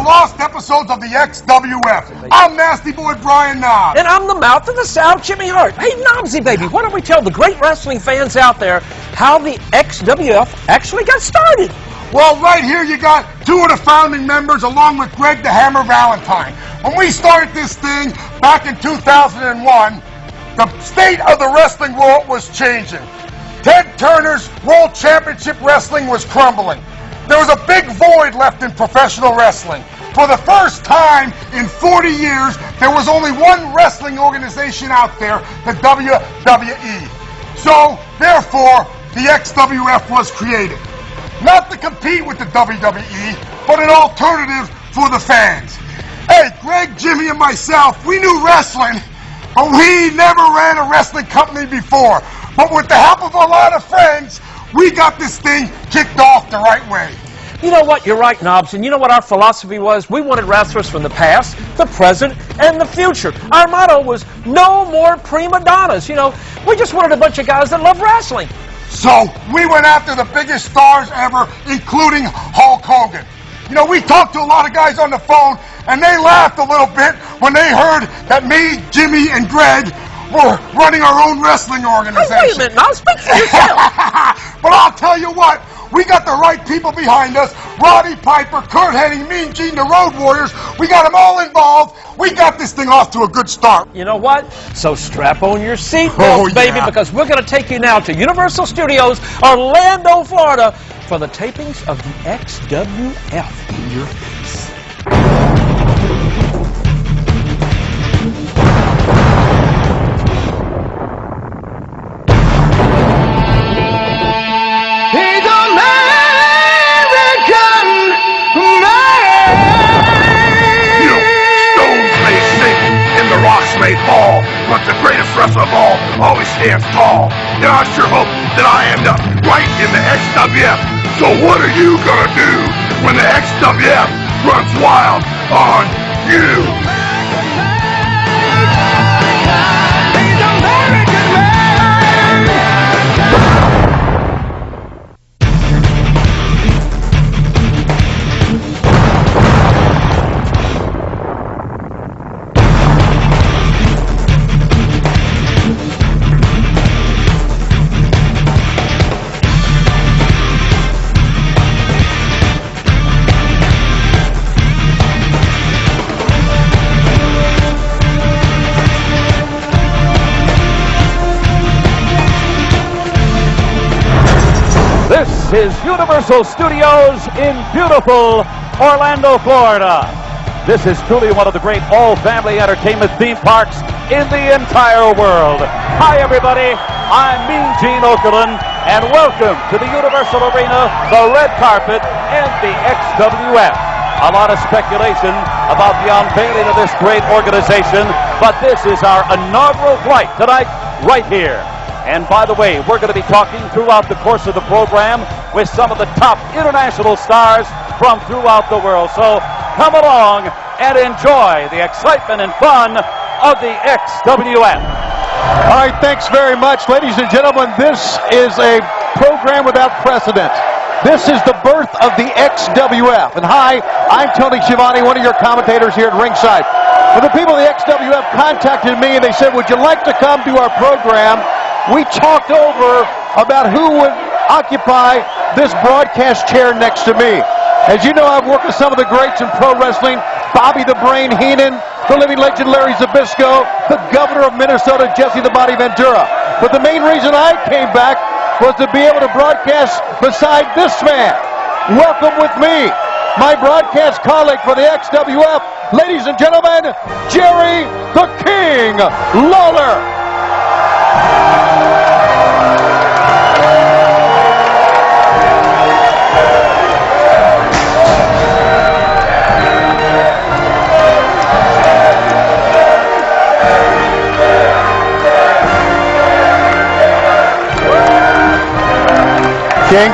lost episodes of the XWF. I'm Nasty Boy Brian Knobbs. And I'm the mouth of the South, Jimmy Hart. Hey, Knobbsy, baby, why don't we tell the great wrestling fans out there how the XWF actually got started? Well, right here you got two of the founding members along with Greg the Hammer Valentine. When we started this thing back in 2001, the state of the wrestling world was changing. Ted Turner's World Championship Wrestling was crumbling. There was a big void left in professional wrestling. For the first time in 40 years, there was only one wrestling organization out there, the WWE. So, therefore, the XWF was created. Not to compete with the WWE, but an alternative for the fans. Hey, Greg, Jimmy, and myself, we knew wrestling, but we never ran a wrestling company before. But with the help of a lot of friends, we got this thing kicked off the right way. You know what? You're right, Knobbs. And you know what our philosophy was? We wanted wrestlers from the past, the present, and the future. Our motto was no more prima donnas. You know, we just wanted a bunch of guys that love wrestling. So we went after the biggest stars ever, including Hulk Hogan. You know, we talked to a lot of guys on the phone, and they laughed a little bit when they heard that me, Jimmy, and Greg were running our own wrestling organization. Hey, wait a minute, Knobbs, speak for yourself. But I'll tell you what, we got the right people behind us. Roddy Piper, Kurt Hennig, Mean Gene, the Road Warriors. We got them all involved. We got this thing off to a good start. You know what? So strap on your seatbelts, baby, because we're going to take you now to Universal Studios, Orlando, Florida, for the tapings of the XWF in your face. May fall, but the greatest wrestler of all always stands tall. And I sure hope that I end up right in the XWF. So what are you gonna do when the XWF runs wild on you? This is Universal Studios in beautiful Orlando, Florida. This is truly one of the great all-family entertainment theme parks in the entire world. Hi, everybody. I'm Mean Gene Okerlund, and welcome to the Universal Arena, the red carpet, and the XWF. A lot of speculation about the unveiling of this great organization, but this is our inaugural flight tonight, right here. And by the way, we're going to be talking throughout the course of the program with some of the top international stars from throughout the world. So come along and enjoy the excitement and fun of the XWF. All right, thanks very much. Ladies and gentlemen, this is a program without precedent. This is the birth of the XWF. And hi, I'm Tony Schiavone, one of your commentators here at ringside. For the people of the XWF contacted me and they said, would you like to come to our program? We talked over about who would occupy this broadcast chair next to me. As you know, I've worked with some of the greats in pro wrestling, Bobby the Brain Heenan, the living legend Larry Zbyszko, the governor of Minnesota, Jesse the Body Ventura. But the main reason I came back was to be able to broadcast beside this man. Welcome with me, my broadcast colleague for the XWF, ladies and gentlemen, Jerry the King Lawler. King.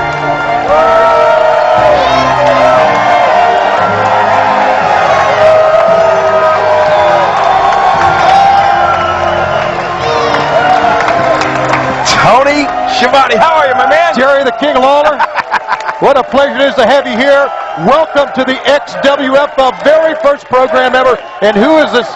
Tony Schiavone, how are you, my man? Jerry the King Lawler. What a pleasure it is to have you here. Welcome to the XWF, the very first program ever. And who is this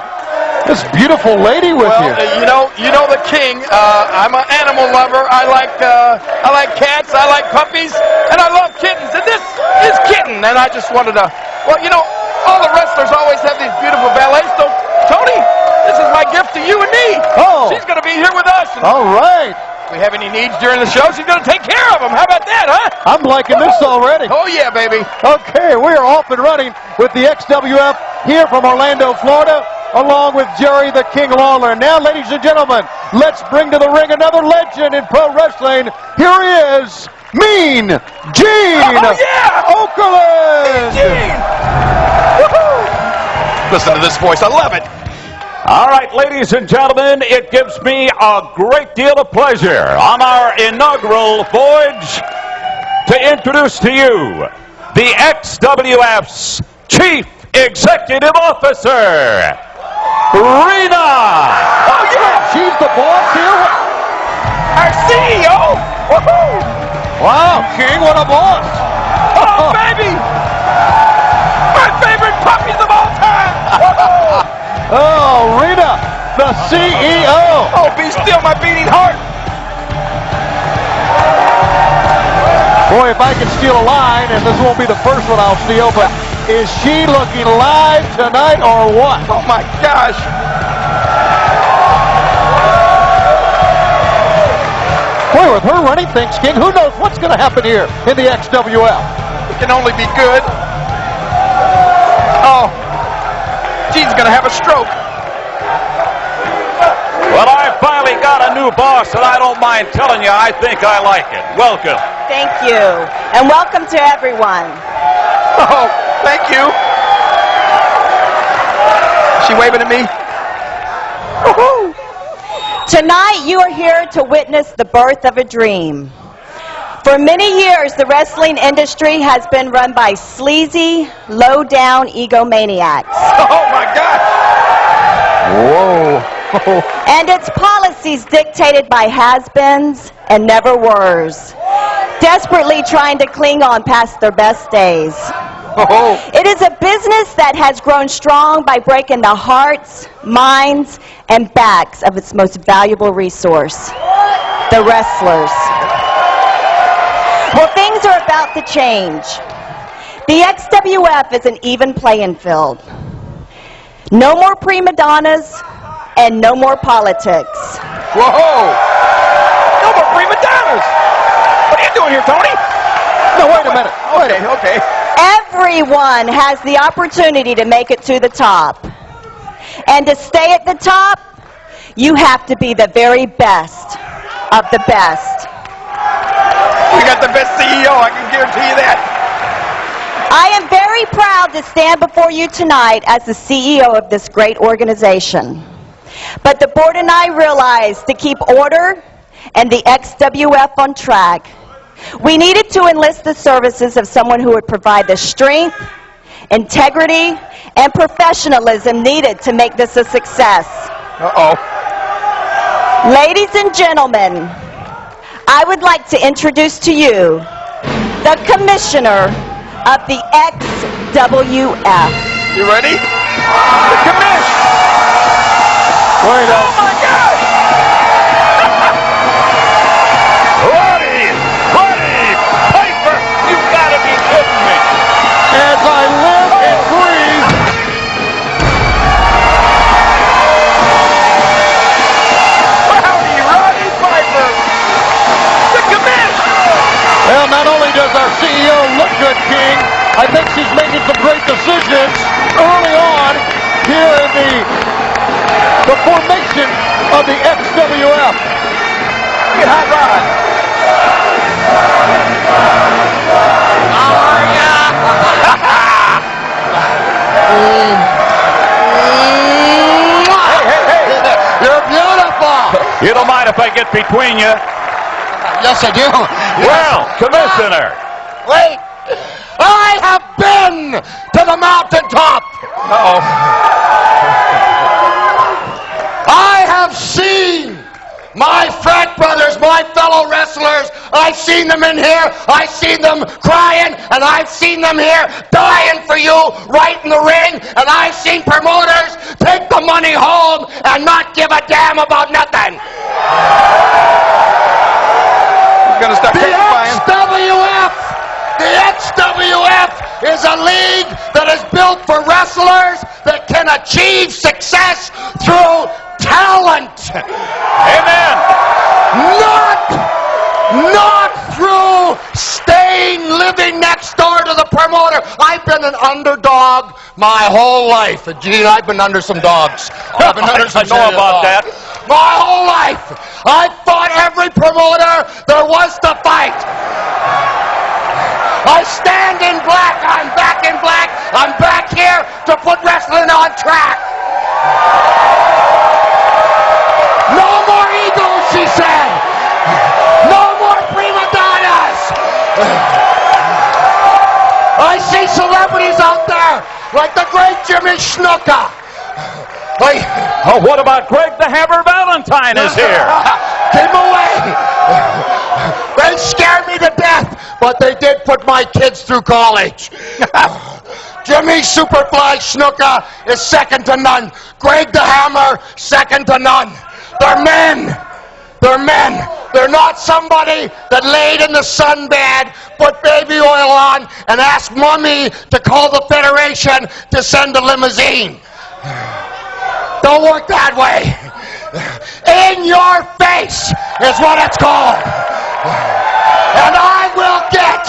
beautiful lady with you? You know the king. I'm an animal lover. I like cats. I like puppies, and I love kittens. And this is Kitten. And I just wanted to. Well, you know, all the wrestlers always have these beautiful valets. So, Tony, this is my gift to you and me. Oh. She's going to be here with us. And all right. if we have any needs during the show, she's going to take care of them. How about that, huh? I'm liking this already. Oh, yeah, baby. Okay, we are off and running with the XWF here from Orlando, Florida, along with Jerry the King Lawler. Now, ladies and gentlemen, let's bring to the ring another legend in pro wrestling. Here he is, Mean Gene Okerlund. Gene! Woohoo! Listen to this voice. I love it. All right, ladies and gentlemen, it gives me a great deal of pleasure on our inaugural voyage to introduce to you the XWF's Chief Executive Officer, Rena. Oh, yeah. She's the boss here. Our CEO. Woohoo! Wow, King, what a boss. Oh, baby. My favorite puppies of all time. Woohoo! Oh, Rena, the CEO. Oh, be still my beating heart. Boy, if I could steal a line, and this won't be the first one I'll steal, but is she looking live tonight or what? Oh, my gosh. Boy, with her running things, King, who knows what's going to happen here in the XWF? It can only be good. Oh, Gene's going to have a stroke. Well, I finally got a new boss, and I don't mind telling you, I think I like it. Welcome. Thank you. And welcome to everyone. Oh, thank you. Is she waving at me? Woohoo! Tonight you are here to witness the birth of a dream. For many years, the wrestling industry has been run by sleazy, low-down egomaniacs. Oh, my God. Whoa. And its policies dictated by has-beens and never-weres, desperately trying to cling on past their best days. Oh. It is a business that has grown strong by breaking the hearts, minds, and backs of its most valuable resource, the wrestlers. Well, things are about to change. The XWF is an even playing field. No more prima donnas and no more politics. Whoa! No more prima donnas! What are you doing here, Tony? No, wait a minute. Okay. Everyone has the opportunity to make it to the top. And to stay at the top, you have to be the very best of the best. We got the best CEO, I can guarantee you that. I am very proud to stand before you tonight as the CEO of this great organization. But the board and I realized to keep order and the XWF on track, we needed to enlist the services of someone who would provide the strength, integrity, and professionalism needed to make this a success. Uh-oh. Ladies and gentlemen, I would like to introduce to you the Commissioner of the XWF. You ready? The commish! Wait Oh, my God! Buddy! Piper! You've got to be kidding me! As I live and breathe. Howdy, Roddy Piper! The commish! Well, not only does our CEO look good, King, I think she's making some great decisions early on here in the formation of the XWF. Look at Hot Rod. Hey, you're beautiful. You don't mind if I get between you? Yes, I do. Well, Commissioner. Wait. I have been to the mountaintop. Uh-oh. I have seen My frat brothers, my fellow wrestlers, I've seen them in here, I've seen them crying, and I've seen them here dying for you right in the ring, and I've seen promoters take the money home and not give a damn about nothing. We're gonna start testifying. The XWF is a league that is built for wrestlers that can achieve success through talent. Amen. Not through living next door to the promoter. I've been an underdog my whole life. Gene, I've been under some dogs. I've been under some I know about that. My whole life. I fought every promoter there was to fight. I stand in black. I'm back in black. I'm back here to put wrestling on track. No more egos, she said. No more prima donnas. I see celebrities out there like the great Jimmy Snuka. Oh, what about Greg the Hammer Valentine is here? Keep away. They scared me to death, but they did put my kids through college. Jimmy Superfly Snuka is second to none. Greg the Hammer, second to none. They're men. They're men. They're not somebody that laid in the sunbed, put baby oil on, and asked Mommy to call the Federation to send a limousine. Don't work that way. In your face is what it's called. And I will get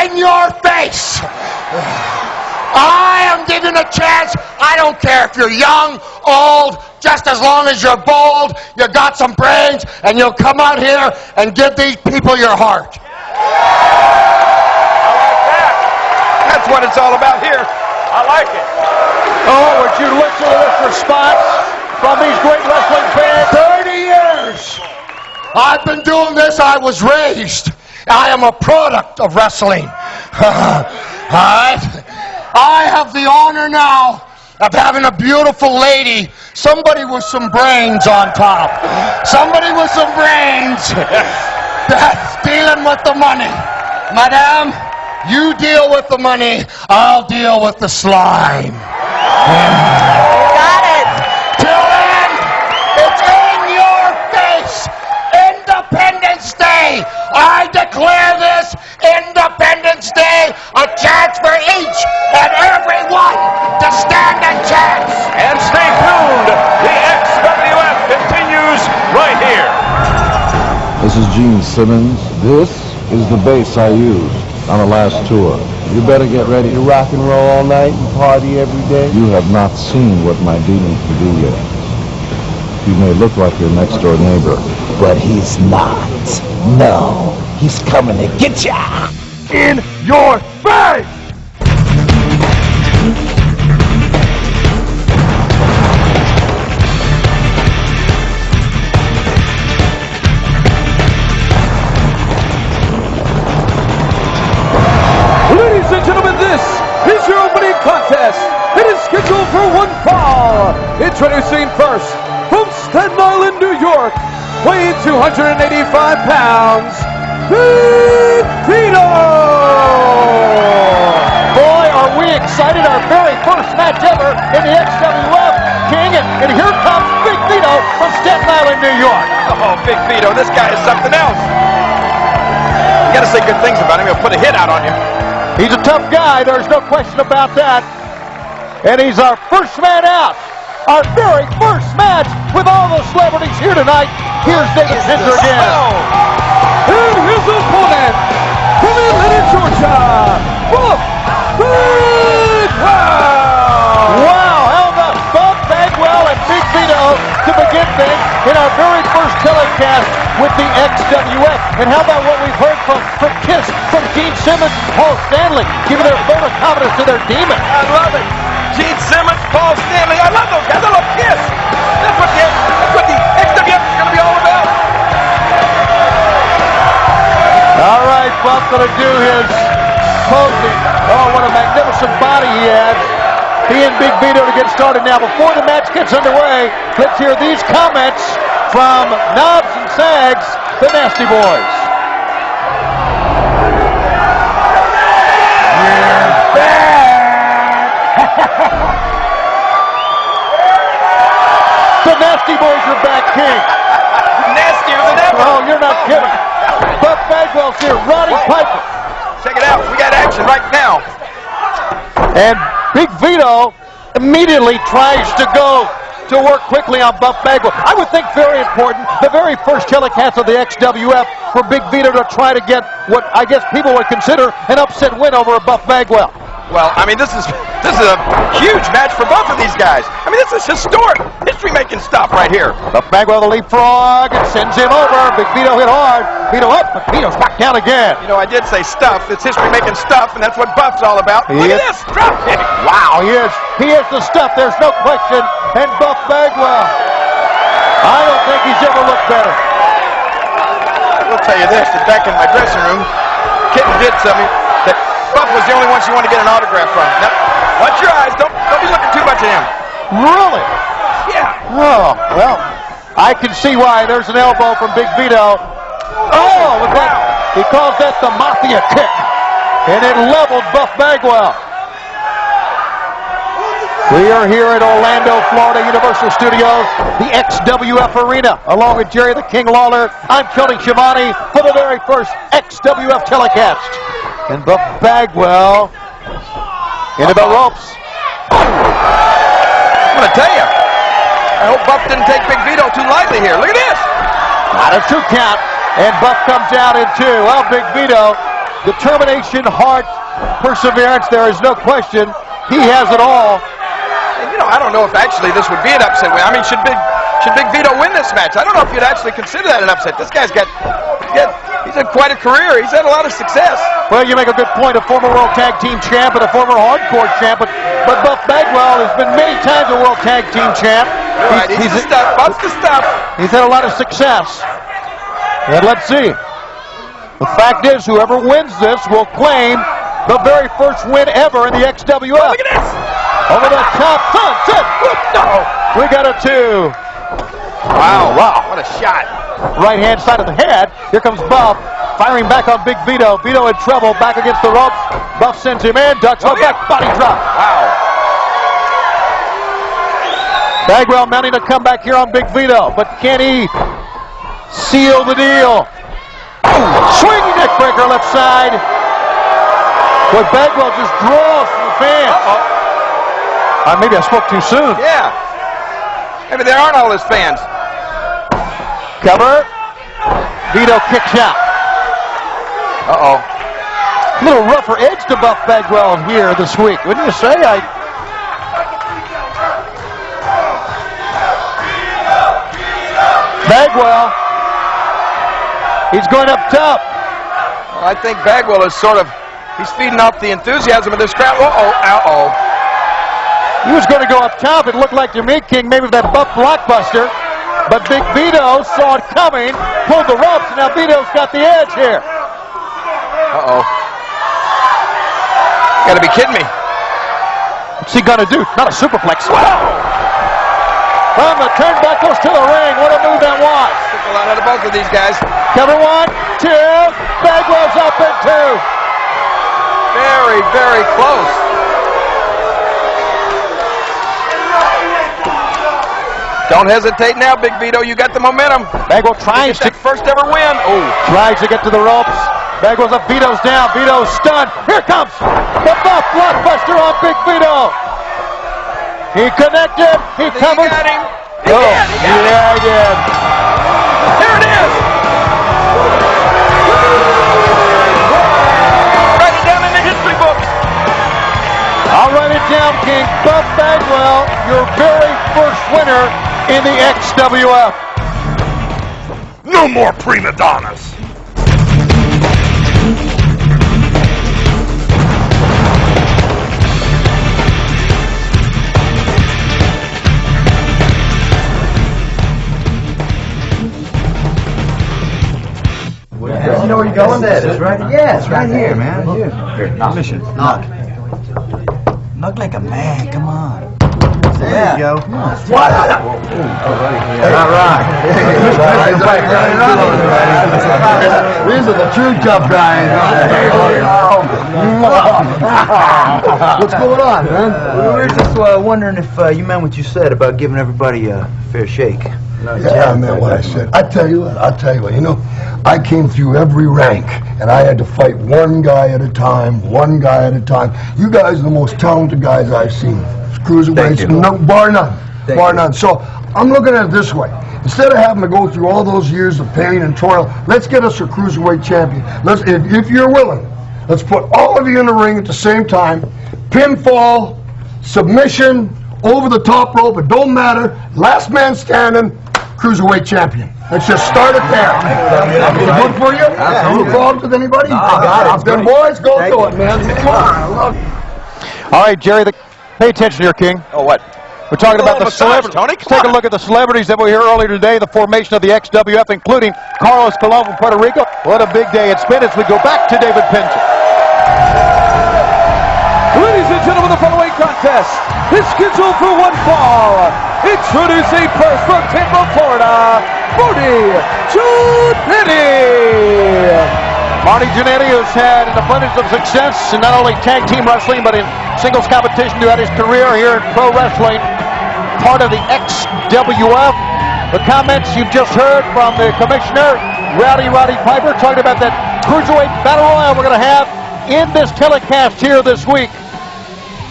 in your face. I am giving a chance. I don't care if you're young, old, just as long as you're bold, you got some brains, and you'll come out here and give these people your heart. I like that. That's what it's all about here. I like it. Oh, would you listen to this response from these great wrestling fans? 30 years. I've been doing this. I was raised. I am a product of wrestling. I have the honor now of having a beautiful lady, somebody with some brains on top. Somebody with some brains that's dealing with the money. Madame, you deal with the money, I'll deal with the slime. Got it. Till then, it's in your face. Independence Day. I declare this Independence Day a chance for each and every one to stand a chance. And stay tuned. The XWF continues right here. This is Gene Simmons. This is the bass I used on the last tour. You better get ready to rock and roll all night and party every day. You have not seen what my demon can do yet. He may look like your next door neighbor, but he's not. No, he's coming to get ya! In your face! Ladies and gentlemen, this is your opening contest. It is scheduled for one fall. Introducing first, from Staten Island, New York, weighing 285 pounds, Big Vito! Boy, are we excited. Our very first match ever in the XWF, King. And here comes Big Vito from Staten Island, New York. Oh, Big Vito, this guy is something else. You gotta say good things about him. He'll put a hit out on you. He's a tough guy. There's no question about that. And he's our first man out. Our very first match with all the celebrities here tonight. Here's David Hinder again. And his opponent, from Atlanta, Georgia, Bob Bagwell! Wow, how about Bob Bagwell and Big Vito to begin things in our very first telecast with the XWF. And how about what we've heard from Kiss, from Gene Simmons, Paul Stanley, giving their vote of confidence to their demon. I love it. Gene Simmons, Paul Stanley. I love those guys. I love Kiss. That's what the XWF is going to be all about. All right, Bob's going to do his closing. Oh, what a magnificent body he has. He and Big Vito to get started now. Before the match gets underway, let's hear these comments from Knobs and Sags, the Nasty Boys. The Nasty Boys are back, King. Nastier than ever. Oh, you're not kidding. Buff Bagwell's here. Roddy Piper. Check it out. We got action right now. And Big Vito immediately tries to go to work quickly on Buff Bagwell. I would think very important, the very first telecast of the XWF for Big Vito to try to get what I guess people would consider an upset win over a Buff Bagwell. Well, I mean, this is a huge match for both of these guys. I mean, this is historic, history-making stuff right here. Buff Bagwell, the leapfrog, and sends him over. Big Vito hit hard. Vito up, but Vito's back down again. You know, I did say stuff. It's history-making stuff, and that's what Buff's all about. Look at this, drop kick. Wow, he is the stuff. There's no question. And Buff Bagwell, I don't think he's ever looked better. I will tell you this, that back in my dressing room, Kitten did tell me that Buff was the only one she wanted to get an autograph from. Now, watch your eyes. Don't be looking too much at him. Really? Yeah. Oh, well, I can see why. There's an elbow from Big Vito. Oh, with that, he calls that the Mafia kick. And it leveled Buff Bagwell. We are here at Orlando, Florida, Universal Studios, the XWF Arena, along with Jerry the King Lawler. I'm Tony Schiavone for the very first XWF telecast. And Buff Bagwell into the ropes. I'm going to tell you, I hope Buff didn't take Big Vito too lightly here. Look at this. Not a 2 count. And Buff comes out in 2. Well, Big Vito, determination, heart, perseverance, there is no question. He has it all. And, you know, I don't know if actually this would be an upset win. I mean, should Big Vito win this match? I don't know if you'd actually consider that an upset. This guy's he's had quite a career. He's had a lot of success. Well, you make a good point. A former World Tag Team champ and a former Hardcore champ. But Buff Bagwell has been many times a World Tag Team champ. Right, he's the stuff. Buff's the stuff. He's had a lot of success. And let's see. The fact is, whoever wins this will claim the very first win ever in the XWF. Oh, look at this. Over the top, sunset. No, we got a 2. Wow, what a shot. Right-hand side of the head. Here comes Buff, firing back on Big Vito. Vito in trouble, back against the ropes. Buff sends him in, ducks for back, body drop. Wow. Bagwell mounting to come back here on Big Vito, but can he seal the deal? Swinging neck breaker left side. But Bagwell just draws from the fans. Maybe I spoke too soon. Yeah. Maybe there aren't all his fans. Cover. Vito kicks out. Uh-oh. A little rougher edge to Buff Bagwell here this week, wouldn't you say? Bagwell. He's going up top. Well, I think Bagwell is he's feeding off the enthusiasm of this crowd. Uh-oh. He was going to go up top. It looked like to me, King, maybe that Buff blockbuster. But Big Vito saw it coming, pulled the ropes, and now Vito's got the edge here. Uh-oh. You gotta be kidding me. What's he gonna do? Not a superplex. Wow! From the turnbuckles to the ring. What a move that was. Took a lot out of both of these guys. Cover 1, 2. Bagwell's up in 2. Very, very close. Don't hesitate now, Big Vito. You got the momentum. Bagwell tries to first ever win. Oh, tries to get to the ropes. Bagwell's up. Vito's down. Vito's stunned. Here comes the Buff blockbuster on Big Vito. He connected. He covered. He got him. He did. Here it is. Write it down in the history books. I'll write it down, King. Buff Bagwell, your very first winner in the XWF. No more prima donnas. You know where you're going? It's right. Yeah, it's right here, man. Here, knock. Mission. Knock. Knock like a man. Come on. There you go. What? All right. These are the true tough guys. What's going on, man? We were just wondering if you meant what you said about giving everybody a fair shake. Yeah, I meant what I said. I tell you what, you know, I came through every rank, and I had to fight one guy at a time. You guys are the most talented guys I've seen. Cruiserweights, no, bar none. So I'm looking at it this way. Instead of having to go through all those years of pain and toil, let's get us a cruiserweight champion. Let's, if you're willing, let's put all of you in the ring at the same time. Pinfall, submission, over the top rope, it don't matter. Last man standing, cruiserweight champion. Let's just start it there. Is it good for you? Any problems with anybody? I got it. Then boys, go do it, man. Come on. All right, Jerry, pay attention here, King. Oh, what? We're talking about the celebrities. Tony. Let's take a look at the celebrities that were here earlier today, the formation of the XWF, including Carlos Colon from Puerto Rico. What a big day it's been as we go back to David Penzer. Ladies and gentlemen, the following contest is scheduled for one fall. Introducing first from Tampa, Florida, Marty Jannetty. Marty Jannetty has had an abundance of success in not only tag team wrestling, but in singles competition throughout his career here in pro wrestling. Part of the XWF. The comments you've just heard from the commissioner, Roddy Piper, talking about that cruiserweight battle royal we're going to have in this telecast here this week.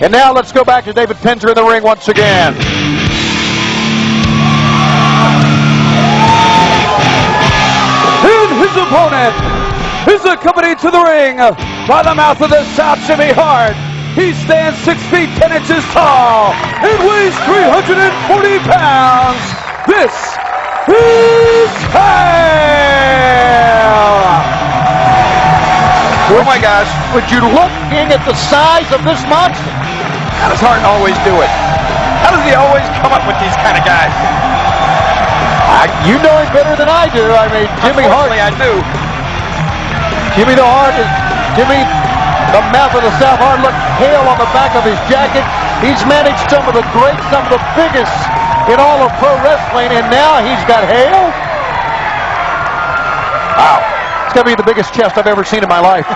And now let's go back to David Penzer in the ring once again. And his opponent is accompanied to the ring by the mouth of the South, Jimmy Hart. He stands 6 feet 10 inches tall and weighs 340 pounds. This is Hale. Oh my gosh. Would you look in at the size of this monster? How does Hart always do it? How does he always come up with these kind of guys? You know him better than I do. I mean, Jimmy Hart. I do. Jimmy the Hart is Jimmy, the mouth of the South Hart. Look, Hale on the back of his jacket. He's managed some of the greats, some of the biggest in all of pro wrestling, and now he's got Hale. Wow. It's going to be the biggest chest I've ever seen in my life.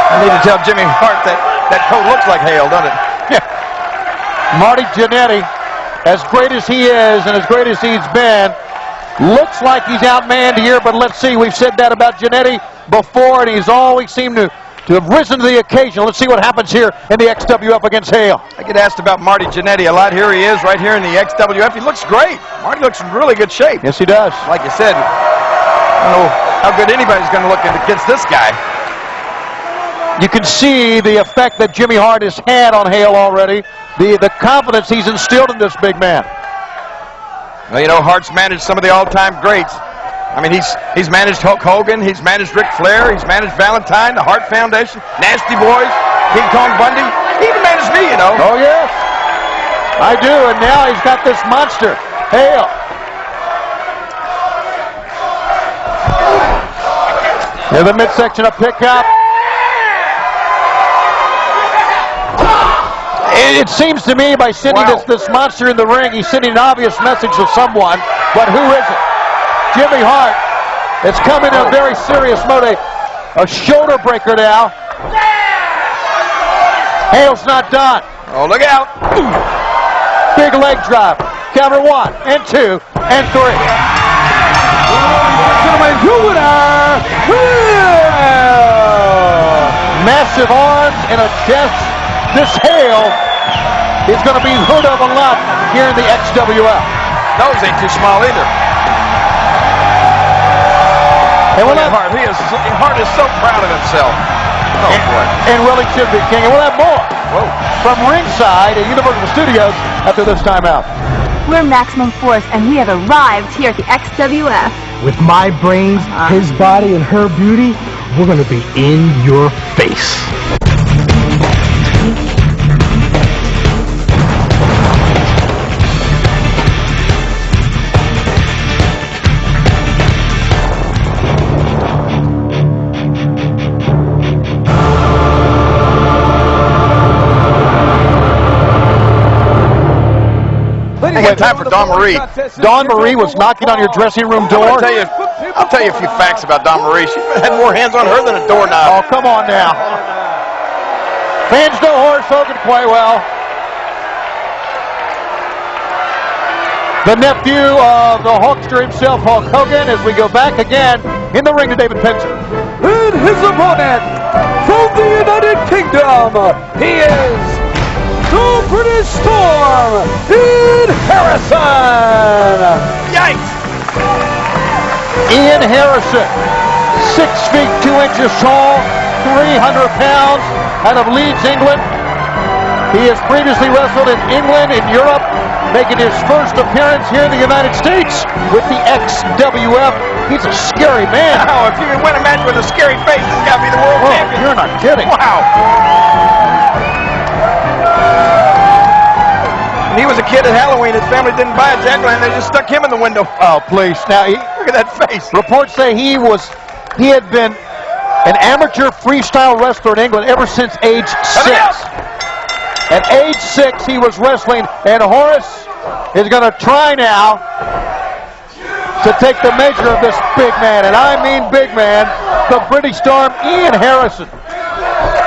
I need to tell Jimmy Hart that coat looks like Hale, doesn't it? Marty Jannetty, as great as he is and as great as he's been, looks like he's outmanned here, but let's see. We've said that about Jannetty before, and he's always seemed to have risen to the occasion. Let's see what happens here in the XWF against Hale. I get asked about Marty Jannetty a lot. Here he is right here in the XWF. He looks great. Marty looks in really good shape. Yes, he does. Like you said, I don't know how good anybody's going to look against this guy. You can see the effect that Jimmy Hart has had on Hale already, the confidence he's instilled in this big man. Well, you know, Hart's managed some of the all-time greats. I mean, he's managed Hulk Hogan, he's managed Ric Flair, he's managed Valentine, the Hart Foundation, Nasty Boys, King Kong Bundy. He even managed me, you know. Oh, yes. I do, and now he's got this monster, Hale. In the midsection of pickup. It seems to me by sending this monster in the ring, he's sending an obvious message to someone, but who is it? Jimmy Hart. It's coming in a very serious mode, a shoulder breaker now. Hale's not done. Oh, look out. Big leg drop. Cover 1 and 2 and 3. Gentlemen, your winner, massive arms and a chest. This Hale is going to be heard of a lot here in the XWF. Nose ain't too small either. And Hart is so proud of himself. Oh, boy. And really should be, King. And we'll have more from ringside at Universal Studios after this timeout. We're Maximum Force, and we have arrived here at the XWF. With my brains, his body, and her beauty, we're going to be in your face. got time for Dawn Marie. Dawn Marie was knocking on your dressing room door. I'll tell you a few facts about Dawn Marie. She had more hands on her than a doorknob. Oh, come on now. Fans know Horace Hogan quite well. The nephew of the Hulkster himself, Hulk Hogan, as we go back again in the ring to David Penzer. And his opponent from the United Kingdom, he is the British Storm, Ian Harrison. Yikes! Ian Harrison, 6 feet 2 inches tall, 300 pounds, out of Leeds, England. He has previously wrestled in England, in Europe, making his first appearance here in the United States with the XWF. He's a scary man. Wow, if you can win a match with a scary face, this got to be the world champion. You're not kidding. Wow. When he was a kid at Halloween, his family didn't buy a jack-o'-lantern. They just stuck him in the window. Oh, please. Now, Look at that face. reports say he had been an amateur freestyle wrestler in England ever since age 6. At age 6, he was wrestling, and Horace is going to try now to take the measure of this big man, and I mean big man, the British Storm, Ian Harrison.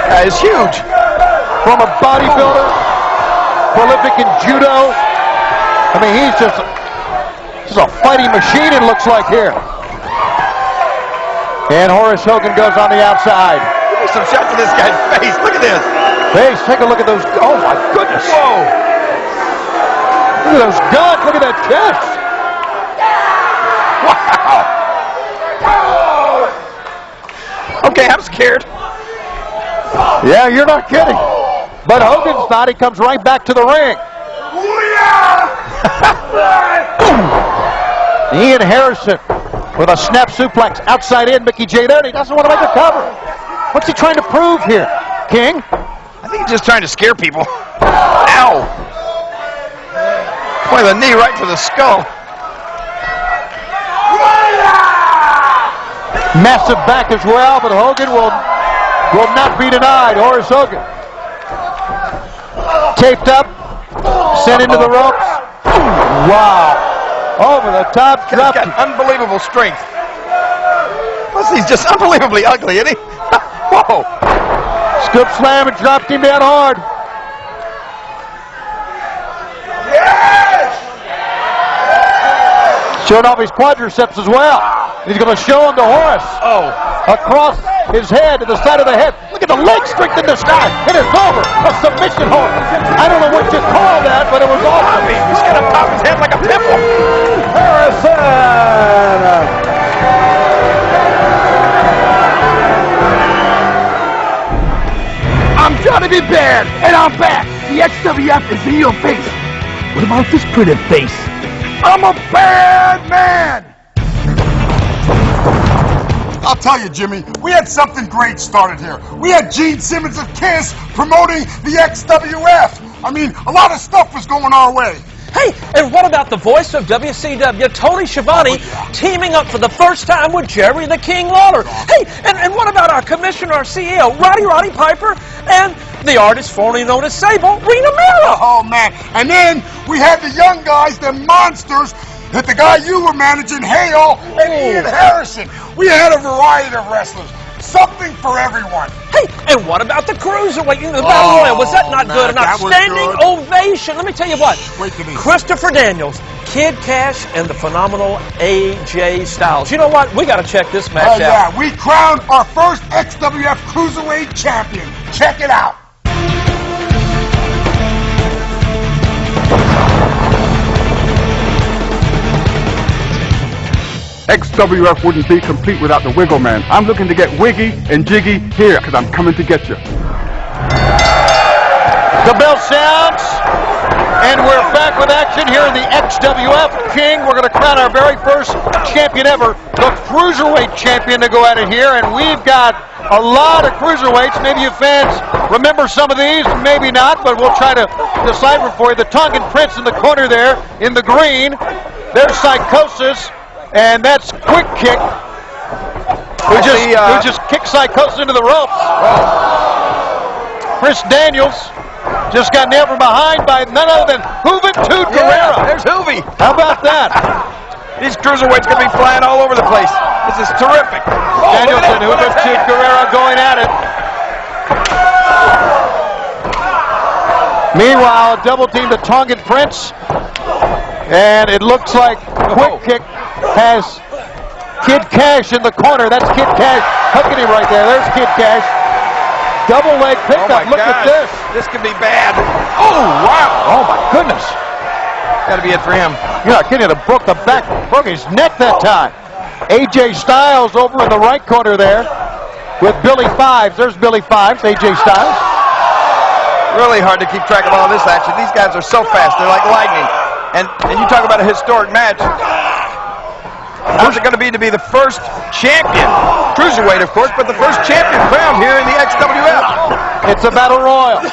That is huge. From a bodybuilder, prolific in judo. I mean, he's just a fighting machine, it looks like here. And Horace Hogan goes on the outside. Give me some shots of this guy's face. Look at this. Face, take a look at those. Oh my goodness. Whoa. Look at those guns. Look at that chest. Wow. Okay, I'm scared. Yeah, you're not kidding. But Hogan's not. He comes right back to the ring. Ian Harrison with a snap suplex outside in. Mickey J there. He doesn't want to make a cover. What's he trying to prove here, King? I think he's just trying to scare people. Ow. Boy, the knee right to the skull. Massive back as well, but Hogan will not be denied. Horace Hogan. Taped up, sent into the ropes. Wow. Over the top, dropped. He's got unbelievable strength. Plus, he's just unbelievably ugly, isn't he? Whoa. Scoop slam and dropped him down hard. Showing off his quadriceps as well. He's going to show him to Horace. Oh. Across his head, to the side of the head. Look at the leg strength in this guy. It is over. A submission hold. I don't know what you call that, but it was awesome. He's going to pop his head like a pimple. Harrison. I'm Johnny B. Bad, and I'm back. The XWF is in your face. What about this pretty face? I'm a bad man. I'll tell you, Jimmy, we had something great started here. We had Gene Simmons of KISS promoting the XWF. I mean, a lot of stuff was going our way. Hey, and what about the voice of WCW, Tony Schiavone, teaming up for the first time with Jerry the King Lawler? Hey, and what about our commissioner, our CEO, Roddy Piper, and the artist formerly known as Sable, Rena Mera? Oh, man. And then we had the young guys, the monsters, that the guy you were managing, Hale, and Ian Harrison. We had a variety of wrestlers. Something for everyone. Hey, and what about the cruiserweight in the Battle Royal? Was that not good? An outstanding ovation. Let me tell you what. Christopher Daniels, Kid Cash, and the phenomenal AJ Styles. You know what? We got to check this match out. Yeah, we crowned our first XWF Cruiserweight champion. Check it out. XWF wouldn't be complete without the Wiggle Man. I'm looking to get wiggy and jiggy here, because I'm coming to get you. The bell sounds, and we're back with action here in the XWF. King, we're going to crown our very first champion ever, the Cruiserweight champion, to go at it here, and we've got a lot of Cruiserweights. Maybe you fans remember some of these, maybe not, but we'll try to decipher for you. The Tongan Prince in the corner there, in the green. There's Psychosis. And that's Quick Kick, who just kicked Psychosis into the ropes. Chris Daniels Just got nailed from behind by none other than Juventud Guerrero. Yeah, there's Hoovy. How about that? These cruiserweights going to be flying all over the place. This is terrific. Oh, Danielson, Juventud Guerrero going at it. Meanwhile, double team the Tongan Prince. And it looks like Quick Kick has Kid Cash in the corner. That's Kid Cash hooking him right there. There's Kid Cash. Double leg pickup. Look at this. This could be bad. Oh, wow. Oh, my goodness. Got to be it for him. You're not kidding. It broke the back, broke his neck that time. AJ Styles over in the right corner there with Billy Fives. There's Billy Fives, AJ Styles. Really hard to keep track of all this action. These guys are so fast. They're like lightning. And you talk about a historic match. How's it going to be the first champion? Cruiserweight, of course, but the first champion crowned here in the XWF. It's a battle royal.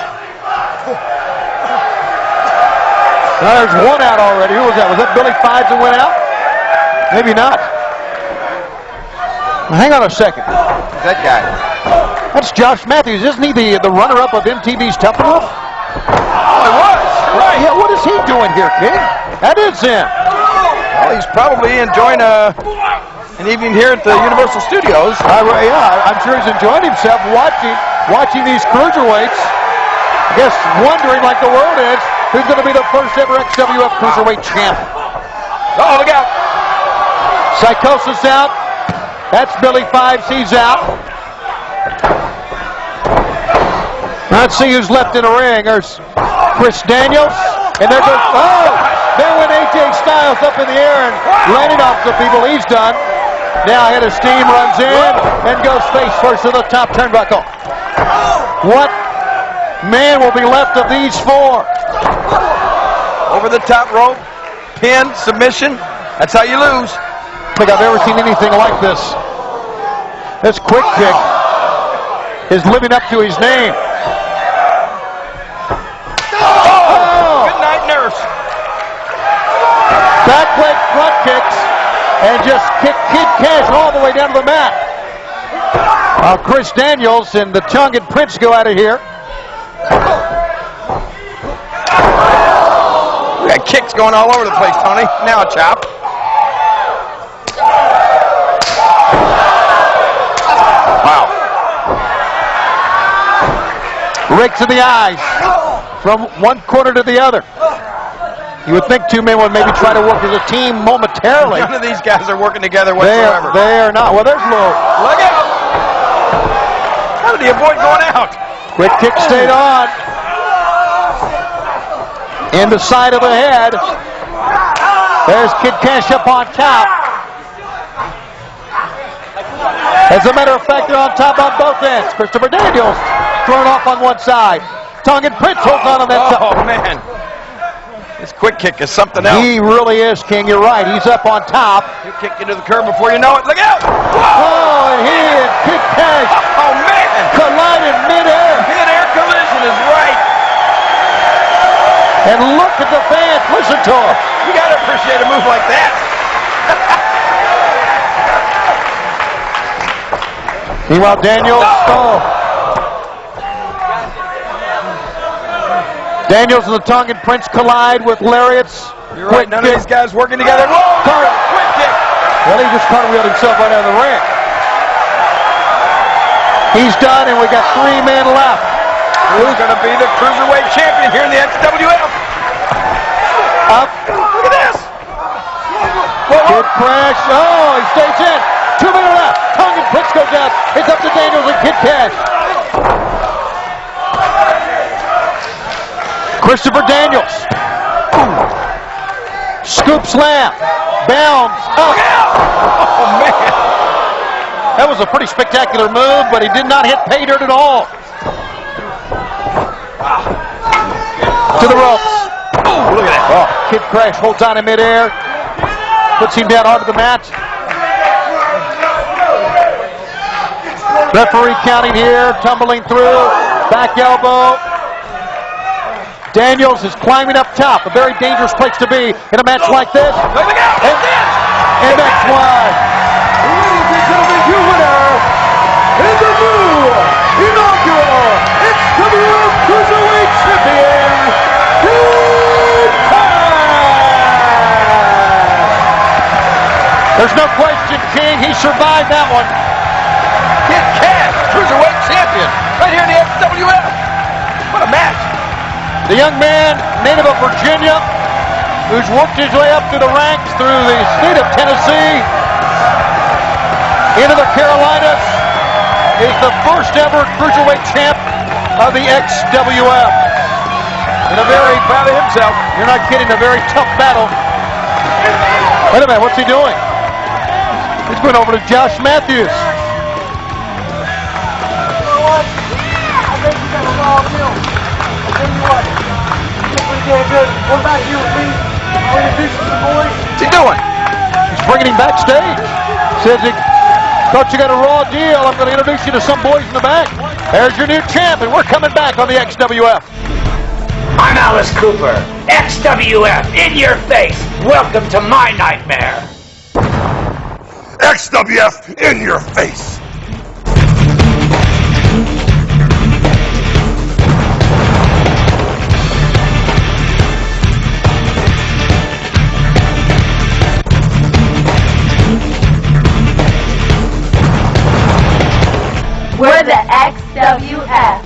Now there's one out already. Who was that? Was that Billy Fives that went out? Maybe not. Now, hang on a second. Who's that guy? That's Josh Matthews. Isn't he the runner-up of MTV's Tough Enough? Oh, he was. Right. Yeah, what is he doing here, King? That is him. Well, he's probably enjoying an evening here at the Universal Studios. Yeah, I'm sure he's enjoying himself watching these cruiserweights. I guess wondering, like the world is, who's going to be the first ever XWF Cruiserweight champ. Oh, look out. Psychosis out. That's Billy Fives. He's out. Let's see who's left in the ring. There's Chris Daniels. And there goes, there went AJ Styles up in the air and landing off the people. He's done. Now Head of Steam runs in and goes face first to the top turnbuckle. What man will be left of these four? Over the top rope, pin, submission. That's how you lose. I think I've ever seen anything like this. This Quick Kick is living up to his name. Good night, nurse. Back leg front kicks and just kick Kid Cash all the way down to the mat. Chris Daniels and the Tongan Prince go at it here. We got kicks going all over the place, Tony. Now a chop. Wow. Rakes in the eyes from one corner to the other. You would think two men would maybe try to work as a team momentarily. None of these guys are working together whatsoever. They are not. Well, there's Lawler. Look out! How did he avoid going out? Quick kick stayed on. In the side of the head. There's Kid Cash up on top. As a matter of fact, they're on top on both ends. Christopher Daniels thrown off on one side. Tongan Prince holds on that top. Oh, man. This Quick Kick is something else. He really is, King. You're right. He's up on top. He'll kick you to the curb before you know it. Look out! Whoa! Oh, and he and Kid Cash collide in midair. Mid-air collision is right. And look at the fans. Listen to him. You got to appreciate a move like that. Meanwhile, Daniels. Daniels and the Tongan Prince collide with lariats. You're right. None of these guys working together. Whoa! Quick kick. Well, he just cartwheeled himself right out of the ring. He's done, and we got three men left. Who's going to be the Cruiserweight champion here in the XWF? Up. Look at this. Kid Crash. Oh, he stays in. 2 minutes left. Tongan Prince goes out. It's up to Daniels and Kid Cash. Christopher Daniels. Scoop slam. Bounds up. Oh, man. That was a pretty spectacular move, but he did not hit pay dirt at all. To the ropes. Oh, look at that. Oh, Kid Crash holds on in midair. Puts him down onto the mat. Referee counting here, tumbling through. Back elbow. Daniels is climbing up top. A very dangerous place to be in a match like this. Look out. And that's why. Ladies and gentlemen, your winner is the new inaugural XWF Cruiserweight Champion, survived that one. Kid Cash, cruiserweight champion, right here in the XWF. What a match. The young man, native of Virginia, who's worked his way up through the ranks through the state of Tennessee, into the Carolinas, is the first ever cruiserweight champ of the XWF. In a very, proud of himself, you're not kidding, a very tough battle. Wait a minute, what's he doing? He's going over to Josh Matthews. What's he doing? He's bringing him backstage. Says, thought you got a raw deal. I'm going to introduce you to some boys in the back. There's your new champ, and we're coming back on the XWF. I'm Alice Cooper. XWF, in your face. Welcome to my nightmare. XWF in your face. We're the XWF.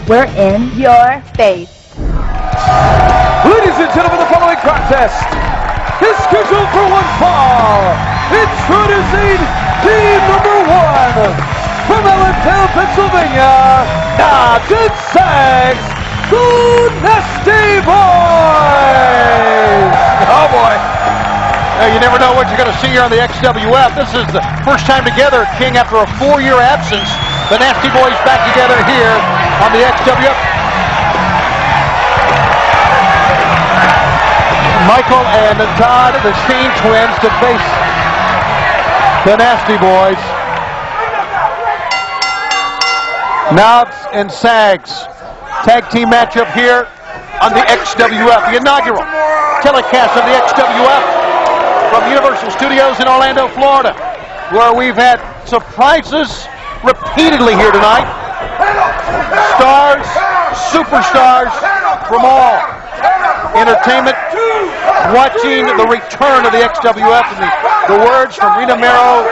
We're in your face. Ladies and gentlemen, the following contest is scheduled for one fall. Introducing team number 1 from Allentown, Pennsylvania, Knobs and Sags, the Nasty Boys. Oh boy. You never know what you're going to see here on the XWF. This is the first time together, King, after a 4-year absence. The Nasty Boys back together here on the XWF. Michael and Todd, the Shane twins, to face the Nasty Boys. Knobs and Sags. Tag team matchup here on the XWF, the inaugural telecast of the XWF from Universal Studios in Orlando, Florida, where we've had surprises repeatedly here tonight. Stars, superstars from all entertainment watching the return of the XWF, and the words from Rena Mero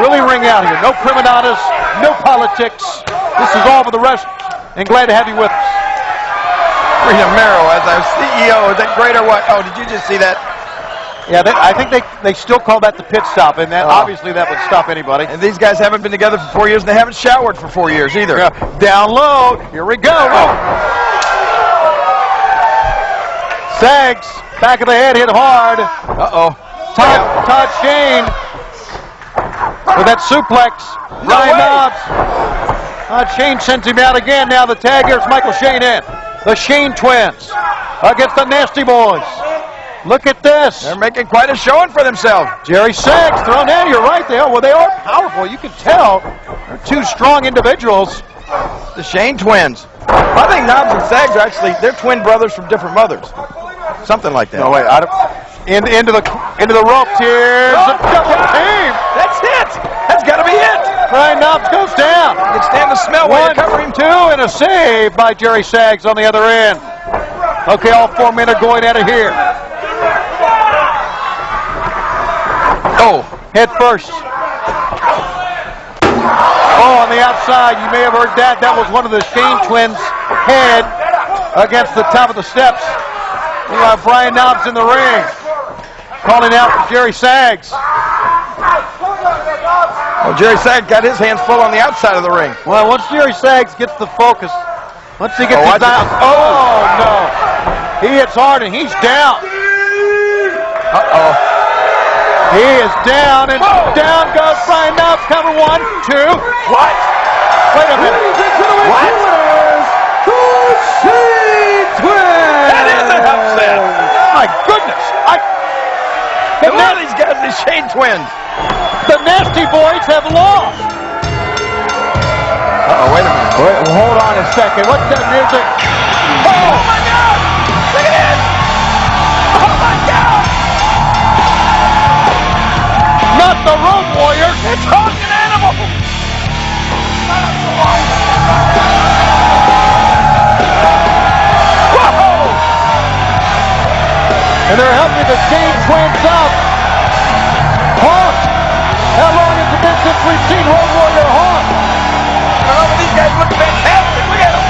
really ring out here. No prima donnas, no politics. This is all for the rest, and glad to have you with us. Rena Mero as our CEO. Is that great or what? Oh, did you just see that? Yeah, I think they still call that the pit stop, and that obviously that would stop anybody. And these guys haven't been together for 4 years, and they haven't showered for 4 years either. Yeah. Down low. Here we go. Oh. Sags, back of the head, hit hard. Uh-oh. Todd Shane with that suplex. Ryan Knobs. Todd Shane sends him out again. Now the tag here is Michael Shane in. The Shane twins against the Nasty Boys. Look at this. They're making quite a showing for themselves. Jerry Sags thrown in. You're right there. Well, they are powerful. You can tell. They're two strong individuals. The Shane twins. I think Knobs and Sags are actually, they're twin brothers from different mothers. Something like that. No, wait. Into the ropes here. Oh, double team. That's it. That's got to be it. Ryan Knobs goes down. You can stand the smell while you cover him. 2, and a save by Jerry Sags on the other end. Okay, all 4 men are going at it here. Oh, head first. Oh, on the outside, you may have heard that. That was one of the Shane twins' head against the top of the steps. We have Brian Knobs in the ring, calling out for Jerry Sags. Well, Jerry Sags got his hands full on the outside of the ring. Well, once Jerry Sags gets the focus, once he gets his eyes, oh no, he hits hard and he's down. Uh-oh. He is down, and down goes Brian Knobs. Cover 1, 2. What? Wait a minute. What? The Shane Twins. That is an upset. My goodness. Look at these guys, the Shane twins. The Nasty Boys have lost. Uh-oh, wait a minute. Wait, hold on a second. What's that music? Oh, my God. Look at this. Oh, my God. Not the Road Warrior. It's Hogan Animal. Whoa. And they're helping the Shane twins up. Hawk. That seen Road Warrior Hawk. Oh, these guys look fantastic. Look at them.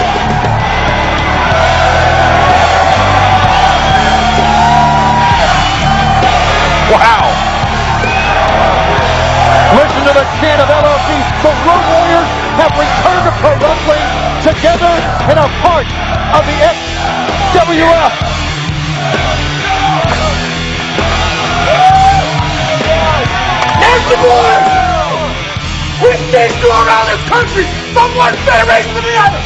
Wow. Listen to the chant of LLC. The Road Warriors have returned to pro wrestling together and a part of the XWF. There's the boys! We chased you around this country from one federation to the other.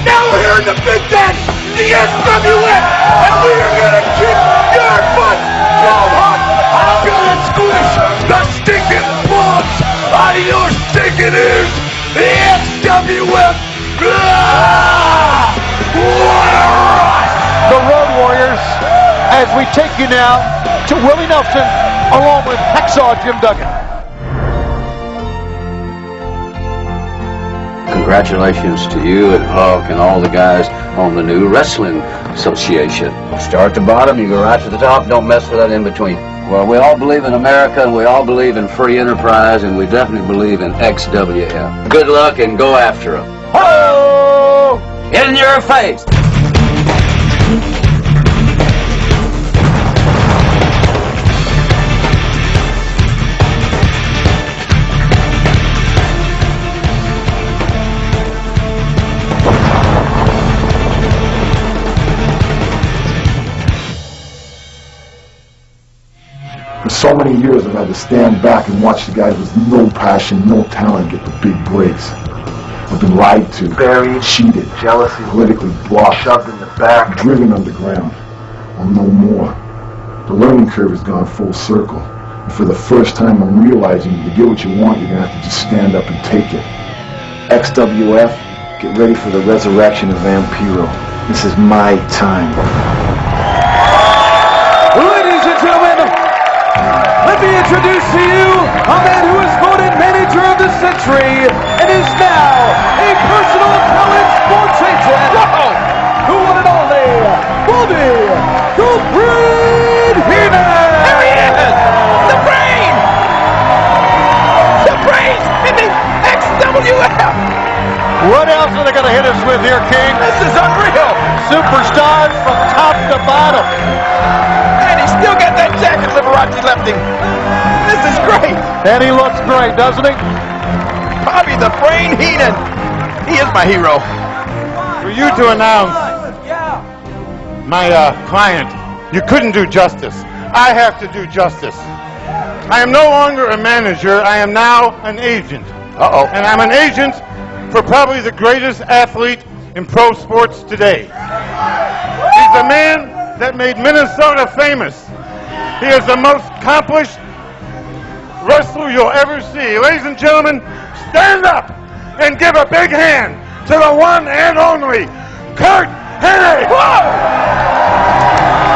Now we're here in the Big Ten, the XWF, and we are gonna kick your butts! Wild Hawk, I'm gonna squish the stinking bugs out of your stinking ears! The XWF! Ah! What a rush! The Road Warriors, as we take you now to Willie Nelson, along with Hacksaw Jim Duggan. Congratulations to you and Hawk and all the guys on the new Wrestling Association. Start at the bottom, you go right to the top, don't mess with that in between. Well, we all believe in America, and we all believe in free enterprise, and we definitely believe in XWF. Good luck and go after them. Ho! In your face! For so many years, I've had to stand back and watch the guys with no passion, no talent get the big breaks. I've been lied to, buried, cheated, jealousy, politically blocked, shoved in the back, driven underground. Well, no more. The learning curve has gone full circle. And for the first time, I'm realizing to get what you want, you're going to have to just stand up and take it. XWF, get ready for the resurrection of Vampiro. This is my time. Ladies and gentlemen, let me introduce to you a man who was voted Manager of the Century and is now a personal talent sports agent. Who won it only? Bobby the Brain Heenan! There he is! The Brain! The Brain's in the XWF! What else are they going to hit us with here, King? This is unreal! Superstars from top to bottom. And he's still got that jacket Liberace left him. This is great! And he looks great, doesn't he? Bobby the Brain Heenan. He is my hero. For you to announce my client, you couldn't do justice. I have to do justice. I am no longer a manager. I am now an agent. Uh-oh. And I'm an agent for probably the greatest athlete in pro sports today. He's the man that made Minnesota famous. He is the most accomplished wrestler you'll ever see. Ladies and gentlemen, stand up and give a big hand to the one and only Kurt Hennig. Whoa!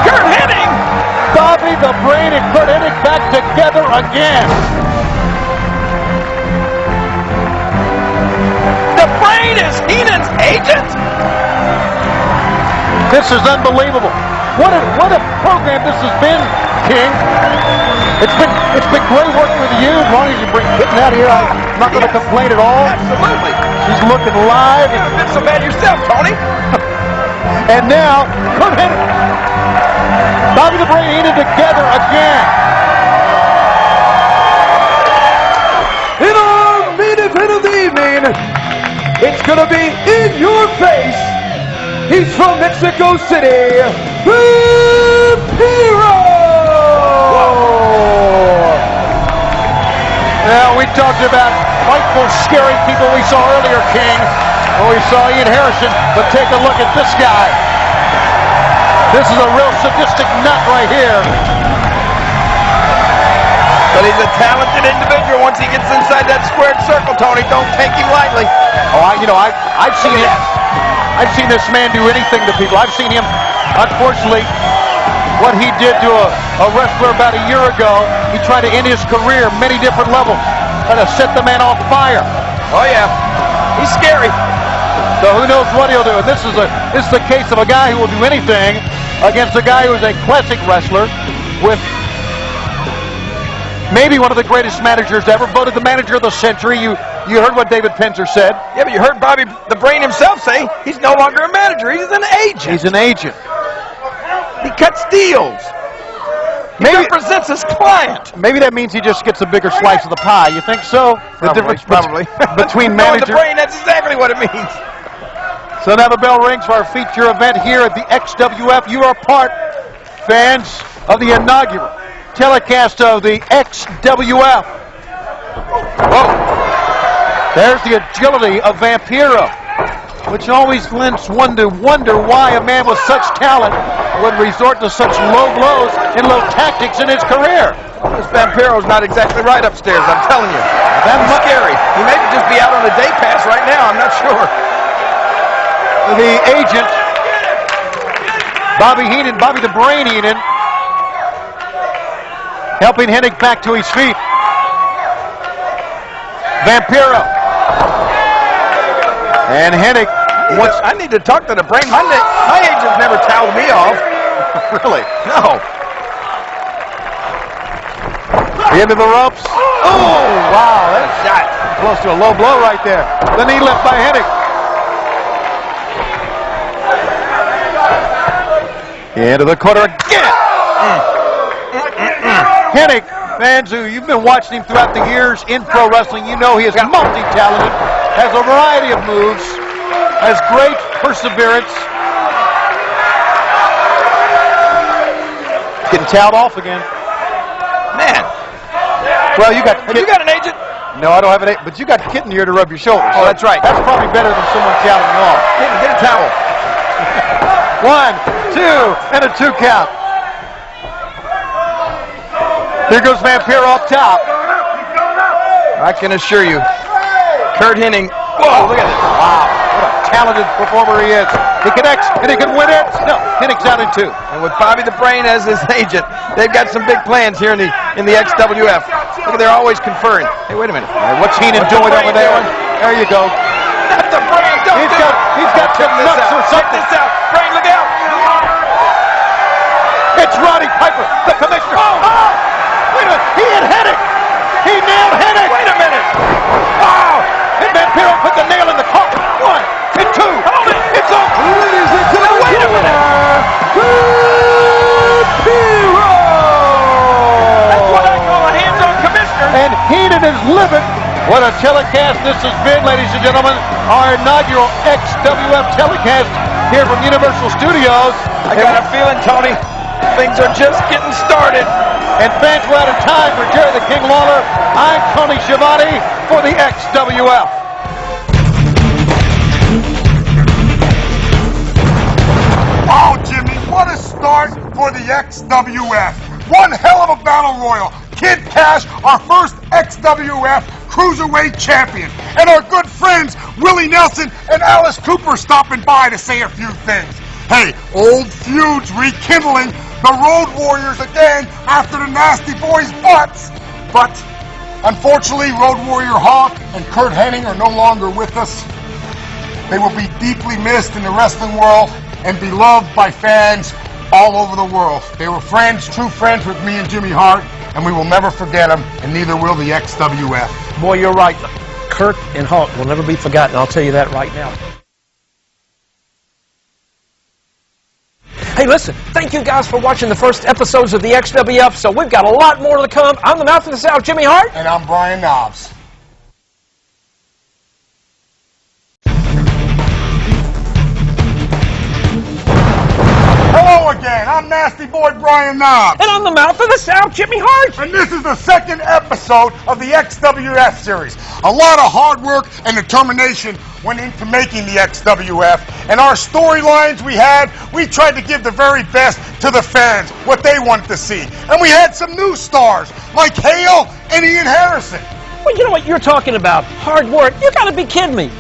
Kurt Hennig! Bobby the Brain and Kurt Hennig back together again. The Brain is Heenan's agent? This is unbelievable. What a program this has been, King. It's been great working with you. As long as you bring Kitten out here, I'm not going to complain at all. Absolutely. He's looking live. You haven't been so bad yourself, Tony. And now, Kurt Hennig, Bobby the Brain Heenan together again. In our main event of the evening, it's going to be in your face. He's from Mexico City, Vampiro! Now, we talked about frightful, scary people we saw earlier, King. Well, we saw Ian Harrison, but take a look at this guy. This is a real sadistic nut right here. But he's a talented individual once he gets inside that squared circle, Tony. Don't take him lightly. Oh, I've seen him. I've seen this man do anything to people. I've seen him, unfortunately, what he did to a wrestler about a year ago. He tried to end his career many different levels, trying to set the man on fire. Oh yeah, he's scary. So who knows what he'll do? And this is the case of a guy who will do anything against a guy who is a classic wrestler with maybe one of the greatest managers ever, voted the manager of the century. You heard what David Penzer said. Yeah, but you heard Bobby the Brain himself say he's no longer a manager. He's an agent. He's an agent. He cuts deals. He represents his client. Maybe that means he just gets a bigger slice of the pie. You think so? The difference between manager... the Brain, that's exactly what it means. So now the bell rings for our feature event here at the XWF. You are part, fans, of the inaugural telecast of the XWF. Whoa. There's the agility of Vampiro, which always lends one to wonder why a man with such talent would resort to such low blows and low tactics in his career. This Vampiro's not exactly right upstairs, I'm telling you. That's scary. He may just be out on a day pass right now, I'm not sure. The agent, Bobby the Brain Heenan, helping Hennig back to his feet. Vampiro. And Hennig. I need to talk to the Brain. My agent never towed me off. Really? No. Into the ropes. Oh, wow. That's shot. Close to a low blow right there. The knee left by Hennig. Into the corner again. Hennig, fans who you've been watching him throughout the years in pro wrestling, you know he is multi-talented, has a variety of moves, has great perseverance. Getting towed off again. Man. Well, you got an agent? No, I don't have an agent, but you got Kitten here to rub your shoulders. Oh, that's right. That's probably better than someone touting you off. Get a towel. 1, 2, and a 2 count. Here goes Vampiro up top. I can assure you, Curt Hennig. Whoa, look at this. Wow, what a talented performer he is. He connects, and he can win it. No, Hennig's out in 2. And with Bobby the Brain as his agent, they've got some big plans here in the XWF. Look, they're always conferring. Hey, wait a minute. What's Heenan doing over there? There you go. Not the Brain. He's got some nuts or something. Check this out. Brain, look out. It's Roddy Piper, the commissioner. Oh! Wait a minute. He hit Hennig. He nailed Hennig. Wait a minute. Wow. And Vampiro put the nail in the coffin. 1 and 2. Hold it. It's over. Wait a minute. Vampiro. That's what I call a hands-on commissioner. And Heenan is livid. What a telecast this has been, ladies and gentlemen. Our inaugural XWF telecast here from Universal Studios. I got a feeling, Tony, things are just getting started. And fans, we're out of time. For Jerry the King Lawler, I'm Tony Schiavone for the XWF. Oh, Jimmy, what a start for the XWF. One hell of a battle royal. Kid Cash, our first XWF Cruiserweight champion. And our good friends, Willie Nelson and Alice Cooper, stopping by to say a few things. Hey, old feuds rekindling, the Road Warriors again after the Nasty Boys' butts. But, unfortunately, Road Warrior Hawk and Curt Hennig are no longer with us. They will be deeply missed in the wrestling world and beloved by fans all over the world. They were friends, true friends with me and Jimmy Hart, and we will never forget them, and neither will the XWF. Boy, you're right. Curt and Hawk will never be forgotten. I'll tell you that right now. Hey, listen, thank you guys for watching the first episodes of the XWF, so we've got a lot more to come. I'm the Mouth of the South, Jimmy Hart. And I'm Brian Knobs. Hello again, I'm Nasty Boy Brian Knobs. And I'm the Mouth of the South, Jimmy Hart. And this is the second episode of the XWF series. A lot of hard work and determination went into making the XWF. And our storylines we tried to give the very best to the fans, what they wanted to see. And we had some new stars, like Hale and Ian Harrison. Well, you know what you're talking about? Hard work? You got to be kidding me.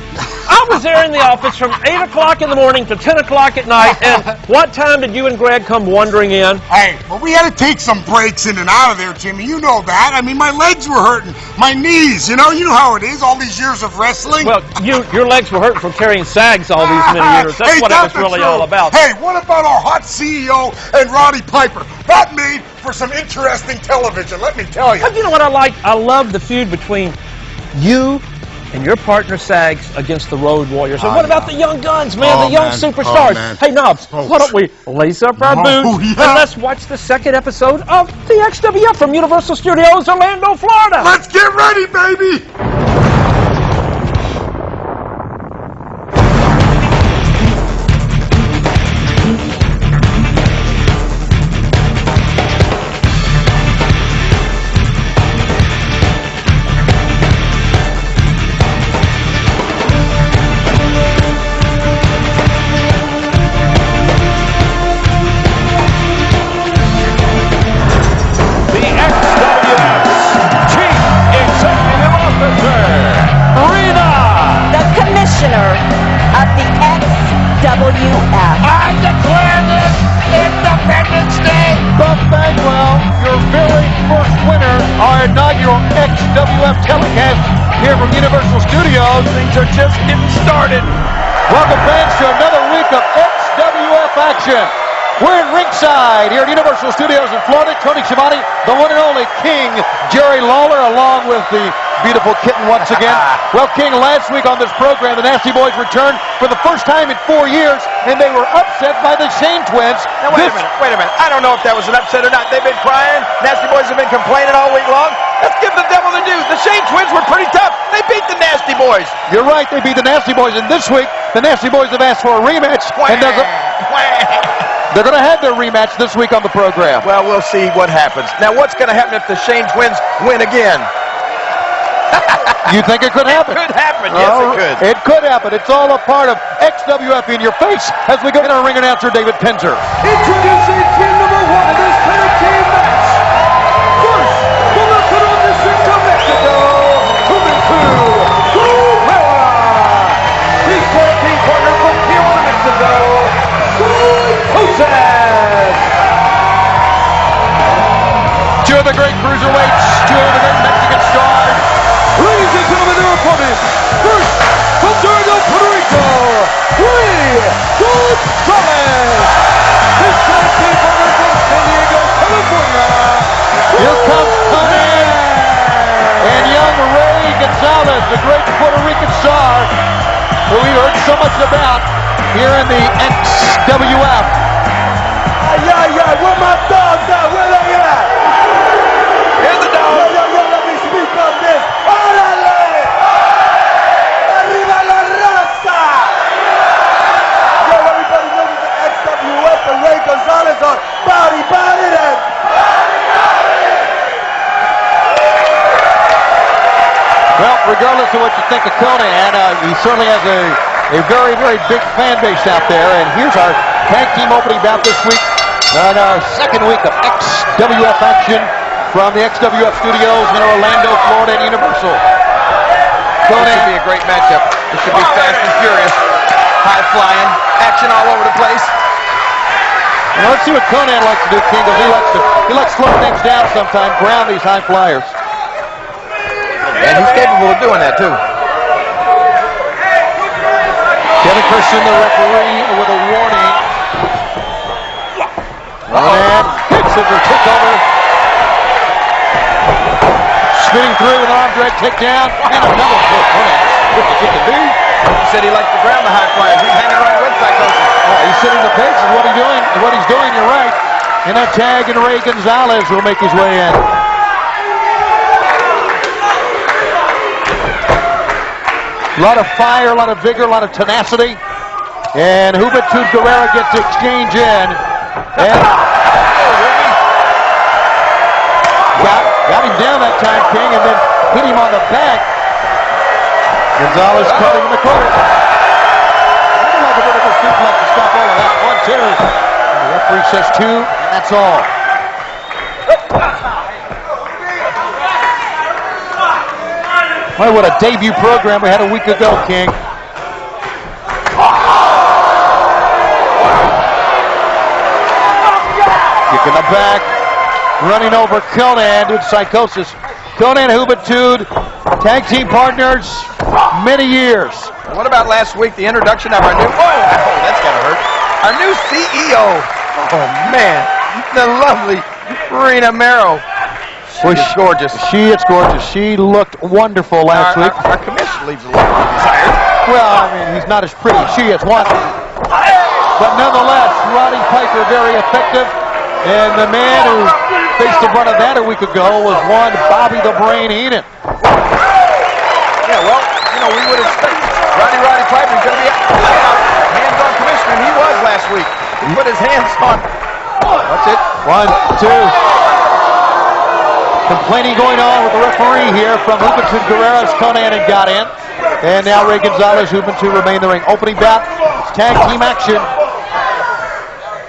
I was there in the office from 8 o'clock in the morning to 10 o'clock at night, and what time did you and Greg come wandering in? Hey, well, we had to take some breaks in and out of there, Jimmy. You know that. I mean, my legs were hurting, my knees, you know how it is, all these years of wrestling. Well, your legs were hurting from carrying sags all these many years. That's what it was really all about. Hey, what about our hot CEO and Roddy Piper? That made for some interesting television, let me tell you. But you know what I like? I love the feud between you and your partner Sags against the Road Warriors. And what about the young guns, man? The young superstars. Hey, Knobs, why don't we lace up our boots and let's watch the second episode of the XWF from Universal Studios, Orlando, Florida. Let's get ready, baby! Of the XWF. I declare this Independence Day! Buck Bagwell, your very first winner, our inaugural XWF telecast here from Universal Studios. Things are just getting started. Welcome, fans, to another week of XWF action. We're in ringside here at Universal Studios in Florida. Tony Schiavone, the one and only King, Jerry Lawler, along with the beautiful kitten once again. Well, King, last week on this program, the Nasty Boys returned for the first time in 4 years, and they were upset by the Shane twins. Now, wait a minute. I don't know if that was an upset or not. They've been crying. Nasty Boys have been complaining all week long. Let's give the devil the news. The Shane twins were pretty tough. They beat the Nasty Boys. You're right, they beat the Nasty Boys, and this week, the Nasty Boys have asked for a rematch. And they're going to have their rematch this week on the program. Well, we'll see what happens. Now, what's going to happen if the Shane twins win again? You think it could happen? It could happen, yes, it could. It could happen. It's all a part of XWF in your face as we go to our ring announcer, David Penzer. Introducing team number one in this tag team match. First, from the District of Mexico, Hogan his tag team partner from Tijuana, Mexico, Jose. Two of the great cruiserweights, two of the great Mexican stars. Ladies and gentlemen, their opponents. First, from Durand, Puerto Rico, Gonzalez. His tag team partner from San Diego, California. Here comes Hogan and young Ray Gonzalez, the great Puerto Rican star who we heard so much about here in the XWF. Where my dogs at? Where they at? Here's the dog. Yo, let me speak on this. ¡Órale! ¡Arriba la raza! Yo, everybody knows it's the XWF and Ray Gonzalez on Body and... Well, regardless of what you think of Conan, he certainly has a very, very big fan base out there. And here's our tag team opening bout this week on our second week of XWF action from the XWF studios in Orlando, Florida, and Universal. This should be a great matchup. This should be fast and furious. High flying, action all over the place. Now let's see what Conan likes to do, King, because he likes to slow things down sometimes, ground these high flyers. And he's capable of doing that, too. Kevin Christian, the referee, with a warning. Conan hits it for kickover. Spinning through with an arm drag takedown. And another kick. Conan, what you can do? He said he likes to ground the high flyers. He's hanging around with Psychosis. He's setting the pace is what he's doing. What he's doing, you're right. And that tag and Ray Gonzalez will make his way in. A lot of fire, a lot of vigor, a lot of tenacity. And Juventud Guerrera gets the exchange in. And got him down that time, King, and then hit him on the back. Gonzalez caught him in the corner. I don't like a vertical suplex to stop all of that. 1, 2. And the referee says 2, and that's all. Boy, what a debut program we had a week ago, King. Kick in the back. Running over Conan with Psychosis. Conan Juventud, tag team partners, many years. What about last week, the introduction of our new... Oh, that's gotta hurt. Our new CEO. Oh, man. The lovely Marina Mero. She's gorgeous. She is gorgeous. She looked wonderful last week. Our commission leaves a lot to be desired. Well, I mean, he's not as pretty as she is. But nonetheless, Roddy Piper very effective. And the man who faced the brunt of that a week ago was one Bobby the Brain Heenan. Yeah, well, you know, we would expect Roddy Piper's going to be hands-on commissioner, and he was last week. He put his hands on. That's it. 1, 2. Complaining going on with the referee here from Juventud Guerrero's Conan and got in. And now Ray Gonzalez, Juventud remain in the ring. Opening bout, tag team action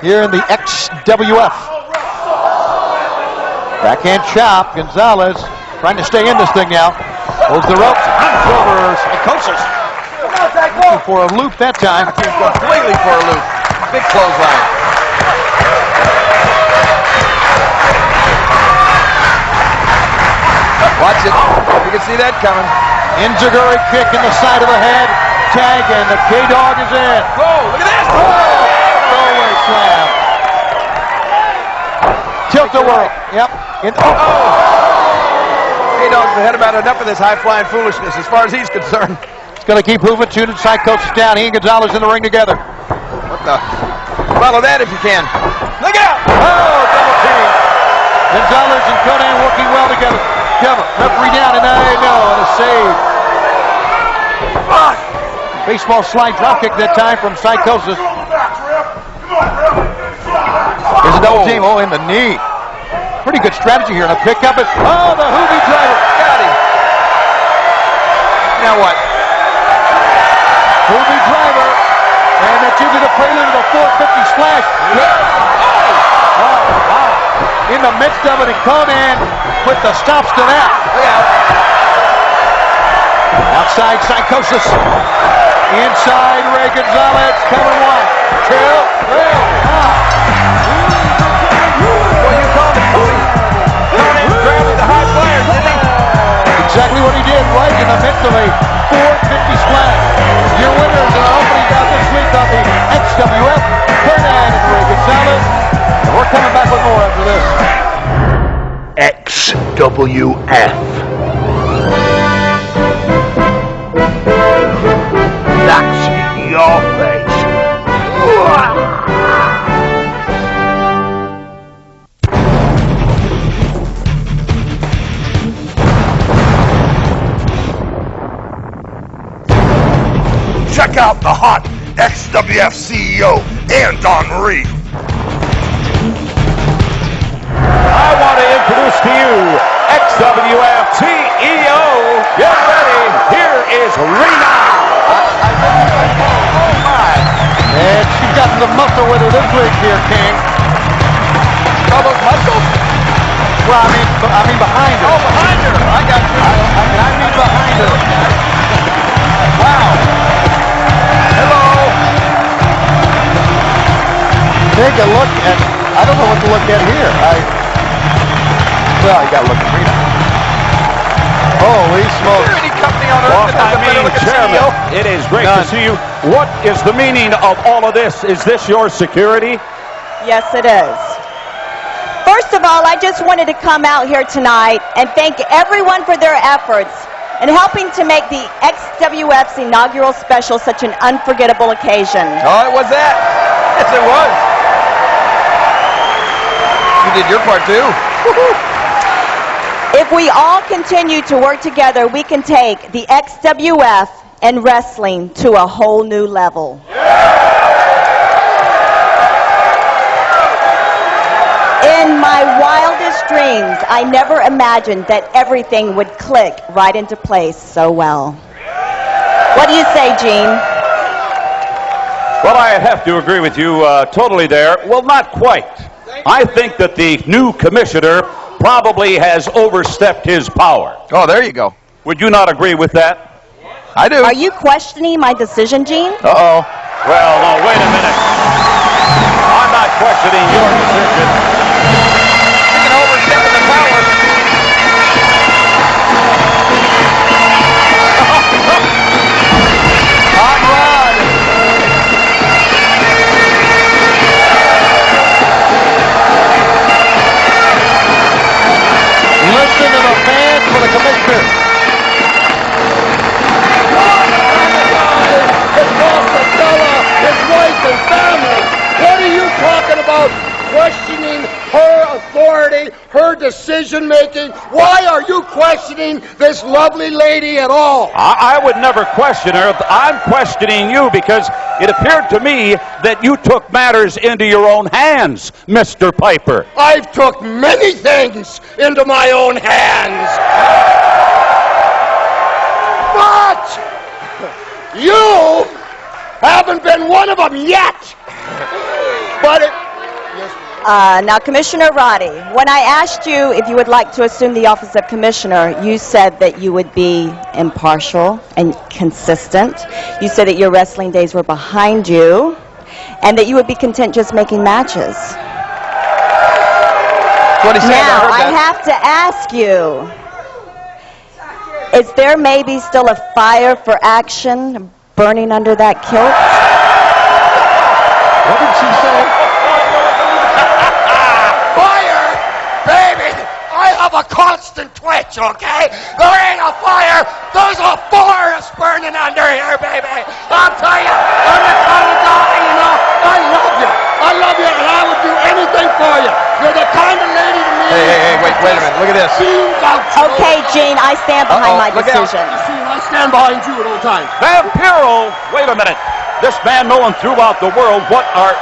here in the XWF. Backhand chop. Gonzalez trying to stay in this thing now. Holds the ropes. Over psychosis. Looking for a loop that time. Completely for a loop. Big clothesline. Watch it. You can see that coming. Enziguri kick in the side of the head. Tag, and the K-Dog is in. Whoa, look at this. Throwaway slam. Tilt-a-whirl. Yep. K-Dog's had about enough of this high-flying foolishness as far as he's concerned. It's going to keep moving. Tune and Psychosis down. He and Gonzalez in the ring together. What the? Follow that if you can. Look out! Oh, double team. Gonzalez and Conan working well together. Cover. Referee down, and and a save. Baseball slide drop kick that time from Psychosis. There's a double team. Oh, in the knee. Pretty good strategy here. And a pickup. The Hogan driver. Got him. Now what? Hogan driver. And that's into the prelude of a 450 splash. Oh, wow. In the midst of it, and Conan put the stops to that. Look out. Outside Psychosis. Inside Ray Gonzalez. Coming 1, 2, 3. Well, you called it, Cody. Conan grabbing the high flyers, didn't he? Exactly what he did, right in the midst of a 450 splash. Your winners are opening out this week on the XWF. Conan and Ray Gonzalez. And we're coming back with more after this. XWF. That's your face. Check out the hot XWF CEO and Don Marie. I want to introduce to you XWF CEO. Get ready. Here is Rena. Oh my. And she's got the muscle with her this week here, King. All those muscles? Well, I mean behind her. Oh, behind her. I got you. I mean behind her. Wow. Hello. Take a look at, I don't know what to look at here. Well, you got to look at Rena. Holy smokes. Is there any company on earth that has a better looking CEO? It is great to see you. What is the meaning of all of this? Is this your security? Yes, it is. First of all, I just wanted to come out here tonight and thank everyone for their efforts in helping to make the XWF's inaugural special such an unforgettable occasion. Oh, it was that. Yes, it was. You did your part, too. If we all continue to work together, we can take the XWF and wrestling to a whole new level. In my wildest dreams, I never imagined that everything would click right into place so well. What do you say, Gene? Well, I have to agree with you totally there. Well, not quite. I think that the new commissioner probably has overstepped his power. Oh, there you go. Would you not agree with that? I do. Are you questioning my decision, Gene? Uh-oh. Well, no, wait a minute. I'm not questioning your decision. You can overstep the power. Hot rod. decision making? Why are you questioning this lovely lady at all? I would never question her. I'm questioning you because it appeared to me that you took matters into your own hands, Mr. Piper. I've took many things into my own hands. But you haven't been one of them yet. But now, Commissioner Roddy, when I asked you if you would like to assume the office of Commissioner, you said that you would be impartial and consistent. You said that your wrestling days were behind you and that you would be content just making matches. Now, I have to ask you, is there maybe still a fire for action burning under that kilt? What did she say? Fire? Baby, I have a constant twitch, okay? There ain't a fire, there's a forest burning under here, baby. I'll tell you, I'm the kind of guy, you know, I love you. I love you, and I would do anything for you. You're the kind of lady to me. Hey, wait a minute. Look at this. Okay, Gene, I stand behind my decision. I stand behind you at all times. Vampiro, wait a minute. This man known throughout the world, what are...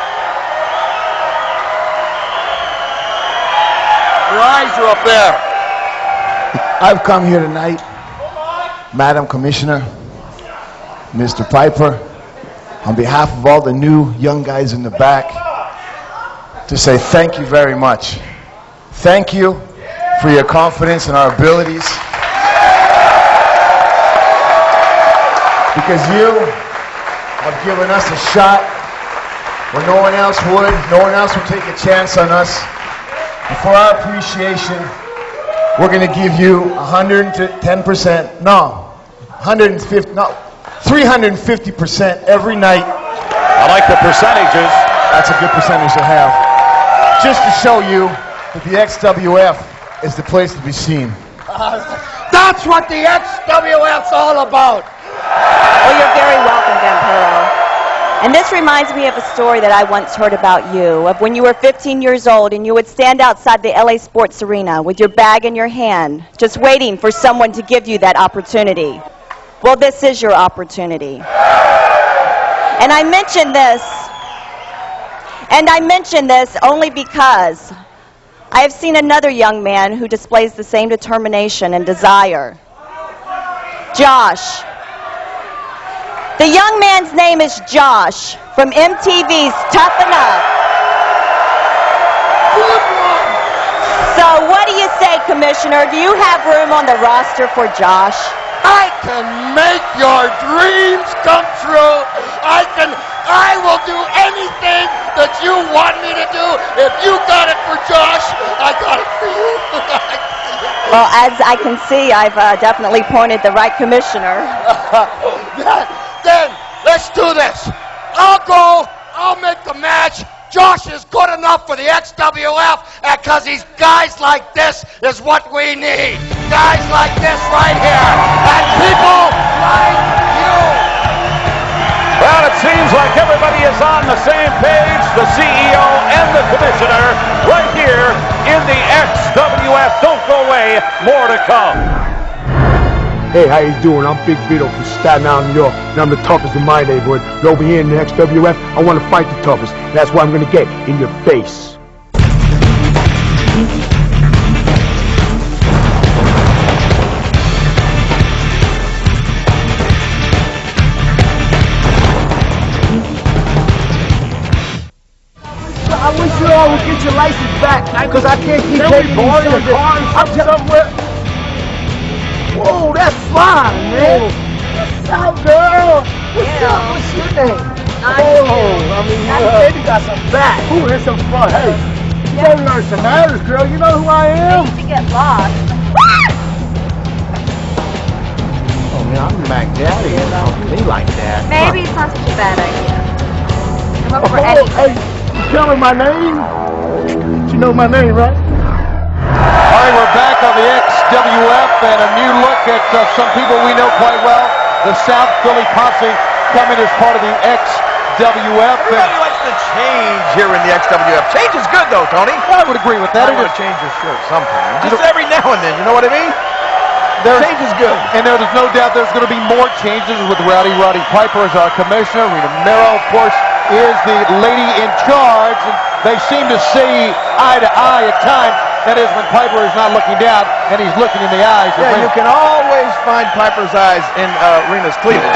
Your eyes are up there. I've come here tonight, Madam Commissioner, Mr. Piper, on behalf of all the new young guys in the back, to say thank you very much. Thank you for your confidence in our abilities. Because you have given us a shot when no one else would. No one else would take a chance on us. And for our appreciation, we're going to give you 110%, no, 150, no, 350% every night. I like the percentages. That's a good percentage to have. Just to show you that the XWF is the place to be seen. That's what the XWF's all about. Well, you're very welcome, Vampiro. And this reminds me of a story that I once heard about you, of when you were 15 years old and you would stand outside the LA Sports Arena with your bag in your hand, just waiting for someone to give you that opportunity. Well, this is your opportunity. And I mention this only because I have seen another young man who displays the same determination and desire. Josh. The young man's name is Josh from MTV's Toughen Up. So what do you say, Commissioner? Do you have room on the roster for Josh? I can make your dreams come true. I will do anything that you want me to do. If you got it for Josh, I got it for you. Well, as I can see, I've definitely pointed the right commissioner. Then, let's do this. I'll go, I'll make the match. Josh is good enough for the XWF, because he's guys like this is what we need. Guys like this right here. And people like you. Well, it seems like everybody is on the same page, the CEO and the commissioner, right here in the XWF. Don't go away, more to come. Hey, how you doing? I'm Big Vito from Staten Island, New York, and I'm the toughest in my neighborhood. And over here in the XWF, I want to fight the toughest. That's what I'm going to get in your face. I wish you all would get your license back, because I can't keep taking these I'm somewhere. Whoa, that's fine, man. What's up, girl? What's up? What's your name? You got some back. Ooh, that's some fun. Hey, you gotta learn some manners, girl. You know who I am? I need to get lost. Oh, man, I'm Mac Daddy. You know, me like that. Maybe it's not such a bad idea. Come up for Hey, anything. you telling my name? You know my name, right? All right, we're back on the XWF and a new look at some people we know quite well. The South Philly Posse coming as part of the XWF. the change here in the XWF? Change is good, though, Tony. I would agree with that. I want to change your shirt sometimes. Just every now and then, you know what I mean? Change is good. And there's no doubt there's going to be more changes with Roddy Piper as our commissioner. Rita Mero, of course, is the lady in charge. And they seem to see eye to eye at times. That is when Piper is not looking down and he's looking in the eyes. Yeah, you can always find Piper's eyes in Rena's cleavage. What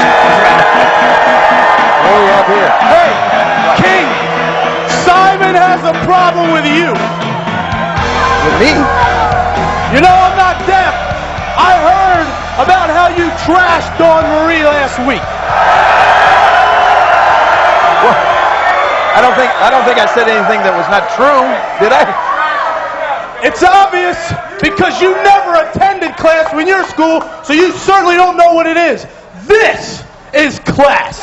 do we have here? Hey, King, Simon has a problem with you. With me? You know I'm not deaf. I heard about how you trashed Dawn Marie last week. Well, I don't think I said anything that was not true, did I? It's obvious because you never attended class when you're in school, so you certainly don't know what it is. This is class.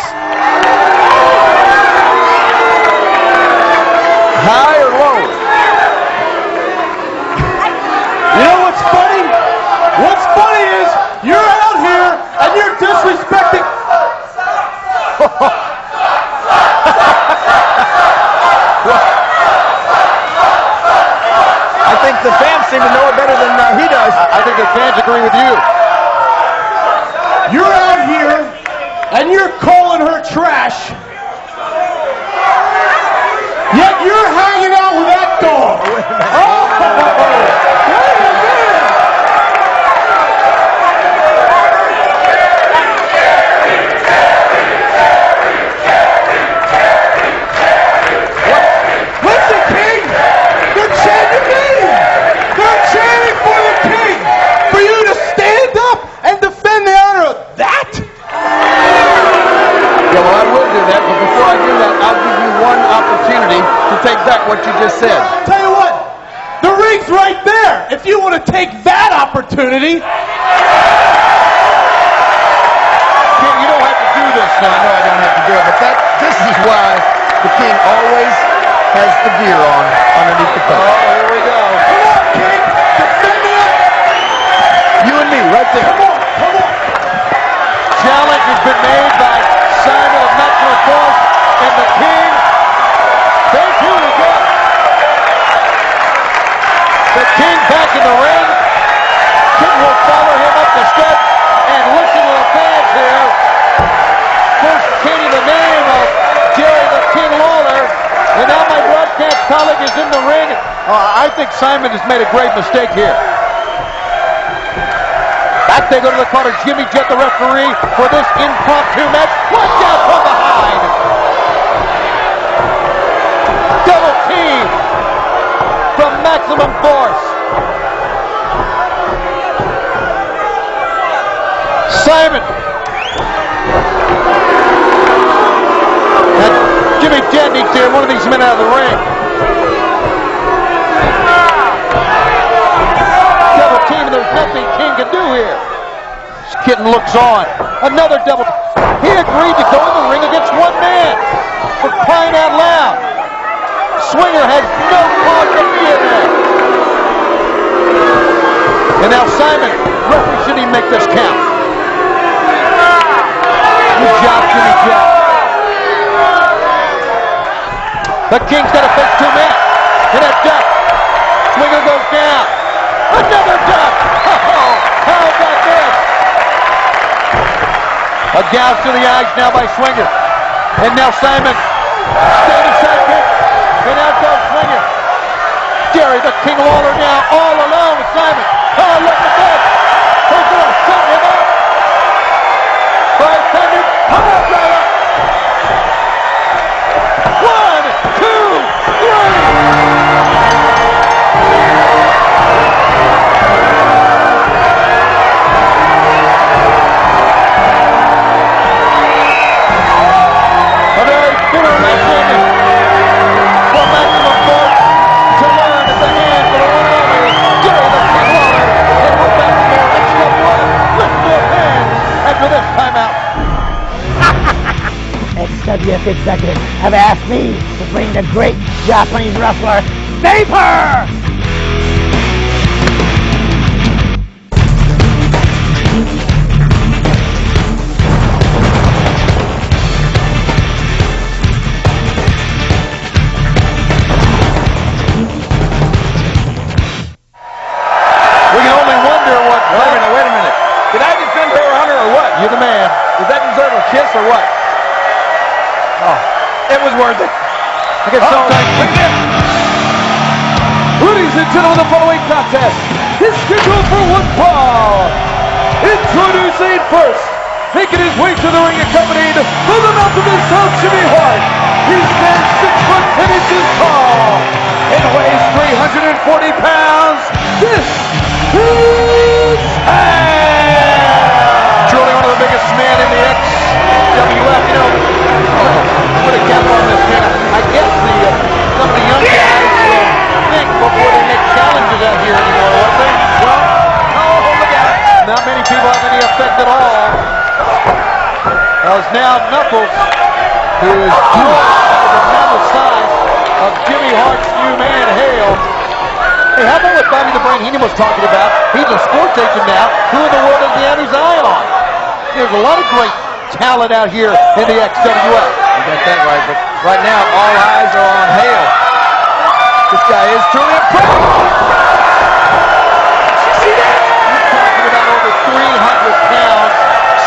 High or low? You know what's funny? What's funny is you're out here and you're disrespecting. I think the fans seem to know it better than he does. I think the fans agree with you. You're out here and you're calling her trash. Yet you're hanging out with that dog. Listen, King, they're chanting for the King. For you to stand up and defend the honor of that? Yeah, well, I will do that, but before I do that, I'll give you one opportunity to take back what you just said. Tell you what, the ring's right there. If you want to take that opportunity. King, you don't have to do this now. I know I don't have to do it, but this is why the King always has the gear on underneath the coat. Oh, here we go. Come on, King. Defend me up. You and me, right there. Come on, come on. Challenge has been made by Simon of Maximum Force and the King. They two together. The King back in the ring. King will follow him up the steps and listen to the fans here. First chanting the name of Jerry the King Lawler. And now my broadcast colleague is in the ring. I think Simon has made a great mistake here. Back they go to the corner. Jimmy Jett, the referee, for this impromptu match. Watch out from behind. Double team from Maximum Force. Simon. And Jimmy Jett needs to get one of these men out of the ring. Double team, and there's nothing King can do here. Kitten looks on. Another double. He agreed to go in the ring against one man. For crying out loud. Swinger has no cause to be in there. And now Simon, referee, should he make this count? Good job, Jimmy Jett. The King's got to face two men. And a duck. Swinger goes down. Another duck. Oh, how about this? A gouge to the eyes now by Swinger. And now Simon. Standing sidekick. And out goes Swinger. Jerry the King Lawler now all alone with Simon. Oh, look at this. They're going to set him up. By Simon. Come on, brother. 1, 2, 3. A very bitter lesson for Maximum Force to learn at the hands of the one and only Jerry the King Lawler. And we're back to more XWF. Lift your hands after this timeout. XWF executives have asked me to bring the great Japanese wrestler, Vapor! or what? Oh, it was worth it. I guess so. Look at this. Ladies and gentlemen, the following contest is scheduled for one fall. Introducing first, making his way to the ring accompanied by the mouth of himself, Jimmy Hart. He stands 6 foot 10 inches tall and weighs 340 pounds. This is Truly one of the biggest men in the XWF. You know, put a cap on this man. I guess some of the young guys will think before they make challenges out here anymore, won't they? Well, oh, look at it. Not many people have any effect at all. As now Knuckles, who is the mental size of Jimmy Hart's new man, Hale. Hey, how about what Bobby the Brain Heenan was talking about? He's a sports agent now. Who in the world has he had his eye on? There's a lot of great talent out here in the XWF. You got that right, but right now all eyes are on Hale. This guy is truly impressive. You see that? You're talking about over 300 pounds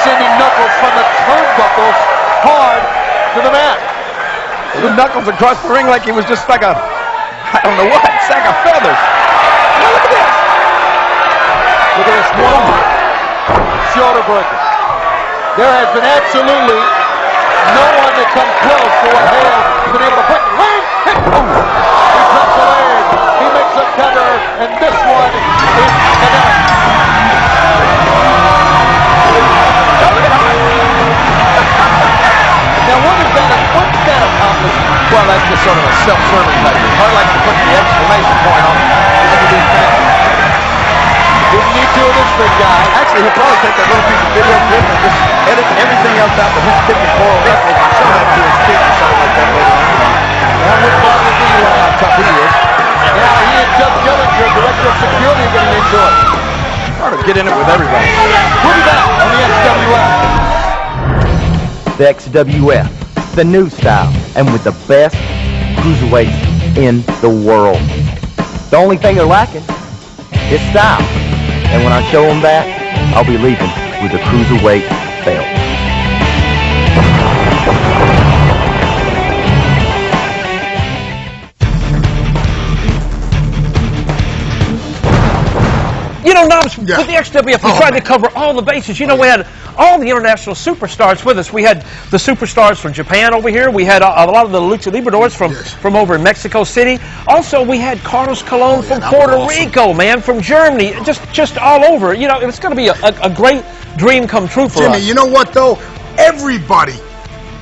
sending Knuckles from the turnbuckles hard to the mat. Threw Knuckles across the ring like he was just like a, I don't know what, sack of feathers. Now look at this. Look at this one shoulder breaker. There has been absolutely no one that comes close to what Hale has been able to put. Leg! He drops the leg. He makes a cover, and this one is connected. Now, what's that accomplished? Well, that's just sort of a self-serving type thing. I like to put the exclamation point on it. Didn't need to with this big guy. Actually, he'll probably take that little piece of video clip and just edit everything else out that he's kicking Coral Wrestling and show it to his kids or something like that later on. That would probably be how tough he is. Now, he and Chuck Dillinger, director of security, are getting into it. Hard to get in it with everybody. We'll be back on the XWF. The XWF, the new style, and with the best cruiserweights in the world. The only thing they're lacking is style. And when I show them that, I'll be leaving with a cruiserweight belt. You know, Knobs, with the XWF, we tried to cover all the bases. You know, we had all the international superstars with us. We had the superstars from Japan over here. We had a lot of the Lucha Libradores from over in Mexico City. Also, we had Carlos Colon from Puerto Rico, man, from Germany, just all over. You know, it's going to be a great dream come true for us. Jimmy, you know what, though? Everybody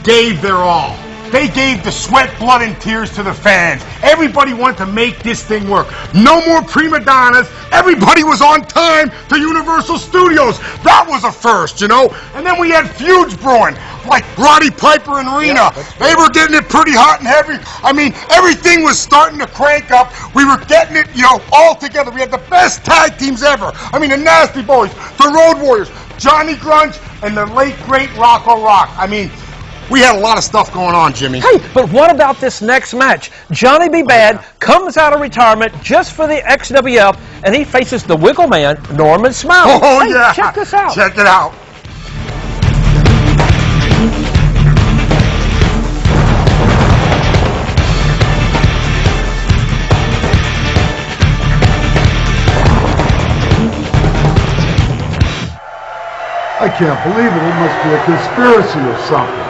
gave their all. They gave the sweat, blood, and tears to the fans. Everybody wanted to make this thing work. No more prima donnas. Everybody was on time to Universal Studios. That was a first, you know? And then we had feuds brewing, like Roddy Piper and Rena. They were getting it pretty hot and heavy. I mean, everything was starting to crank up. We were getting it, you know, all together. We had the best tag teams ever. I mean, the Nasty Boys, the Road Warriors, Johnny Grunge, and the late, great Rocco Rock. I mean, we had a lot of stuff going on, Jimmy. Hey, but what about this next match? Johnny B. Bad comes out of retirement just for the XWF, and he faces the Wiggle Man, Norman Smiley. Oh, hey, yeah. check this out. Check it out. I can't believe it. It must be a conspiracy or something.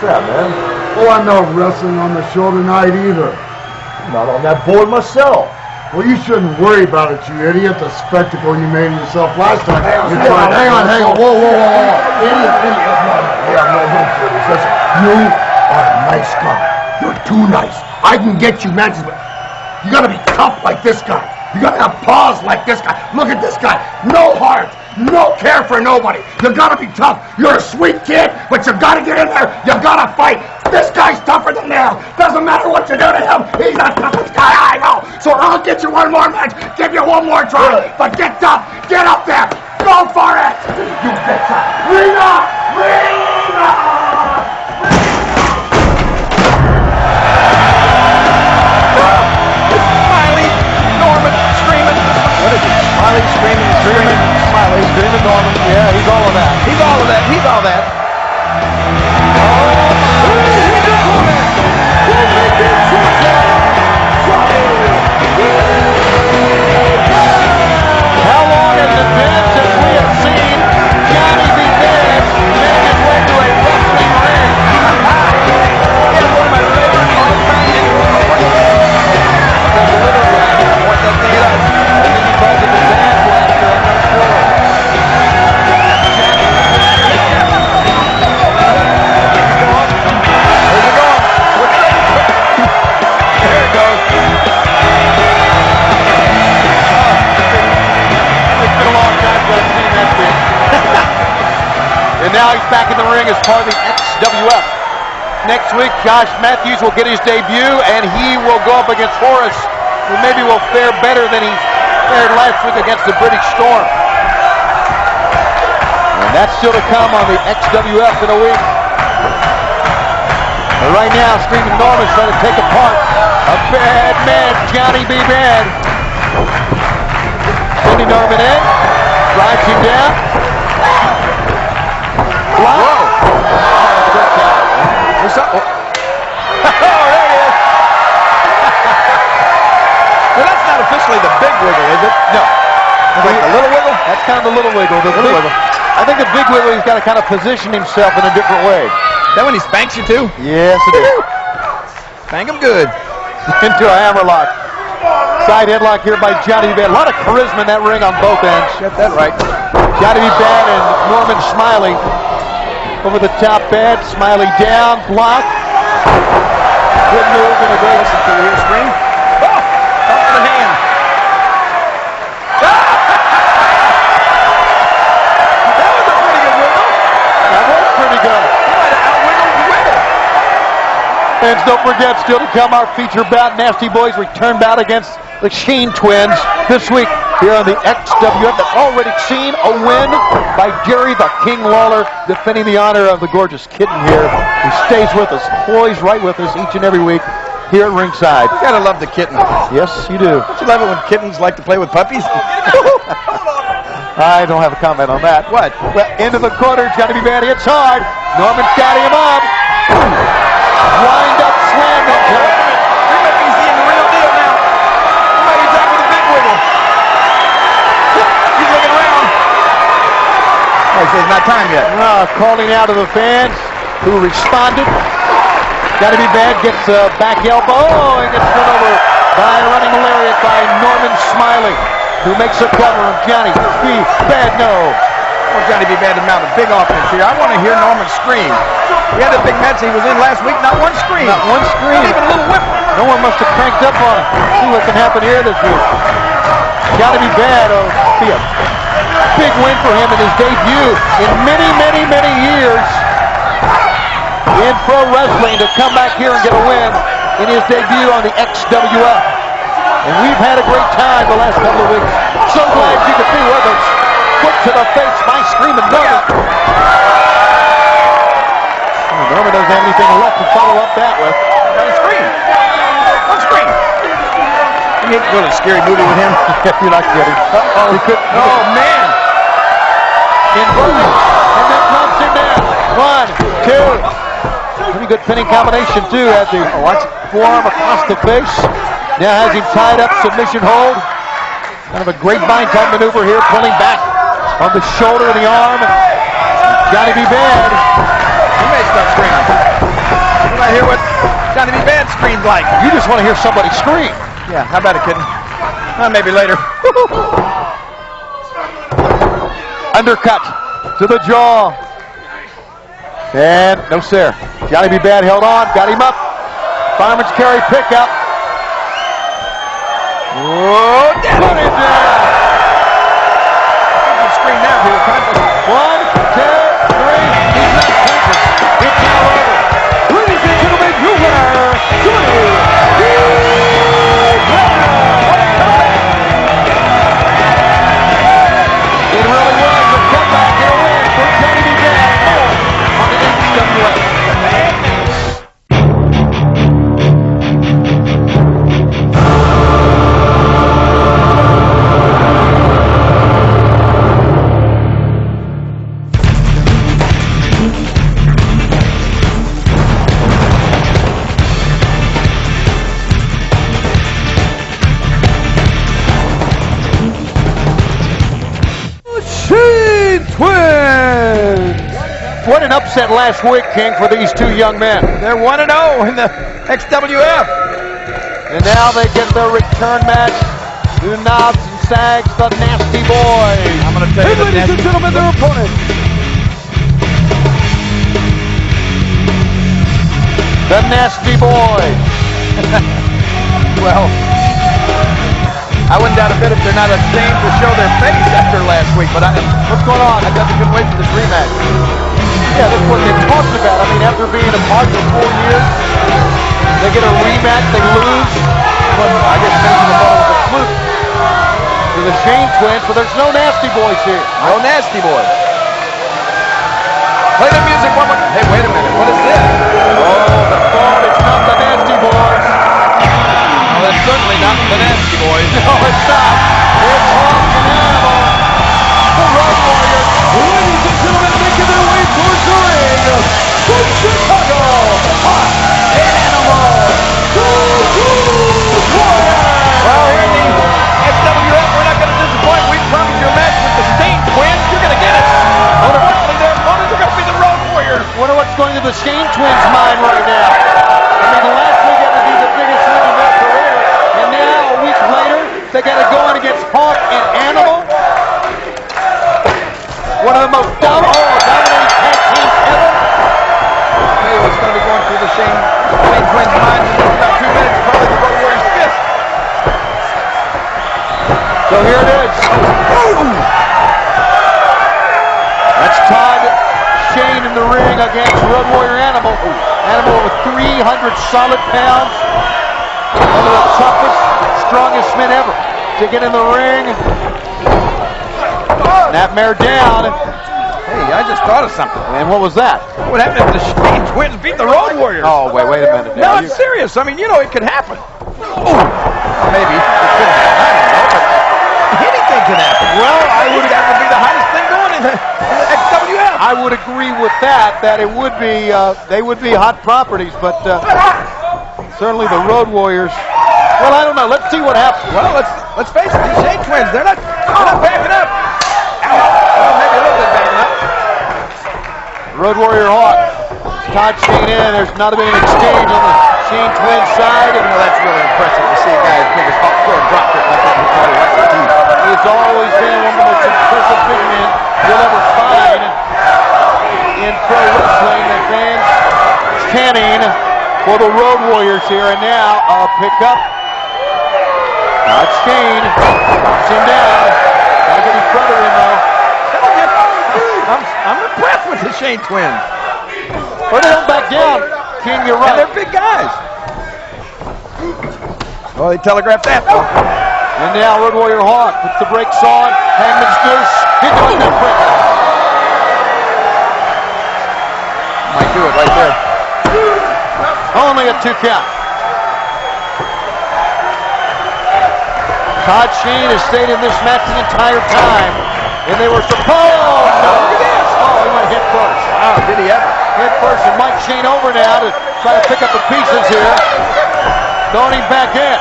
What's that, man? Oh, I'm not wrestling on the show tonight either. I'm not on that board myself. Well, you shouldn't worry about it, you idiot. The spectacle you made of yourself last time. Hang on. Whoa. Idiot. We have no room for this. Listen, you are a nice guy. You're too nice. I can get you matches, but you gotta be tough like this guy. You gotta have paws like this guy. Look at this guy. No heart. No care for nobody. You gotta be tough. You're a sweet kid, but you gotta get in there. You gotta fight. This guy's tougher than nails. Doesn't matter what you do to him. He's the toughest guy I know. So I'll get you one more match. Give you one more try. Really? But get tough. Get up there. Go for it. You betcha. Rena! Smiley, screaming, Smiley, screaming Norman. Yeah, he's all of that. He's all of that. now he's back in the ring as part of the XWF. Next week, Josh Matthews will get his debut, and he will go up against Horace, who maybe will fare better than he fared last week against the British Storm. And that's still to come on the XWF in a week. But right now, Screaming Norman's trying to take apart a bad man, Johnny B. Bad. Sending Norman in, drives him down. Whoa! What's up? Oh, there he is. Well, that's not officially the big wiggle, is it? No. It's like the little wiggle? That's kind of the little wiggle. The Little wiggle. I think the big wiggle, he's got to kind of position himself in a different way. Is that when he spanks you too? Yes, it is. Spank him good. Into a hammerlock. Side headlock here by Johnny B. Bad. A lot of charisma in that ring on both ends. Get that right. Johnny B. Bad and Norman Smiley. Over the top bed, Smiley down, block. Good move and a great listen to the screen. Oh! Up to the hand. That was a pretty good wiggle. That was pretty good. You might have outwiggled the wiggle. And don't forget, still to come, our feature bout, Nasty Boys return bout against the Sheen Twins this week here on the XWF. That's already seen a win by Jerry the King Lawler, defending the honor of the gorgeous kitten here, who stays with us, poised right with us each and every week here at ringside. You gotta love the kitten. Yes, you do. Don't you love it when kittens like to play with puppies? I don't have a comment on that. What? Well, into the corner, Johnny B. Bad hits hard. Norman's got him up. Wind up slam. We might be seeing the real deal now. We might be talking with a big wiggle. He's looking around. Oh, he says not time yet. Calling out to the fans who responded. Got to be bad. Gets a back elbow and gets run over by a running lariat by Norman Smiley, who makes a cover of Johnny B. Bad. No. Well, Johnny B. Bad to mount a big offense here. I want to hear Norman scream. We had a big match he was in last week. Not one scream. Not one scream. Not even a little whimper. No one must have cranked up on him. See what can happen here this week. Got to be bad. Oh, be a big win for him in his debut in many, many, many years in pro wrestling, to come back here and get a win in his debut on the XWF. And we've had a great time the last couple of weeks. So glad you could be with us. Foot to the face by Screaming Norman. Norman doesn't have anything left to follow up that with. Got a scream. One scream. You ain't really scary movie with him. You're not kidding. Oh, man. Inverted. And then knocks him down. 1, 2. Pretty good pinning combination, too, as the forearm across the face. Now has him tied up, submission hold. Kind of a great bind type maneuver here, pulling back on the shoulder and the arm. Johnny B. Bad. You may start screaming. You might hear what Johnny B. Bad screams like. You just want to hear somebody scream. Yeah, how about it, kitten? Maybe later. Undercut to the jaw. And no sir. Johnny B. Bad held on, got him up. Fireman's carry pickup. Whoa, put him down. You can scream now if he was conscious. 1, 2, 3. He's not conscious. It's now over. Ladies and gentlemen, your winner, Johnny B. It really was a comeback and a win for Johnny B. Bad on the XWF. What an upset last week, King, for these two young men. They're 1-0 in the XWF. And now they get their return match. New Knobs and Sags, the Nasty Boys. I'm going to tell you, ladies and gentlemen, their opponent. The Nasty Boys. Well, I wouldn't doubt a bit if they're not ashamed to show their face after last week, but what's going on? I thought they couldn't wait for this rematch. Yeah, that's what they're talking about. I mean, after being apart for 4 years, they get a rematch, they lose. But I guess maybe the ball was a fluke to the Shane twins, but there's no Nasty Boys here. No Nasty Boys. Play the music one more. Hey, wait a minute. What is this? Oh, the thought it's not the Nasty Boys. Well, it's certainly not the Nasty Boys. No, it's not. It's Hawk and Animal. The Road Warriors. Ladies and gentlemen, making their way towards the ring. From Chicago, Hawk and Animal. The Road Warriors. Well, here in the XWF, we're not going to disappoint. We promised you a match with the Stain twins. You're going to get it. Unfortunately, their opponents are going to be the Road Warriors. Wonder what's going through the Shane twins' mind right now. I mean, last week got to be the biggest win of their career, and now a week later they got to go in against Hawk and Animal. One of the most dominating tag teams ever. I'll tell you what's going to be going through the Stain twins' minds in about 2 minutes. Probably the Road Warriors' fist. So here it is. That's Todd Shane in the ring against Road Warrior Animal. Animal with 300 solid pounds. One of the toughest, strongest men ever to get in the ring. Snapmare down. Hey, I just thought of something. And what was that? What happened if the Stain twins beat the Road Warriors? Oh, wait a minute. No, it's serious. I mean, you know, it could happen. Oh. Maybe. It could happen. I don't know, but anything could happen. Well, I would that would be the hottest thing going in the XWF. I would agree with that it would be, they would be hot properties, but certainly the Road Warriors. Well, I don't know. Let's see what happens. Well, let's face it, these Shane twins, they're not backing up. Ow. Well, maybe a little bit backing up. Road Warrior Hawk. Todd Shane in. There's not been an exchange on the Shane twins side. You know, that's really impressive to see a guy as big as Hawk throw a drop kick like that before he went to the team. He's always been one of the most impressive big men you'll ever find in pro wrestling. The fans chanting for the Road Warriors here, and now a pickup. Todd Shane knocks him down. Gotta get his brother in though. I'm impressed with the Shane twins. But they don't back down. King, you're right. And they're big guys. Oh, they telegraphed that. And now Road Warrior Hawk puts the brakes on. Hangman's Noose. Here goes that break. Might do it right there. Only a 2 count. Todd Shane has stayed in this match the entire time. And they were supposed. No, look at this. Oh, he went head first. Wow, did he ever? Head first, and Mike Shane over now to try to pick up the pieces here. Throwing him back in.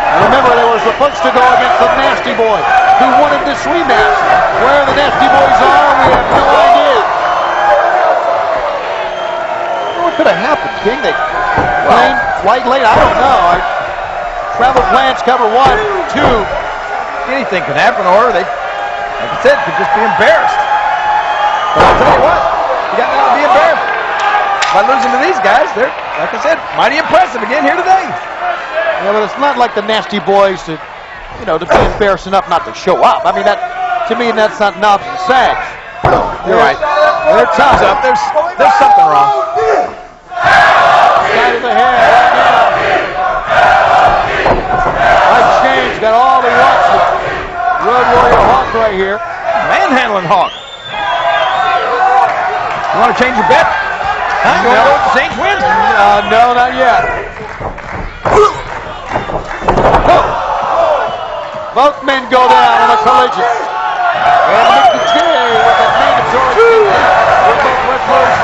And remember, they were supposed to go against the Nasty Boys, who wanted this rematch. Where the Nasty Boys are, we have no idea. What could have happened, King? They plane, flight late, I don't know. Travel plans cover 1, 2. Anything could happen, or they, like I said, could just be embarrassed. But I'll tell you what, you got to be embarrassed. By losing to these guys, they're, like I said, mighty impressive again here today. Yeah, but it's not like the Nasty Boys to, you know, to be embarrassed enough not to show up. I mean, that, to me, that's not knobs and sags. You're right. They're tough. There's something wrong. Side of the head right now. Mike Shane's got all he wants with Road Warrior Hawk right here. Manhandling Hawk. You want to change your bet? Huh? You want to go with the St. Twins? No, not yet. Both men go down in a collision. And Mickey J with a mandatory with both wrestlers.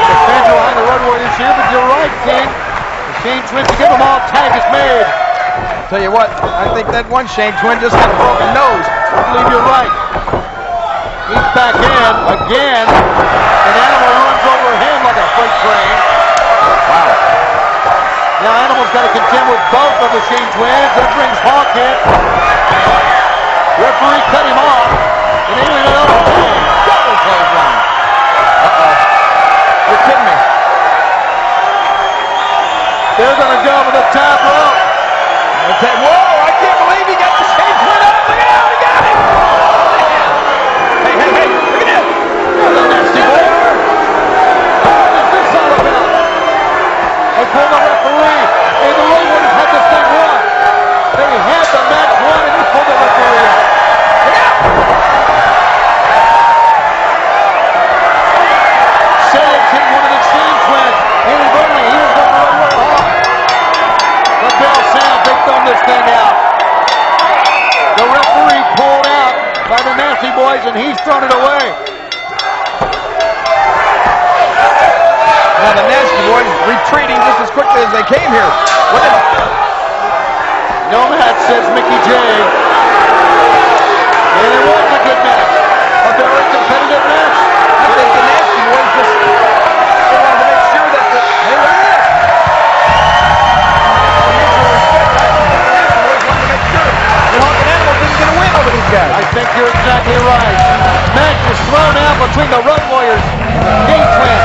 The fans are behind the Road Warriors here, but you're right, King. The Shane twins to give them all tag is made. I'll tell you what, I think that one Shane twin just had a broken nose. I believe you're right. He's back in again. An Animal runs over him like a freight train. Wow. Now Animal's got to contend with both of the Shane twins. That brings Hawk in. Referee cut him off. And then we go double clothesline. Uh-oh. You're kidding me. They're going to go for the top rope. Whoa, I can't believe he got the Shane twin up. Look out, he got him. boys, and he's thrown it away. Now the Nasty Boys retreating just as quickly as they came here. No match, says Mickey J. And it was a good match. A very competitive match. I think the Nasty Boys just wanted to make sure that they were in it. Hogan Animal didn't get a win over these guys. I think you're exactly right. Match was thrown out between the Road Warriors and Game Twins.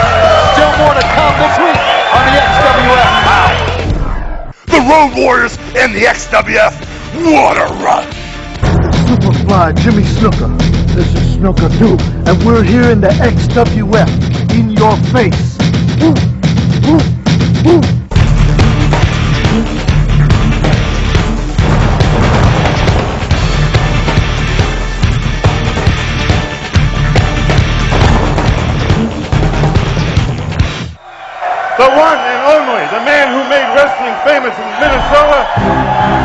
Still more to come this week on the XWF. The Road Warriors and the XWF. What a run! Superfly Jimmy Snooker. This is Snooker 2, and we're here in the XWF. In your face. The one and only, the man who made wrestling famous in Minnesota.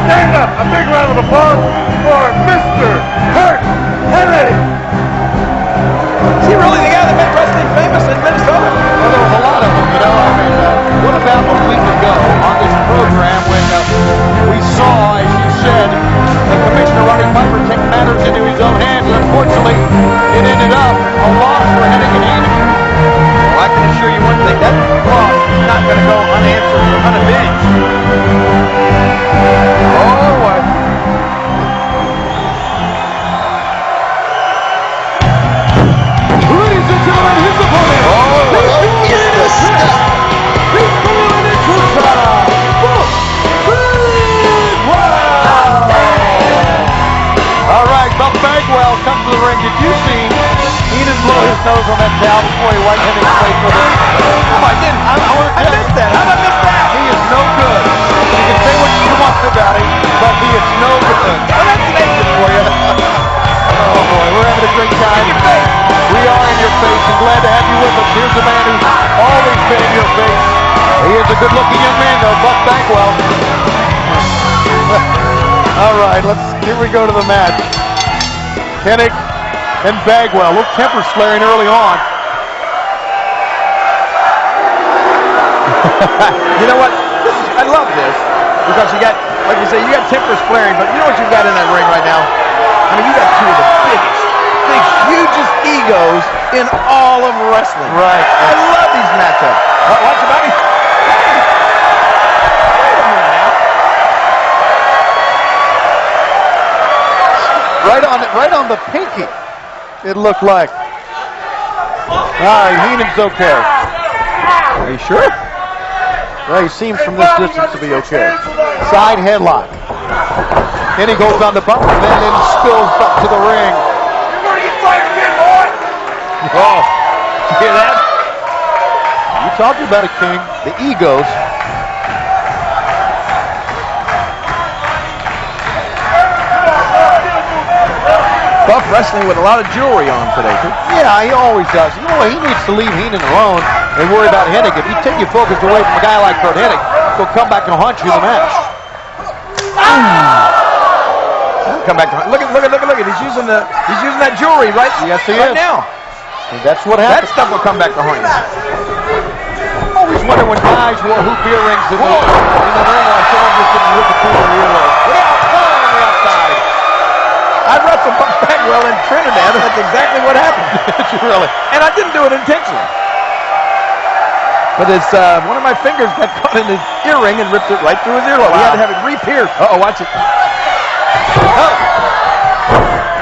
Stand up, a big round of applause for Mr. Kurt Hennig. Is he really the guy that made wrestling famous in Minnesota? Well, there was a lot of them, you know. I mean, what about a week ago on this program when we saw, as you said, the Commissioner Ronnie Piper take matters into his own hands, and unfortunately, it ended up a loss for Hennig and Hennig. Well, I can assure you one thing, that loss is not going to go unanswered or unavenged. Oh, what? Ladies and gentlemen, his opponent. Is the stuff. All right, Buck Bagwell comes to the ring. Did you see Heenan blow his nose on that towel before he wiped Hennig's face with it? Oh, I didn't. I missed that. How did I miss that? He is no good. You can say what you want about him, but he is no good. Well, that's naked for you. Oh, boy, we're having a great time. We are in your face and glad to have you with us. Here's a man who's always been in your face. He is a good-looking young man, though, Buck Bagwell. All right, here we go to the match. Hennig and Bagwell. A little temper flaring early on. You know what? I love this because you got, like you say, you got tempers flaring, but you know what you've got in that ring right now? I mean, you got two of the hugest egos in all of wrestling. Right. I love these matchups. Watch it, buddy. Right on the pinky, it looked like. All right, Heenan's okay. Are you sure? Well, he seems from this distance to be okay. Side headlock. Hennig goes on the bump and then spills up to the ring. You're gonna get fired again, boy! Oh, you hear that? You talking about it, King. The egos. Buff wrestling with a lot of jewelry on today, too. Yeah, he always does. You know what? He needs to leave Heenan alone and worry about Hennig. If you take your focus away from a guy like Kurt Hennig, he'll come back and haunt you in the match. Come back. Look at. He's using that jewelry right. Yes, he right is. now. And that's what happens. That stuff will come back to haunt you. Always wonder when guys wore hoop earrings in the ring, like someone just didn't rip a pool of earrings. Look out! On the outside. I wrestled Buck Bagwell in Trinidad, and that's exactly what happened. Really? And I didn't do it intentionally. But it's one of my fingers got caught in his earring and ripped it right through his earlobe. Wow. We had to have it re-pierced. Uh-oh, watch it.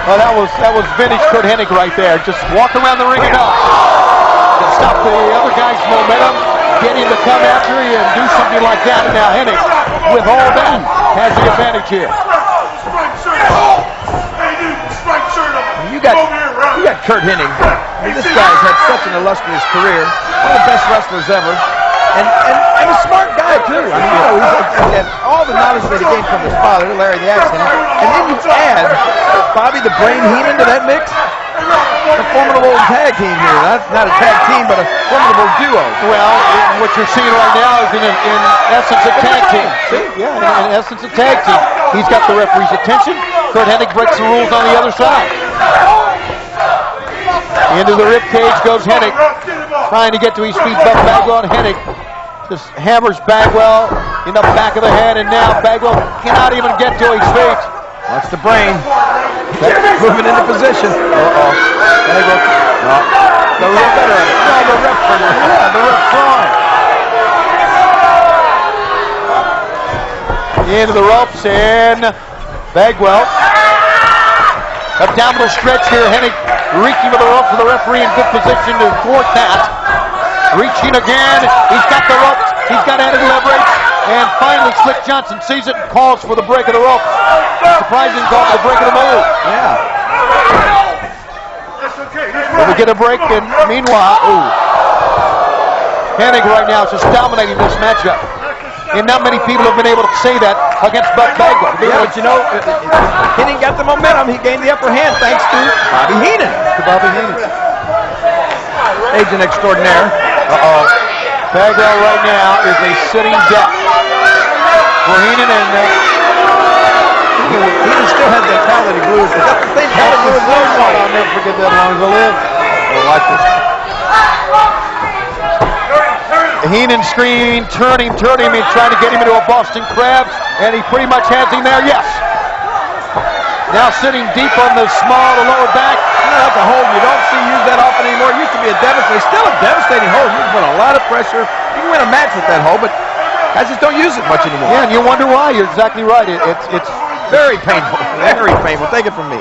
Oh, that was vintage Kurt Hennig right there. Just walk around the ring enough to stop the other guy's momentum, get him to come after you and do something like that. And now Hennig, with all that, has the advantage here. You got Kurt Hennig. I mean, this guy's had such an illustrious career. One of the best wrestlers ever. And a smart guy, too. I mean, you know, he's had all the knowledge that he gained from his father, Larry the Axe Hennig. And then you add Bobby the Brain Heenan to that mix. A formidable tag team here. Not a tag team, but a formidable duo. Well, what you're seeing right now is in essence a tag team. See? Yeah, in essence a tag team. He's got the referee's attention. Kurt Hennig breaks the rules on the other side. Into the ribcage goes Hennig. Trying to get to his feet, Buck Bagwell, and Hennig just hammers Bagwell in the back of the head, and now Bagwell cannot even get to his feet. That's the brain. Moving into position. Uh-oh. Bagwell. No. The ref better at it. No, the ref. The ref trying. Into the ropes, and Bagwell. Abdominal stretch here. Hennig reaching for the ropes, for the referee in good position to thwart that. Reaching again. He's got the ropes. He's got added leverage. And finally, Slick Johnson sees it and calls for the break of the rope. Surprising call for the break of the move. Yeah. Will we get a break? And meanwhile, Hennig right now is just dominating this matchup. And not many people have been able to say that against Buck Bagwell. Yeah, but you know, Hennig got the momentum. He gained the upper hand thanks to Bobby Heenan. Agent extraordinaire. Bagwell right now is a sitting duck for Heenan, and Heenan still has that Palette Blues. Is that the same Palette Blues? I'll never forget that as long as I live. Watch this. Heenan screen, turn him, and trying to get him into a Boston Crab, and he pretty much has him there, yes. Now sitting deep on the lower back. You know, that's a hold you don't see used that often anymore. It used to be still a devastating hold. You can put a lot of pressure. You can win a match with that hold, but guys just don't use it much anymore. Yeah, and you wonder why. You're exactly right. It's very painful. Very painful. Take it from me.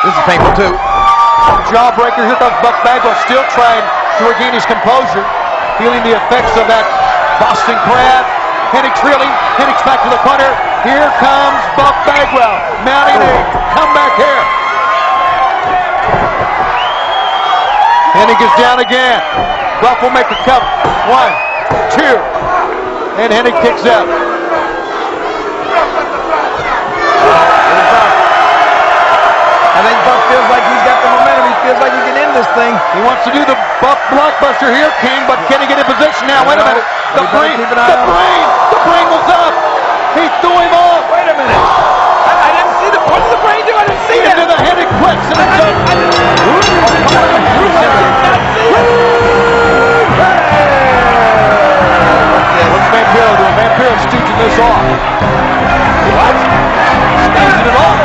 This is painful too. Jawbreaker. Here comes Buck Bagwell, still trying to regain his composure, feeling the effects of that Boston Crab. Hennig's reeling. Hennig's back to the corner. Here comes Buck Bagwell, mounting a comeback here. Hennig is down again. Buck will make a cover. 1, 2, and Hennig kicks out. I think Buck feels like he's got the momentum. He feels like he can end this thing. He wants to do the Buck blockbuster here, King, but can he get in position now? Wait a minute. The brain was up. He threw him off. Wait a minute. I didn't see what did the brain do? I didn't see that. Into the Hennig flex, and it's up. What's Vampiro doing? Vampiro's stooching this off. What? Staging it off.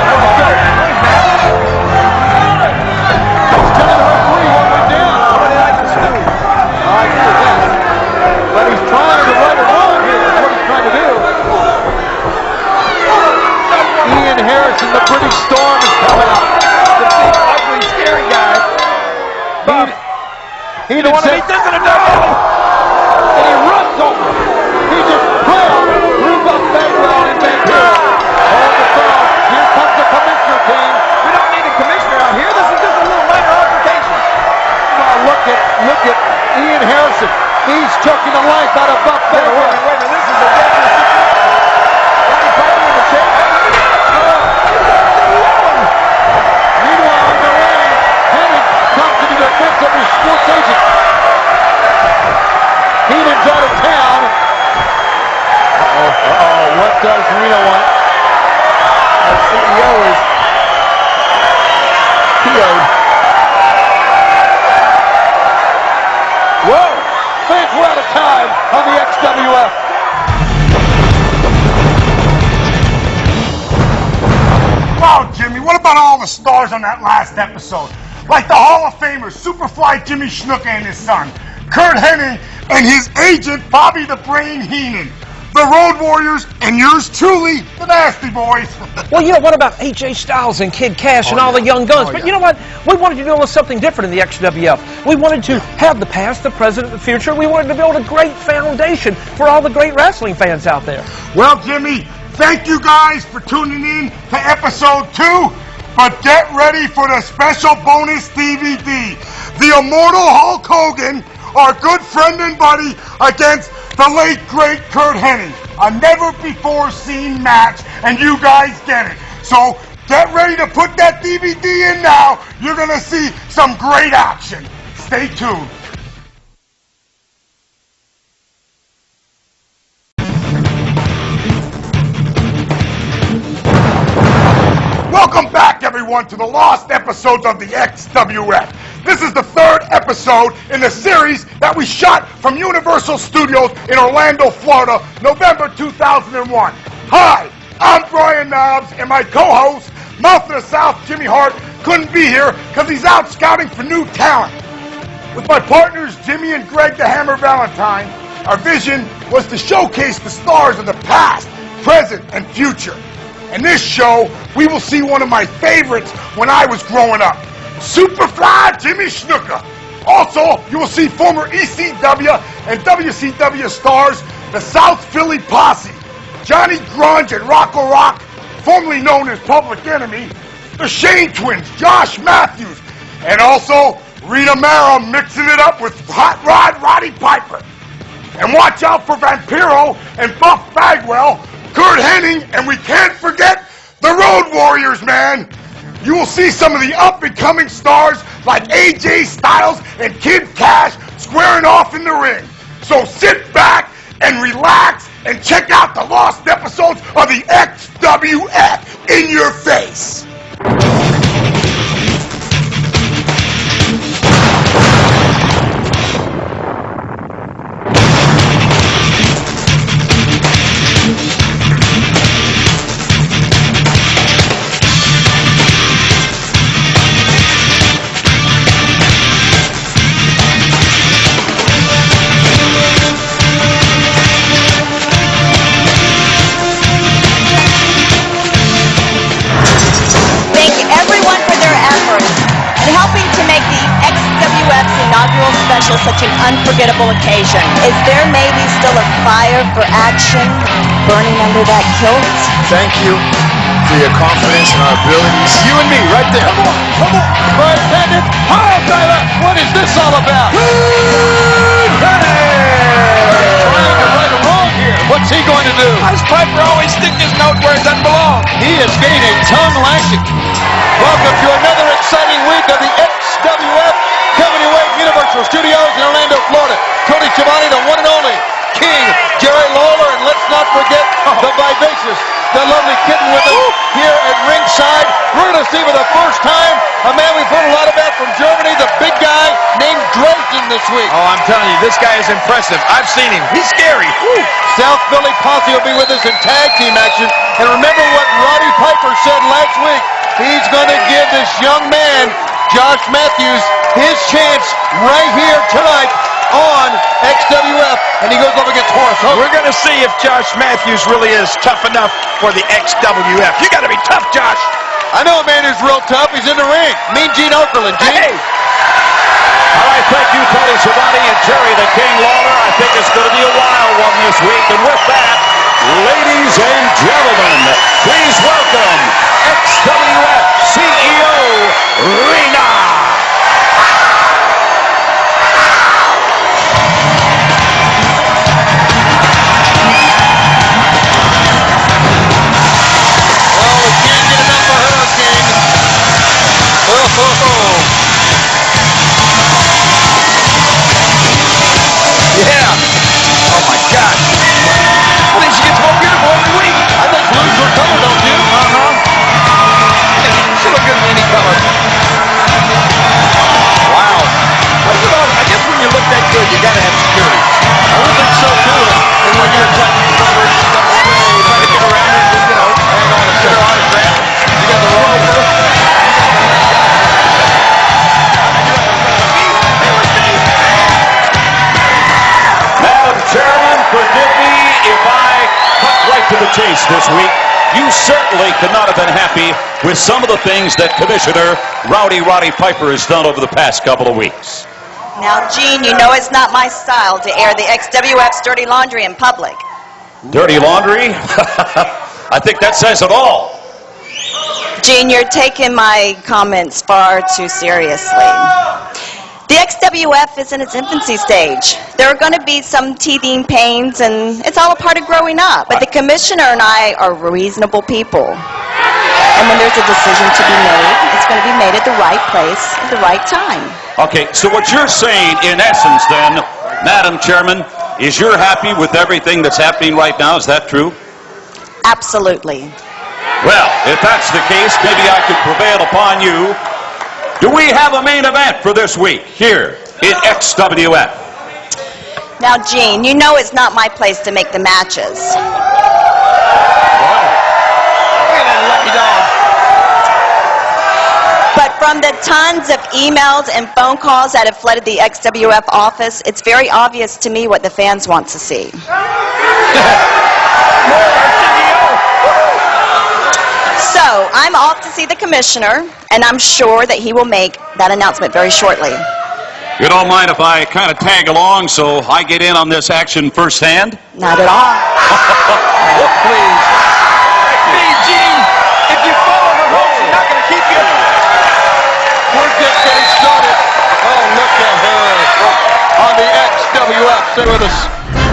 He's telling the referee what went down. Somebody like to stew. I agree with that. But he's trying to right it wrong here. That's what he's trying to do. Ian Harrison, the British Storm, is coming out. The big, ugly, scary guy. He didn't want to meet this in a double. And he runs over. He just threw Buck Bagwell and Vampiro. Hold the throw. Here comes the commissioner team. We don't need a commissioner out here. This is just a little minor altercation. Well, look at Ian Harrison. He's choking the life out of Buck Bagwell. Wait a minute. This is a dangerous situation. Roddy Piper in the chair. Meanwhile, on the way, Hennig comes to the defense of his sports agent. Heenan's out of town. What does Reno want? Our CEO is PO'd. Whoa! Think we're out of time on the XWF. Wow, Jimmy, what about all the stars on that last episode? Like the Hall of Famers, Superfly Jimmy Snuka and his son, Curt Hennig and his agent, Bobby the Brain Heenan, the Road Warriors, and yours truly, the Nasty Boys. Well, you know, what about AJ Styles and Kid Cash and all the young guns? But you know what? We wanted to do a little something different in the XWF. We wanted to have the past, the present, the future. We wanted to build a great foundation for all the great wrestling fans out there. Well, Jimmy, thank you guys for tuning in to episode 2. But get ready for the special bonus DVD. The immortal Hulk Hogan, our good friend and buddy, against the late, great Curt Hennig. A never-before-seen match, and you guys get it. So get ready to put that DVD in now. You're going to see some great action. Stay tuned. Welcome back, everyone, to the lost episodes of the XWF. This is the third episode in the series that we shot from Universal Studios in Orlando, Florida, November 2001. Hi, I'm Brian Knobs, and my co-host, Mouth of the South, Jimmy Hart, couldn't be here because he's out scouting for new talent. With my partners, Jimmy and Greg the Hammer Valentine, our vision was to showcase the stars of the past, present, and future. In this show, we will see one of my favorites when I was growing up, Superfly Jimmy Snuka. Also, you will see former ECW and WCW stars, the South Philly Posse, Johnny Grunge and Rocco Rock, formerly known as Public Enemy, the Shane Twins, Josh Matthews, and also Rita Mara mixing it up with Hot Rod Roddy Piper. And watch out for Vampiro and Buff Bagwell, Kurt Hennig, and we can't forget the Road Warriors, man. You will see some of the up-and-coming stars like AJ Styles and Kid Cash squaring off in the ring. So sit back and relax and check out the lost episodes of the XWF in your face. Special, such an unforgettable occasion. Is there maybe still a fire for action burning under that kilt? Thank you for your confidence in our abilities. You and me, right there. Come on, come on. Bartendant, hi, Tyler. What is this all about? Trying to right or wrong here. What's he going to do? How's Piper always stick his nose where it doesn't belong? He is getting a tongue lashing. Welcome to another exciting week of the XWF coming away from Universal Studios in Orlando, Florida. Tony Schiavone, the one and only King, Jerry Lawler, and let's not forget the vivacious, the lovely kitten with us here at ringside. We're going to see for the first time a man we've heard a lot about from Germany, the big guy named Dresden this week. Oh, I'm telling you, this guy is impressive. I've seen him. He's scary. Woo. South Philly Posse will be with us in tag team action. And remember what Roddy Piper said last week. He's going to give this young man, Josh Matthews, his chance right here tonight on XWF, and he goes up against Horace Hogan. We're going to see if Josh Matthews really is tough enough for the XWF. You got to be tough, Josh. I know a man who's real tough. He's in the ring. Mean Gene Okerlund. Gene. Hey. All right, thank you, Tony Schiavone and Jerry the King Lawler. I think it's going to be a wild one this week. And with that, ladies and gentlemen, please welcome XWF CEO Rena. Yeah. Oh my God. I think she gets more beautiful every week. I think blues are color, don't you? She look good in any color. Wow. I guess when you look that good, you gotta have security. I would think so too. And when you're trying to get around and just, hang on and get her autograph. You got the wrong one. Chairman, forgive me if I cut right to the chase this week. You certainly could not have been happy with some of the things that Commissioner Roddy Piper has done over the past couple of weeks. Now, Gene, you know it's not my style to air the XWF's dirty laundry in public. Dirty laundry? I think that says it all. Gene, you're taking my comments far too seriously. The XWF is in its infancy stage. There are going to be some teething pains, and it's all a part of growing up. But the commissioner and I are reasonable people. And when there's a decision to be made, it's going to be made at the right place at the right time. Okay, so what you're saying, in essence, then, Madam Chairman, is you're happy with everything that's happening right now. Is that true? Absolutely. Well, if that's the case, maybe I could prevail upon you. Do we have a main event for this week here in XWF? Now, Gene, you know it's not my place to make the matches. But from the tons of emails and phone calls that have flooded the XWF office, it's very obvious to me what the fans want to see. So, I'm off to see the commissioner, and I'm sure that he will make that announcement very shortly. You don't mind if I kind of tag along so I get in on this action firsthand? Not at all. Please. Hey, Gene, if you follow the rules, you're not going to keep you. We're just getting started. Oh, look at her on the XWF. Stay with us.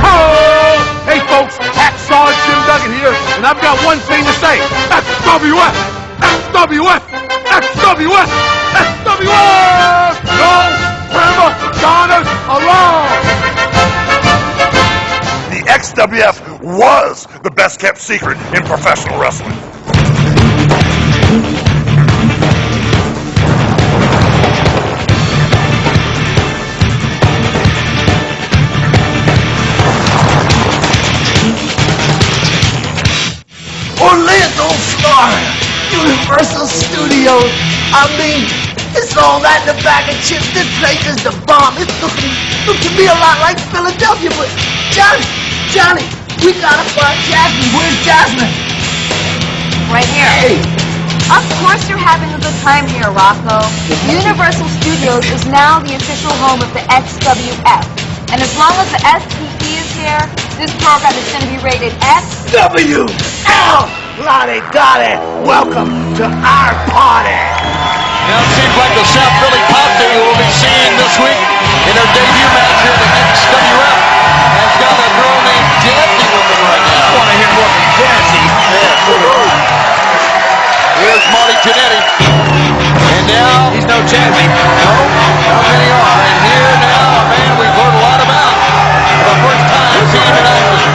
Oh! Hey, folks, Hacksaw Jim Duggan here, and I've got one thing to say. XWF! XWF! XWF! XWF! No prima donnas allowed! The XWF was the best kept secret in professional wrestling. Orlando, Florida, Universal Studios. I mean, it's all that in a bag of chips. This place is the bomb. It's looking to me a lot like Philadelphia. But Johnny, we gotta find Jasmine. Where's Jasmine? Right here. Hey. Of course you're having a good time here, Rocco. Universal Studios is now the official home of the XWF. And as long as the STP is here, this program is going to be rated XWF! Lottie-dottie, welcome to our party! Now it seems like the South Philly Posse you will be seeing this week in their debut match here at the XWF has got a girl named Jazzy with them right now. I want to hear more from Jazzy. Here's Marty Jannetty. And now... He's no Jazzy. No, not many are. And here now, a man we've heard a lot about. For the first time seeing him in action.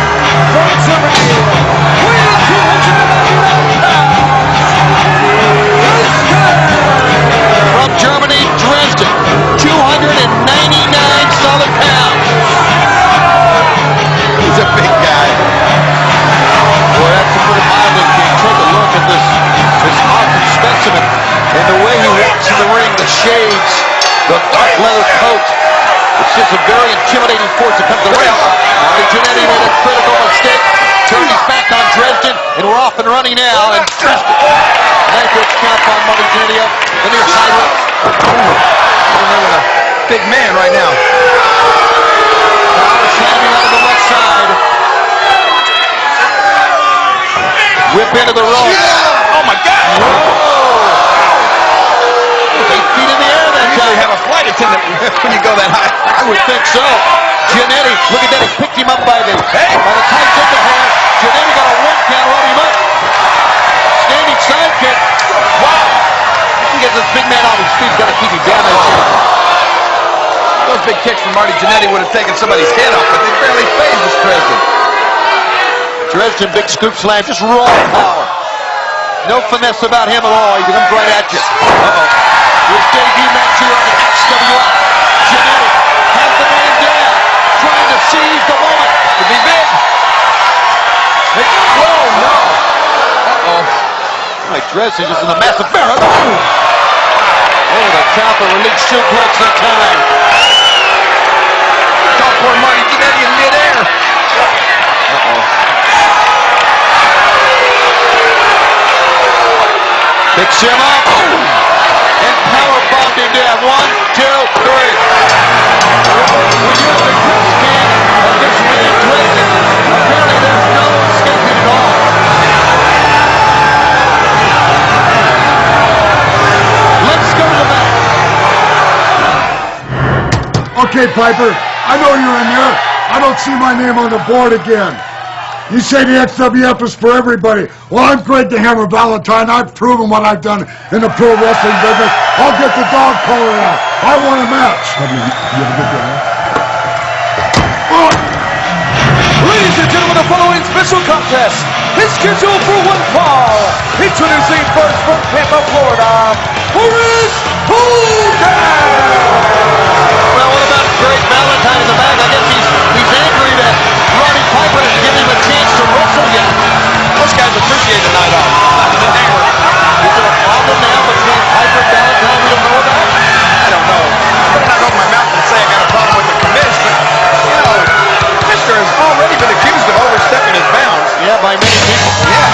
From Germany, from Germany, Dresden, 299 solid pounds. He's a big guy. Boy, that's to put it mildly, King. Take a look at this awesome specimen and the way he walks in the ring, the shades, the dark leather coat. It's just a very intimidating force that comes to the ring. Marty Jannetty made a critical mistake, turned his back on Dresden, and we're off and running now. And Dresden, nice count on Marty Jannetty up the near side hook. A big man right now. Power slamming out of the left side. Whip into the ropes. Yeah. Oh my God! Whoa. 8 feet in the air that time. You have a flight attendant when you go that high. I would think so. Jannetty, look at that. He picked him up by the tights of the hair. Jannetty got a 1 count, hold him up. Standing sidekick. Wow. He gets this big man off his feet. He's got to keep him down there. Those big kicks from Marty Jannetty would have taken somebody's head off, but they barely phased this Dresden. Dresden, big scoop slam, just raw power. No finesse about him at all. He comes right at you. His debut match here on the XWF. Jannetty has the man down, trying to seize the moment. Could be big. Whoa, no. Like Dresden just in a massive barrel. Oh, the counter release suplex that time. Saw poor Marty Jannetty in midair. Picks him up. And power bombed him down. 1, 2, 3. When you're the Chris King of this winning Dresden, apparently there's no escaping at all. Let's go to that. Okay, Piper, I know you're in there. I don't see my name on the board again. You say the XWF is for everybody. Well, I'm Greg the Hammer Valentine. I've proven what I've done in the pro wrestling business. I'll get the dog collar out. I want a match. You have a good day, Ladies and gentlemen, the following special contest is scheduled for one fall. Introducing first from Tampa, Florida, Horace Hogan! Well, what about Greg Valentine in the back? I guess he's angry that Roddy Piper didn't give him a chance to wrestle yet. Most guys appreciate the night off. The hammer. Is there a problem now between Piper and Valentine we don't know about? I don't know. I better not open my mouth and say I got a problem with the commish, but, you know, Mr. has already been accused of overstepping his bounds. Yeah, by many people. Yeah.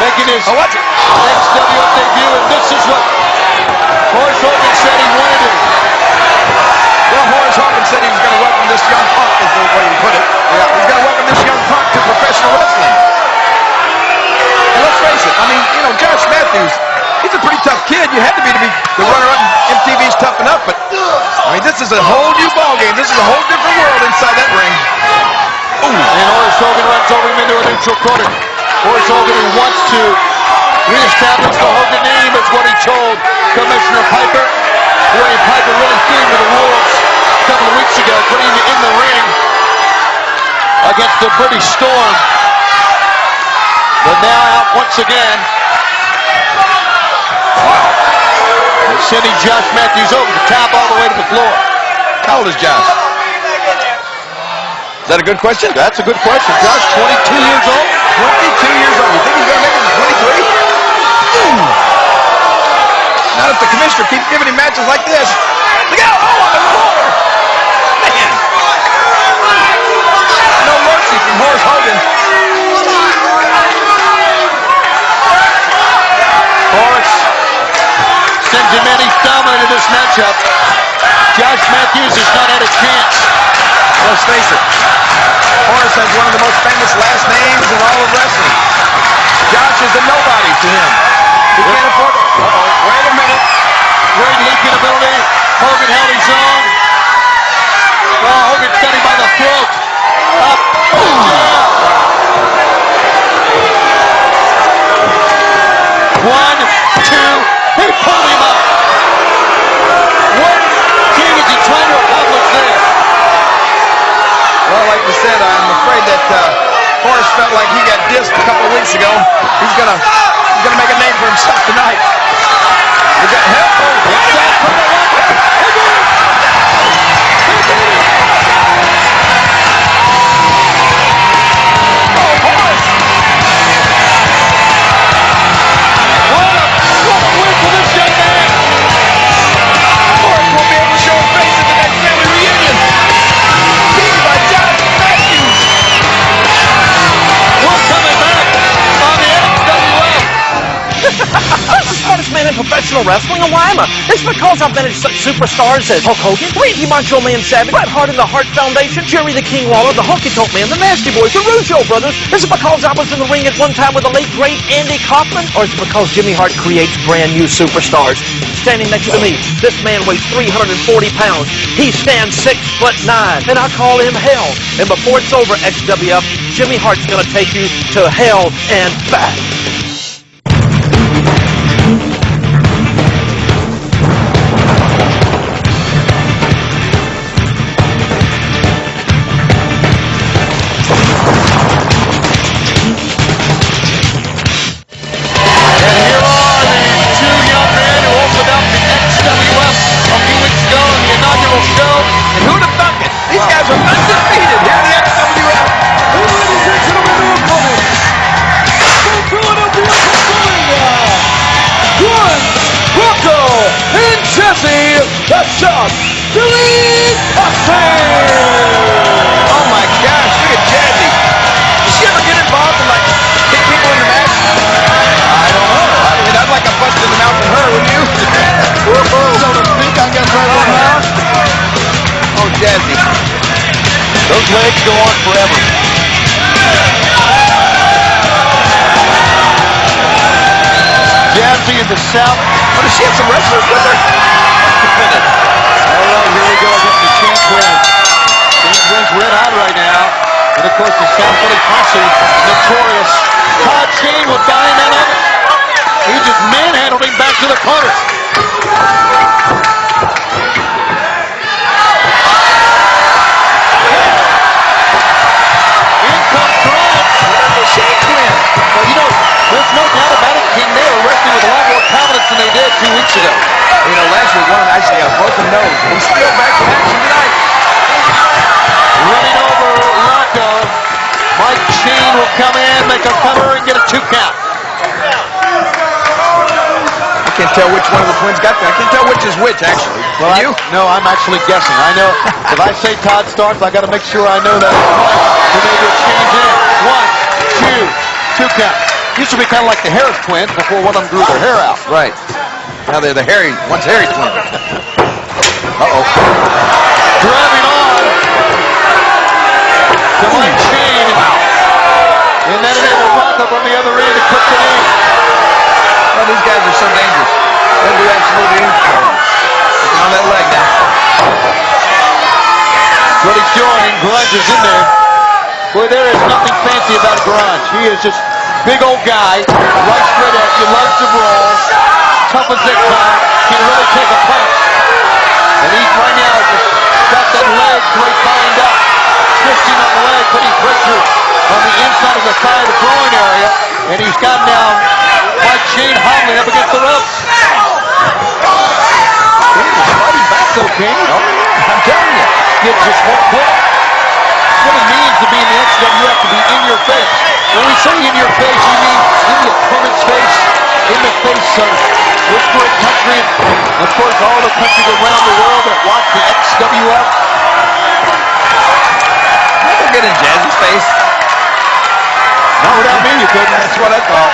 Making his XWF debut, and this is what Horace Hogan said he wanted to do. Well, Horace Hogan said he was going to welcome this young punk, is the way he put it. Yeah. He's going to welcome this young punk to professional wrestling. And let's face it, I mean, you know, Josh Matthews, he's a pretty tough kid. You had to be the runner-up in MTV's Tough Enough, but I mean, this is a whole new ballgame. This is a whole different world inside that ring. Ooh. And Horace Hogan runs over him into a neutral corner. Horace Hogan, who wants to reestablish the Hogan name, is what he told Commissioner Piper. Boy, Piper really threw him to the wolves a couple of weeks ago, putting him in the ring against the British Storm. But now out once again. And sending Josh Matthews over the top all the way to the floor. How old is Josh? Is that a good question? That's a good question. Josh, 22 years old? 22 years old. You think he's going to make it to 23? Not if the commissioner keeps giving him matches like this. Look out! Oh, on the floor! Man! No mercy from Horace Hogan. Horace sends him in. He's dominated this matchup. Josh Matthews has not had a chance. Let's face it, Horace has one of the most famous last names in all of wrestling. Josh is a nobody to him. He can't afford it. Wait a minute. Great leaping ability. Hogan held his own. Oh, Hogan got him by the throat. Up. One, two. He pulled him up. What thing is he trying to accomplish there? Well, like we said, I'm afraid that Horace felt like he got dissed a couple of weeks ago. He's gonna make a name for himself tonight. We got help. What a win for this young man! Horace won't be able to show his face at the next family reunion. By Josh Matthews. We're coming back on the XWF. I'm the smartest man in professional wrestling, and why am I? It's because I've managed such superstars as Hulk Hogan, Randy Macho Man Savage, Bret Hart and the Hart Foundation, Jerry the King Lawler, the Honky Tonk Man, the Nasty Boys, the Rougeau Brothers. Is it because I was in the ring at one time with the late, great Andy Kaufman? Or is it because Jimmy Hart creates brand new superstars? Standing next to me, this man weighs 340 pounds. He stands 6'9", and I call him Hell. And before it's over, XWF, Jimmy Hart's gonna take you to hell and back. Oh my gosh, look at Jazzy. Did she ever get involved in like kick people in the match? I don't know. I mean, I'd like a bust in the mouth from her, wouldn't you? So to speak, I guess right now. Oh, Jazzy. Those legs go on forever. Jazzy in the south. Oh, does she have some wrestlers with her? All right, here we go against the Chain Twins. Chain Twins red hot right now. And of course the South Philly Posse, notorious. Todd Chain with dying out of it. He just manhandled him back to the corner. In comes Durand. The Chain Twins. Well, you know, there's no doubt about it, King. They were wrestling with a lot more confidence than they did 2 weeks ago. You know, last week one actually got a broken nose. He's still back in action tonight. Running over Rocco. Mike Chain will come in, make a cover, and get a 2 count. I can't tell which one of the twins got there. I can't tell which is which, actually. Well, no, I'm actually guessing. I know if I say Todd Starks, I got to make sure I know that it's right. So maybe it's changed in. 1, 2, 2 count. Used to be kind of like the Harris twins before one of them grew their hair out. Right. Now they're the one's hairy twin. Uh-oh. Driving on to Mike Chain. And then enabled Rocco from the other end to put the in. Oh, these guys are so dangerous. They'll do absolutely anything. Looking on that leg now. What he's showing, Grunge is in there. Boy, there is nothing fancy about Grunge. He is just big old guy, right straight at you, loves to brawl, tough as zigzag, can really take a punch. And he's right now just got that leg great bind up, twisting on the leg, putting pressure on the inside of the thigh, the groin area, and he's got now Mike Chain hobbling up against the ropes. He's fighting back though, King. I'm telling you, it just won't quit. What it means to be in the XWF, to be in your face. When we say in your face, we mean in the opponent's face, in the face of this great country, and of course all the countries around the world that watch the XWF. Never get in Jazzy's face. Not without me, you couldn't. That's what I thought.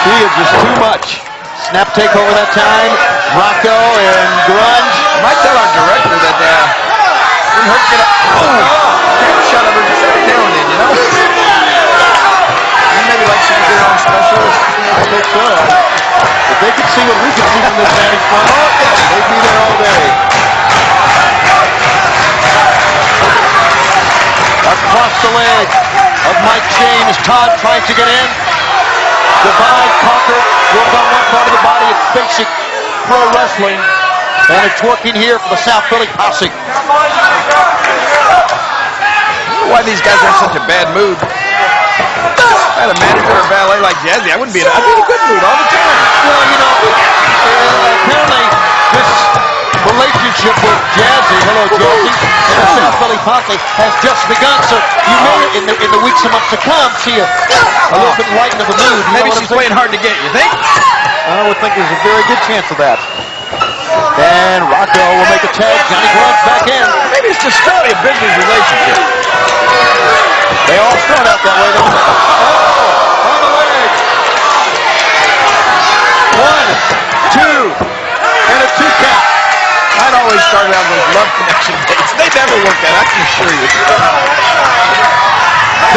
She is just too much. Snap takeover that time. Rocco and Grunge. I might tell our director that didn't hurt to get a camera shot of her just every now and then, you know? And maybe like she could get her own specialist. I think so. If they could see what we can see from this vantage point, they'd be there all day. Across the leg of Mike Chain as Todd tries to get in. Divide, conquer, work on one part of the body. It's basic pro wrestling. And it's working here for the South Philly Posse. I don't know why these guys are in such a bad mood. If I had a manager or valet like Jazzy, I'd be in a good mood all the time. Well, you know, apparently this relationship with Jazzy, hello Jazzy, and the South Philly Posse has just begun. So you may, in the weeks and months to come, see a little bit lighten of the mood. Maybe she's playing hard to get, you think? I would think there's a very good chance of that. And Rocco will make a tag. Johnny Grunge back in. Maybe it's just strictly a business relationship. They all start out that way, don't they? Oh, on the leg. 1, 2, and a 2 count. I'd always start out those love connection dates. They never work out, I can assure you.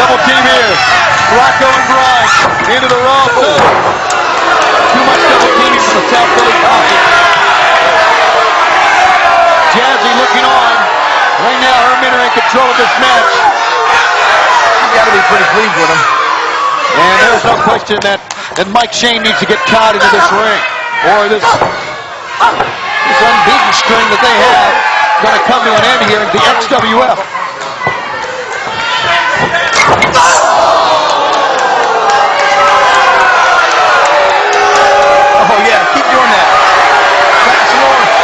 Double team here. Rocco and Grunge into the raw too. Too much double teaming from the South Philly Posse. Jazzy looking on. Right now, her men are in control of this match. You got to be pretty pleased with him. And there's no question that Mike Chain needs to get caught into this ring, or this unbeaten string that they have going to come to an end here in the XWF. Oh yeah, keep doing that. Back some more.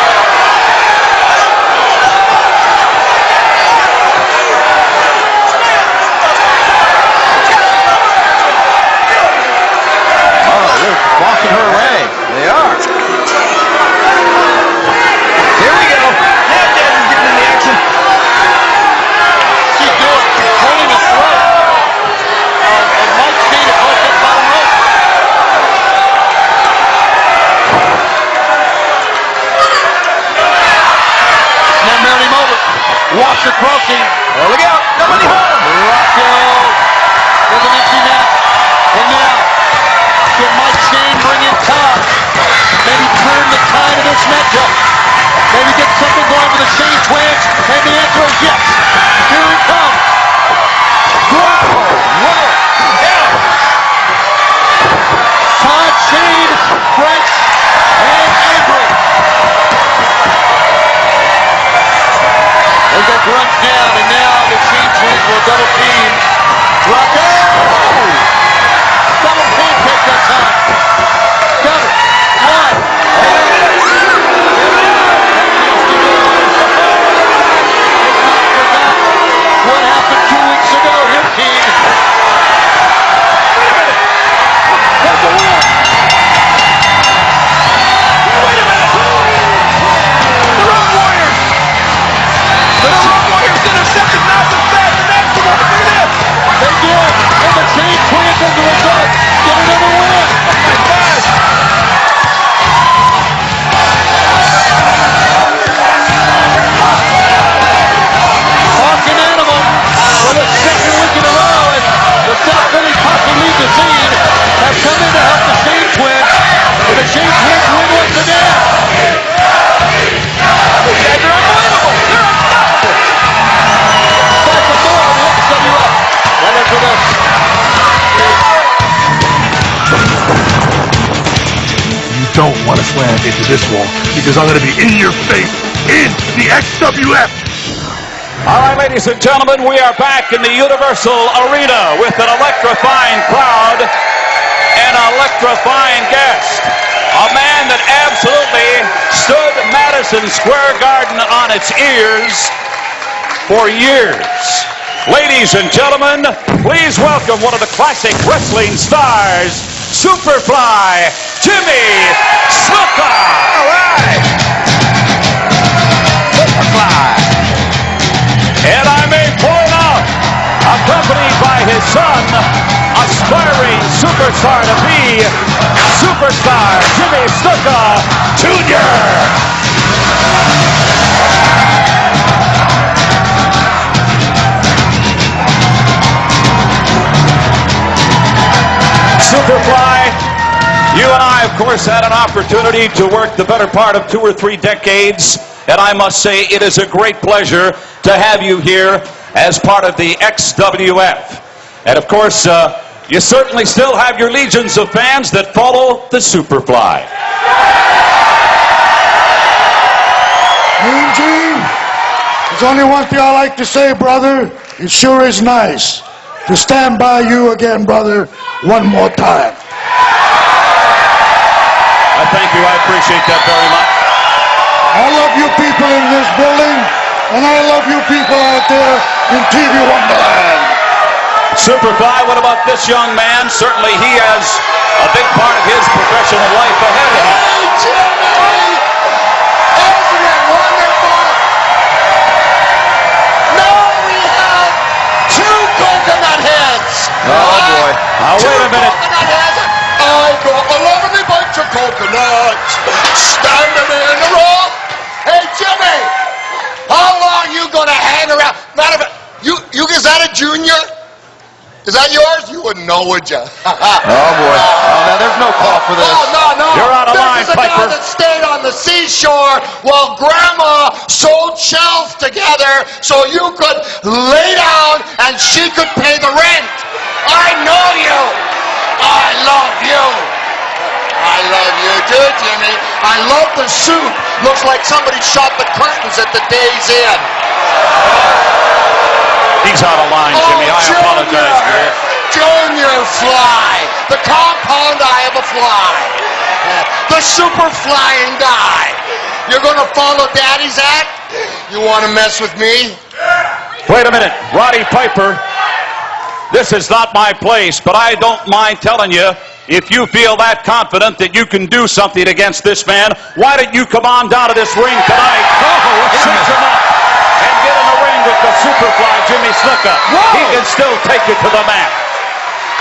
Walking her away. They are. Here we go. Now Jazzy's getting in the action. She's doing holding the throat of Mike Chain across that bottom rope. Now mounting him over. Washer crossing. Oh, look out. Nobody home. Rocco with an empty net. Maybe get something going with the Shane twins, and the answer is yes. Here it comes. Whoa! Yeah. Todd, Shane, French, and Avery. They got Grunt down, and now the Shane twins will double team. Rocco! Double pancake that time. Got it. One. What happened 2 weeks ago? Here, King. That's a win. Wait a minute. The Road Warriors. The Road Warriors intercepted Malcolm Fast, and that's the one. Look at this. They did. And the Chain Twins, as a result, get another win. Oh my gosh. Hawk and Animal for the second week in a row, and the South Philly Posse League the scene have come in to help the Chain Twins, and the Chain Twins win once again. These guys are unbelievable. They're unstoppable. Back for more on the XWF. Right after this. You don't want to slam into this wall because I'm going to be in your face in the XWF. All right, ladies and gentlemen, we are back in the Universal Arena with an electrifying crowd and an electrifying guest. A man that absolutely stood Madison Square Garden on its ears for years. Ladies and gentlemen, please welcome one of the classic wrestling stars, Superfly, Jimmy Snuka. All right. Superfly. And I may point out, accompanied by his son, aspiring superstar to be, superstar Jimmy Snuka Jr. Superfly, you and I, of course, had an opportunity to work the better part of 2 or 3 decades, and I must say it is a great pleasure to have you here as part of the XWF. And of course, you certainly still have your legions of fans that follow the Superfly. Mean Gene, there's only one thing I like to say, brother. It sure is nice to stand by you again, brother, one more time. I thank you. I appreciate that very much. I love you people in this building, and I love you people out there in TV Wonderland. Superfly, what about this young man? Certainly he has a big part of his professional life ahead of him. Hey, Jimmy! Isn't it wonderful? Now we have 2 coconut heads. Oh, boy. Now, wait a minute. Coconut heads. I got a lovely bunch of coconuts standing in a row. Hey, Jimmy, how long you gonna hang around? Matter of fact, you is that a junior? Is that yours? You wouldn't know, would you? Oh, boy. Oh, now there's no call for this. Oh, no. You're out of line, This is a guy that stayed on the seashore while Grandma sewed shells together so you could lay down and she could pay the rent. I know you. I love you. I love you too, Jimmy. I love the suit. Looks like somebody shot the curtains at the Days Inn. He's out of line, Jimmy. I apologize for it. Junior Fly. The compound eye of a fly. The super flying guy. You're going to follow Daddy's act? You want to mess with me? Wait a minute. Roddy Piper, this is not my place, but I don't mind telling you, if you feel that confident that you can do something against this man, why don't you come on down to this ring tonight, cinch him up, and get in the ring with the Superfly, Jimmy Snuka. He can still take you to the mat.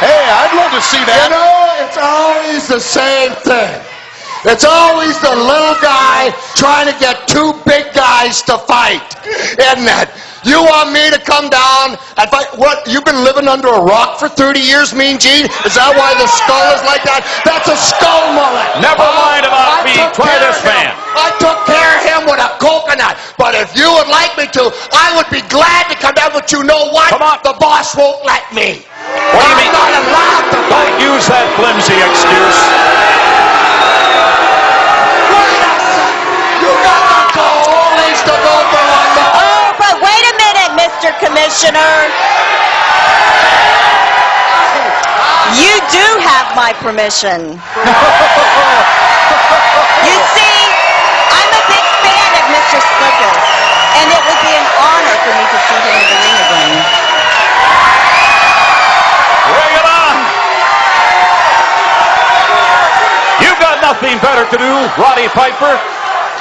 Hey, I'd love to see that. You know, it's always the same thing. It's always the little guy trying to get 2 big guys to fight. Isn't that? You want me to come down and fight? What, you've been living under a rock for 30 years, Mean Gene? Is that why the skull is like that? That's a skull mullet. Never mind about me. Try this man. I took care of him with a coconut. But if you would like me to, I would be glad to come down, but you know what? Come on. The boss won't let me. What do you mean? I'm not allowed to fight. Don't use that flimsy excuse. You got the cojones to go for one more. Oh, but wait a minute, Mr. Commissioner. You do have my permission. You see, I'm a big fan of Mr. Snukas, and it would be an honor for me to see him in the ring again. Bring it on. You've got nothing better to do, Roddy Piper.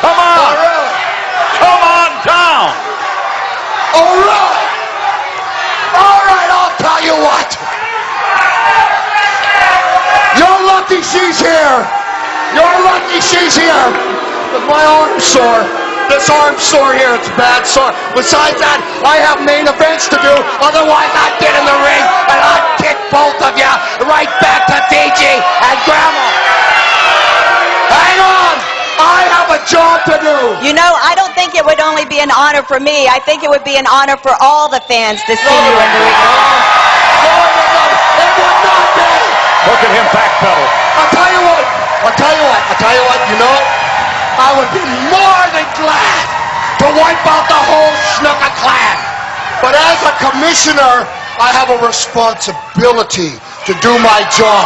Come on. Oh, really? Come on down. All right. All right, I'll tell you what. You're lucky she's here. You're lucky she's here. But my arm's sore. This arm's sore here. It's bad sore. Besides that, I have main events to do. Otherwise, I'd get in the ring and I'd kick both of you right back to DG and Grandma. Hang on. I have a job to do. You know, I don't think it would only be an honor for me. I think it would be an honor for all the fans to see you in the ring. No, it would not be. Look at him backpedal. I'll tell you what. You know, I would be more than glad to wipe out the whole Snuka clan. But as a commissioner, I have a responsibility to do my job.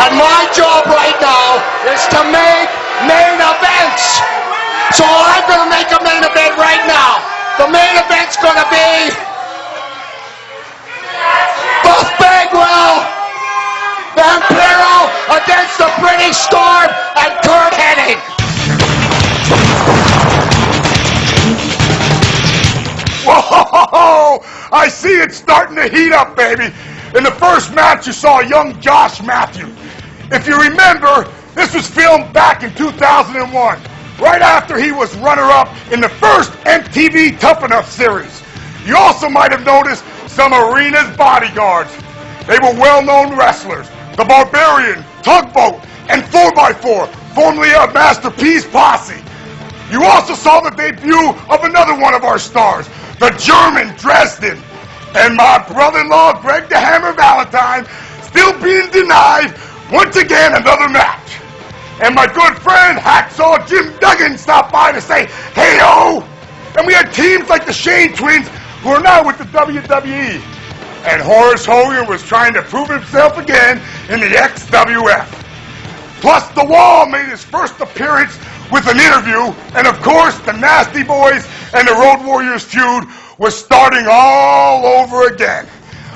And my job right now is to make main events. So I'm going to make a main event right now. The main event's going to be Buff Bagwell and Pirro against the British Storm and Kurt Hennig. Whoa! I see it's starting to heat up, baby. In the first match, you saw young Josh Matthews. If you remember, this was filmed back in 2001, right after he was runner-up in the first MTV Tough Enough series. You also might have noticed some arena's bodyguards. They were well-known wrestlers. The Barbarian, Tugboat, and 4x4, formerly a Masterpiece Posse. You also saw the debut of another one of our stars, the German Dresden. And my brother-in-law, Greg the Hammer Valentine, still being denied, once again, another match. And my good friend, Hacksaw Jim Duggan, stopped by to say, hey-o! And we had teams like the Shane Twins, who are now with the WWE. And Horace Hogan was trying to prove himself again in the XWF. Plus, The Wall made his first appearance with an interview, and of course, the Nasty Boys and the Road Warriors feud was starting all over again.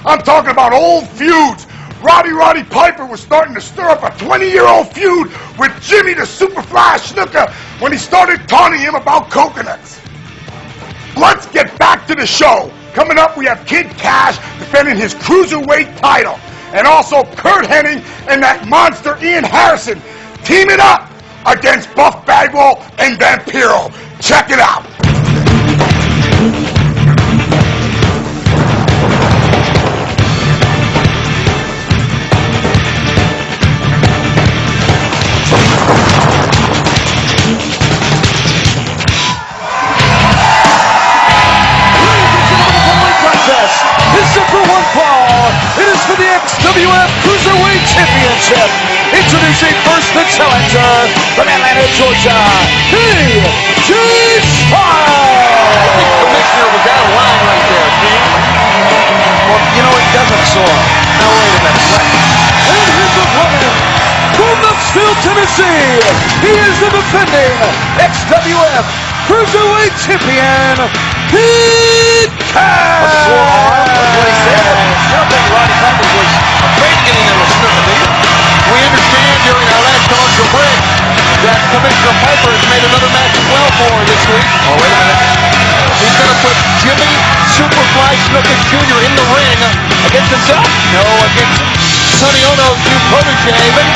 I'm talking about old feuds. Roddy Piper was starting to stir up a 20-year-old feud with Jimmy the Superfly Snuka when he started taunting him about coconuts. Let's get back to the show. Coming up, we have Kid Cash defending his Cruiserweight title. And also Kurt Hennig and that monster Ian Harrison teaming up against Buff Bagwell and Vampiro. Check it out. For the XWF Cruiserweight Championship. Introducing first the challenger from Atlanta, Georgia, T.J. Styles. I think the commissioner was out of line right there, King. Well, you know, it doesn't soar. Now, wait a minute. What? And his opponent from Knoxville, Tennessee, he is the defending XWF Cruiserweight Champion, Kid Cash. A sore arm was what he said. I don't think Roddy Piper was afraid to get in there with Snuka, do you? We understand during our last commercial break that Commissioner Piper has made another match as well for her this week. Oh, wait a minute. He's going to put Jimmy Superfly Snuka Jr. in the ring against himself? No, against Sonny Ono's new protege. But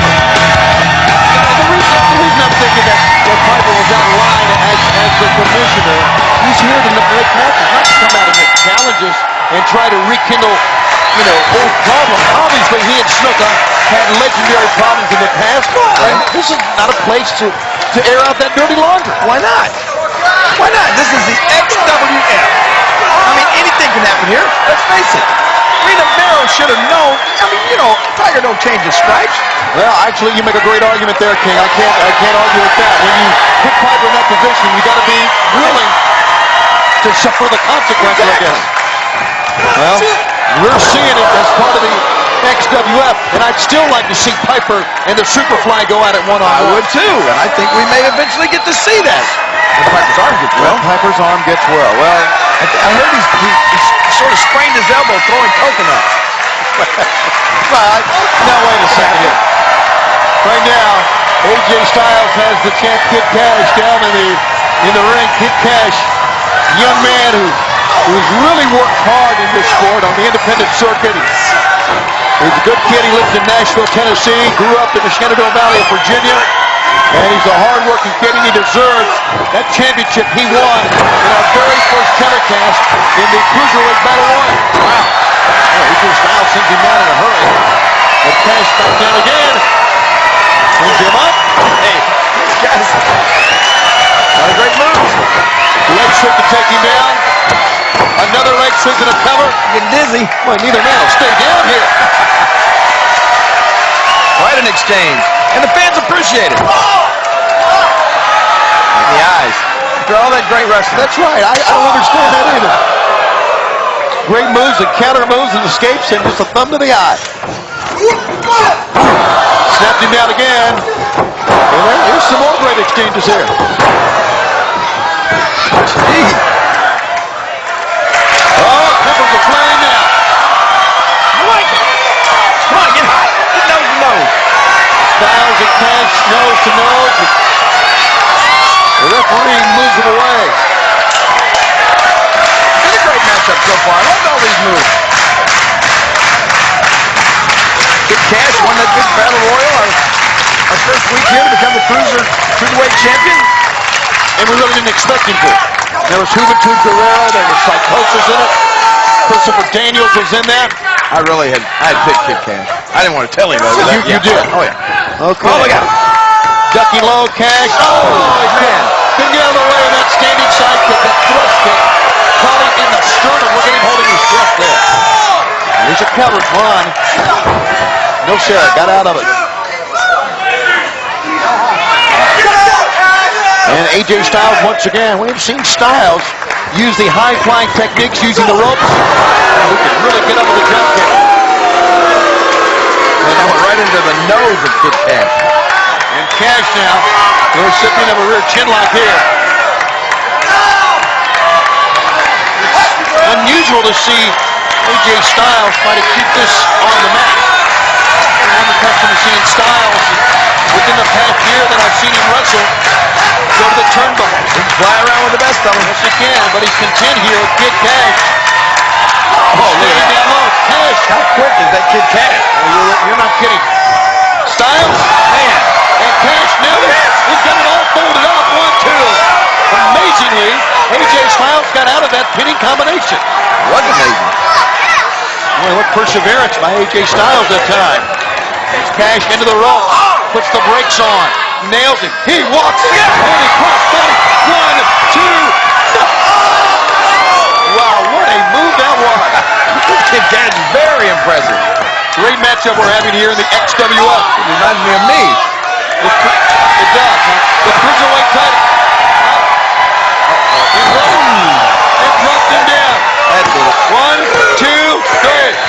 the reason I'm thinking that Piper was out of line as the commissioner, he's here to make matches, not to come out and make challenges and try to rekindle, you know, old problems. Obviously, he and Snuka had legendary problems in the past, and this is not a place to air out that dirty laundry. Why not? Why not? This is the XWF. I mean, anything can happen here. Let's face it. Rena Barrow should have known. I mean, you know, Tiger don't change his stripes. Well, actually, you make a great argument there, King. I can't argue with that. When you put Piper in that position, you got to be willing to suffer the consequences, I guess. Well, we're seeing it as part of the XWF, and I'd still like to see Piper and the Superfly go at it one-on-one. I would too, and I think we may eventually get to see that. When Piper's arm gets well. Piper's arm gets well. Well, I heard he sort of sprained his elbow throwing coconuts. Now, wait a second here. Right now, AJ Styles has the champ Kid Cash down in the ring. Kid Cash, young man who's really worked hard in this sport on the independent circuit. He's a good kid. He lives in Nashville, Tennessee. Grew up in the Shenandoah Valley of Virginia. And he's a hard-working kid, and he deserves that championship he won in our very first telecast in the Cruiserweight Battle Royal. Wow. Well, AJ Styles sends him down in a hurry. But Cash back down again. Sends him up. Hey, these guys, not a great move. Leg sweep to take him down. Another leg sweep to the cover. Getting dizzy. Well, neither man will stay down here. Quite an exchange. And the fans appreciate it. In the eyes. After all that great wrestling. That's right. I don't understand that either. Great moves and counter moves and escapes and just a thumb to the eye. Snapped him down again. And there's some more great exchanges here. Gee. Oh, Pepper's aflame now. I like it. Come on, get hot. Get nose to nose. Styles and Cash, nose to nose. The referee moves it away. It's a great matchup so far. I love all these moves. Kid Cash won that big battle royal our first week here to become the cruiserweight champion. And we really didn't expect him to. There was Juventud Guerrero, there was Psychosis in it. Christopher Daniels was in that. I had picked Kid Cash. I didn't want to tell him though. You did? Oh yeah. Okay. Oh, look at him. Ducking low, Cash. Oh, man. Couldn't get out of the way of that standing side kick, that thrust kick. Caught him in the sternum. Look at him holding his breath there. Here's a cover, run. No, sir, got out of it. And AJ Styles once again. We have seen Styles use the high-flying techniques using the ropes. And we can really get up with the jump kick. And that went right into the nose of Kid Cash. And Cash now, the recipient of a rear chinlock here. It's unusual to see AJ Styles try to keep this on the mat. I'm accustomed to seeing Styles within the past year that I've seen him wrestle. Go to the turnbuckle. He can fly around with the best of them. Yes, he can, but he's content here with Kid Cash. Oh, look at that. Down low. Cash. How quick is that Kid Cash? You're not kidding. Styles. Man. And Cash never. He's got it all folded up. 1, 2. Amazingly, AJ Styles got out of that pinning combination. What amazing. Boy, what perseverance by AJ Styles that time. Cash into the rope. Puts the brakes on. Nails it. He walks in. And he cross body. 1, 2. No. Wow, what a move that was. Kid Cash is very impressive. Great matchup we're having here in the XWF. It reminds me of me. It does. The cruiserweight title. It dropped him down. That's it. 1, 2, 3.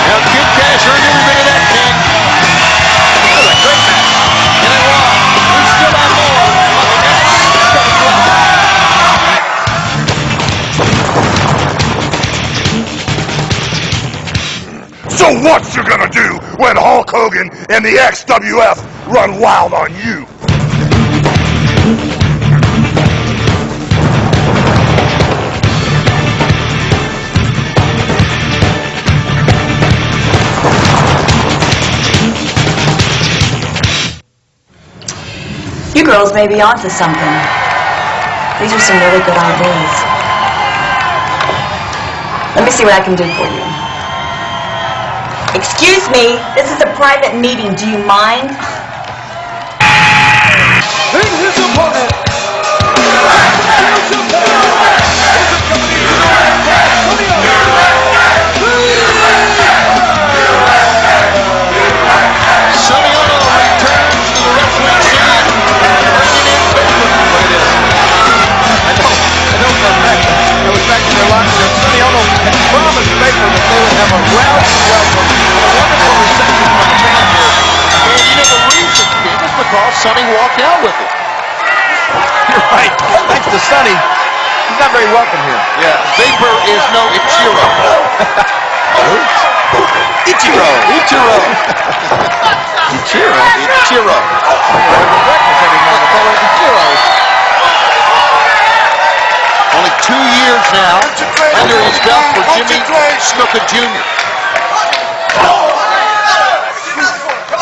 Now Kid Cash earned every bit of that, King. That was a great match. And it was. We still have more on the next XWF. So what you gonna do when Hulk Hogan and the XWF run wild on you? You girls may be onto something. These are some really good ideas. Let me see what I can do for you. Excuse me, this is a private meeting. Do you mind? In his opponent, Sonny Ono returns to the wrestling scene, bringing in Baker. Look at this. I know for a fact that I was back in their locker room. Sonny Ono had promised Baker that they would have a rowdy welcome, a wonderful reception from the fans here. And you know the reason is because Sonny walked out with it. You're right. Thanks to Sonny, he's not very welcome here. Yeah, Vapor is no Ichiro. Ichiro. Ichiro. Ichiro. Ichiro. Breakfast every morning. Call it Ichiro. Only 2 years now under his belt for Jimmy Snuka Jr.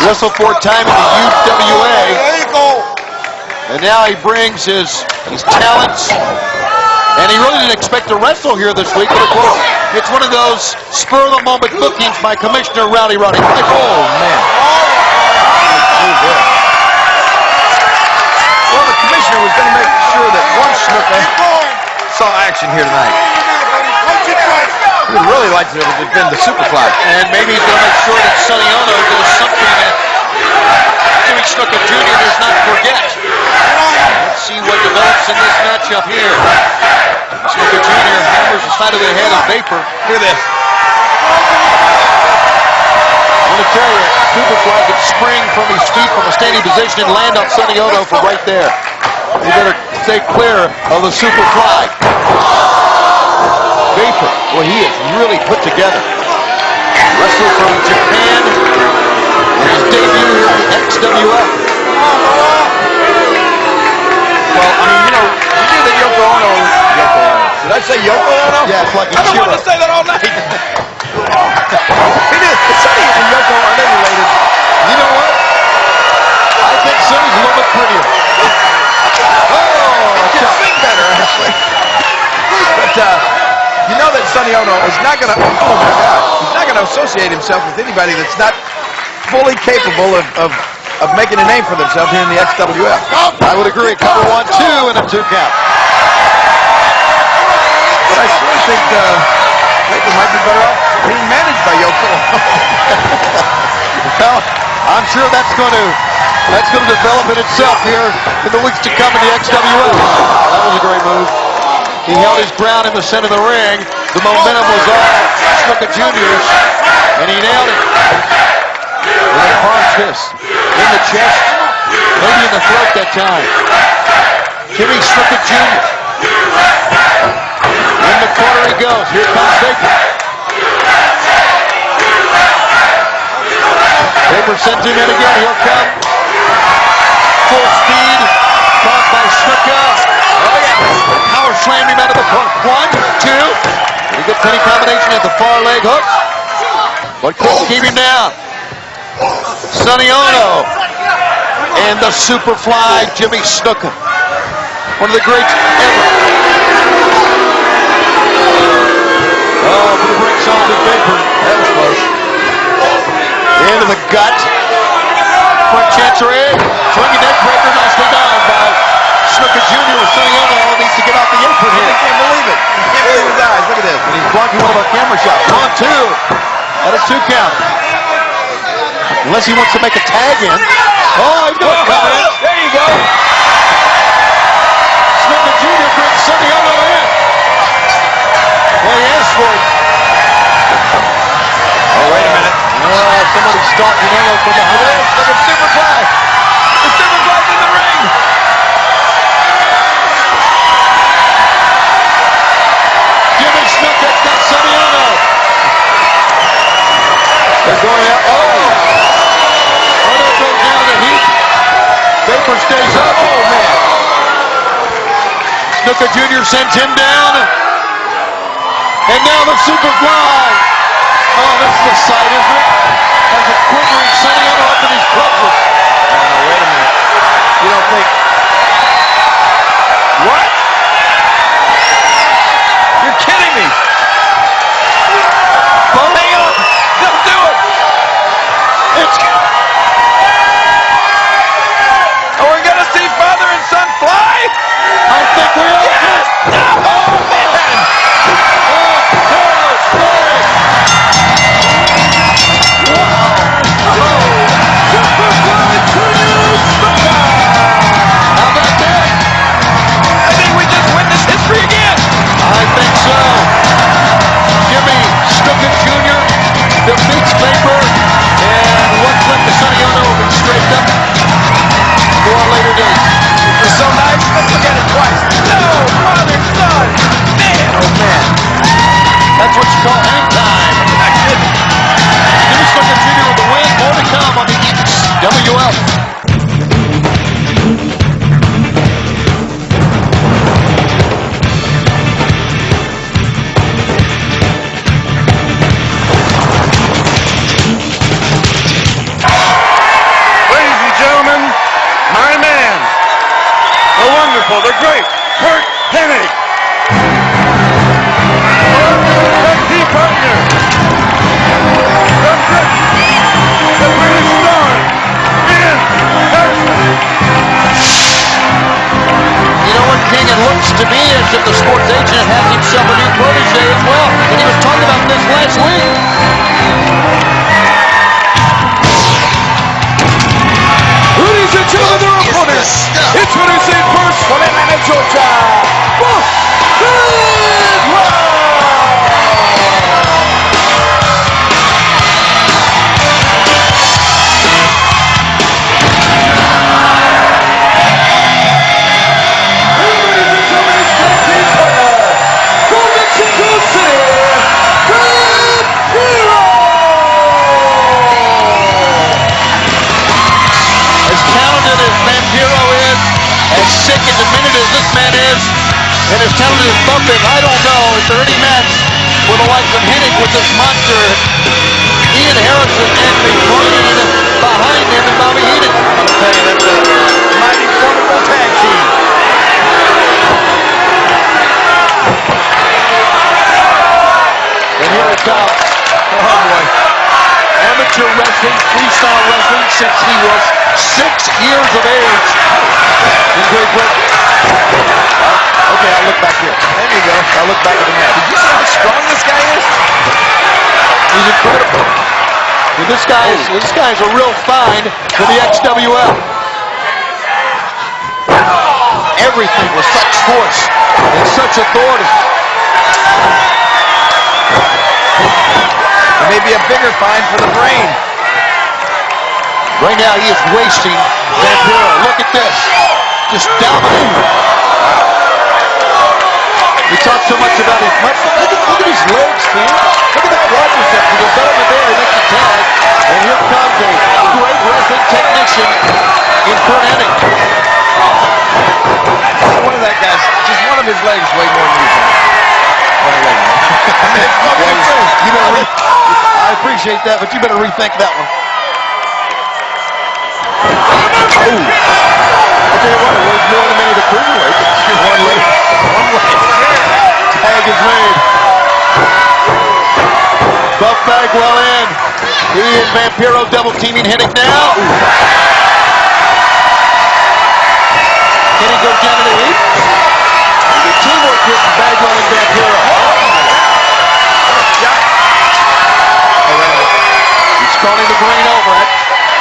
Wrestled 4 times in the UWA. There you go. And now he brings his talents. And he really didn't expect to wrestle here this week, but of course, it's one of those spur-of-the-moment bookings by Commissioner Rowdy Roddy Piper. Oh, man. Well, the commissioner was going to make sure that one Snuka saw action here tonight. He would really like to defend the Superfly. And maybe he's going to make sure that Sonny Ono does something that Jimmy Snuka Jr. does not forget. Let's see what develops in this matchup here. Snuka Jr. hammers the side of the head of Vapor. Hear this. I'm going to tell you, Superfly could spring from his feet from a standing position and land on Sonny Ono from right there. You better stay clear of the Superfly. Vapor, well, he is really put together. Wrestler from Japan, and his debut here in the XWF. Well, I mean, you know, you knew that Yoko Ono. Did I say Yoko Ono? Yeah, it's like I've been wanting to say that all night. He did. Sonny and Yoko, are they related? You know what? I think Sonny's a little bit prettier. Oh, I can sing better, actually. But, you know that Sonny Ono is not going to, oh my God, he's not going to associate himself with anybody that's not fully capable of making a name for themselves here in the XWF. I would agree. Cover 1, 2, and a 2 count. But I sure think Baker might be better off being managed by Yoko. Well, I'm sure that's going to develop in itself here in the weeks to come in the XWF. That was a great move. He held his ground in the center of the ring. The momentum was all Snuka Jr.'s, and he nailed it. With a cross fist in the chest, maybe in the throat that time. Jimmy Snuka Jr. In the corner he goes. Here comes Baker. Baker sends him in again. He'll come. Full speed. Caught by Snuka. Oh yeah. Power slammed him out of the corner. 1, 2. Pretty good penny combination at the far leg hook. But couldn't keep him down. Sonny Ono and the Superfly Jimmy Snuka. One of the greats ever. Oh, but the brakes on to Baker. That was close. Into the gut. Front chancery. Swinging neck breaker. Nicely done by Snuka Jr. with Sonny Ono. Needs to get off the apron here. I can't believe it. He can't believe his eyes. Look at this. And he's blocking one of our camera shots. 1, 2. At a 2 count. Unless he wants to make a tag in. Oh, he's going to come in. There you go. Snuka Jr. brings Sonny Ono in. Well, he asked for it. Oh, wait a minute. Oh, somebody's stalking Ono from behind. Look at Superfly. The Superfly's in the ring. Jimmy Snuka got Sonny Ono. They're going out. Oh! Ono goes down to heat. Baker stays up. Oh, man. Snuka Jr. sends him down. And now the Superfly. Oh, this is a sight, isn't it? As a quivering Sonny Ono up in his clutches. Oh, wait a minute. You don't think it is. It's so nice, let's look at it twice. No, father, son, man, oh man. That's what you call hang time. Dennis looking Jr. with the win. More to come on the XWF. Ladies and gentlemen, my man, the wonderful, the great Kurt Hennig. Our team partner, the British star, Ian Harrison. You know what, King? It looks to me as if the sports agent has himself a new protege as well. And he was talking about this last week. Ladies and gentlemen, their opponents, introducing first from Atlanta, Georgia, sick and diminutive as this man is, and as talented as Buck is, I don't know if there any match for the likes of Hennig with this monster, Ian Harrison, and McBride behind him, and Bobby Heenan. I'm saying that's a mighty wonderful tag team. And here it comes. Oh boy. Amateur wrestling, freestyle wrestling, since he was 6 years of age in Great Britain. Okay, I'll look back here. There you go. I'll look back at the map. Did you see how strong this guy is? He's incredible. And this guy is a real find for the XWF. Everything with such force and such authority. It may be a bigger find for the brain. Right now he is wasting Vampiro. Look at this. Just dominating. We talk so much about his muscle. Look at his legs, man. Look at the quad reception. The development there. He makes a tag. And here comes a great wrestling technician in Kurt Hennig. One of that guy's, just one of his legs way more than you. I appreciate that, but you better rethink that one. Oh. I'll tell you what, it weighs more than many of the cruiserweights. One leg. Tag is made. Buff Bagwell in. Ian Vampiro double teaming Hennig now. Hennig goes down to the heat. Good teamwork here from Bagwell and Vampiro. He's calling the brain over it.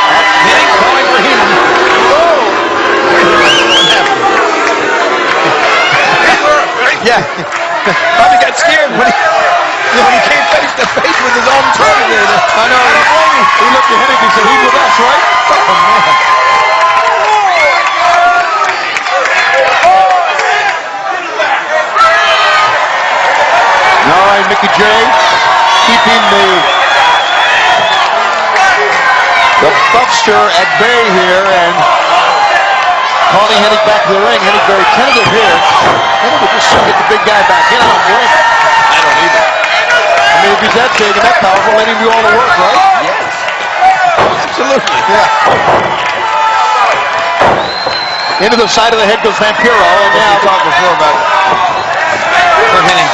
That's Hennig calling for him. Yeah. Bobby got scared when he came face to face with his own target there. I know. He looked at Hennig and said, "He's with us, right?" Oh, man. All right, Mickey J keeping the Buckster at bay here, and calling Hennig back to the ring. Hennig very tentative here. Hennig would just get the big guy back in. I don't blame him. I don't either. I mean, if he's that big and that powerful, let him do all the work, right? Yes. Absolutely. Yeah. Into the side of the head goes Vampiro, and now we talked before about for Hennig.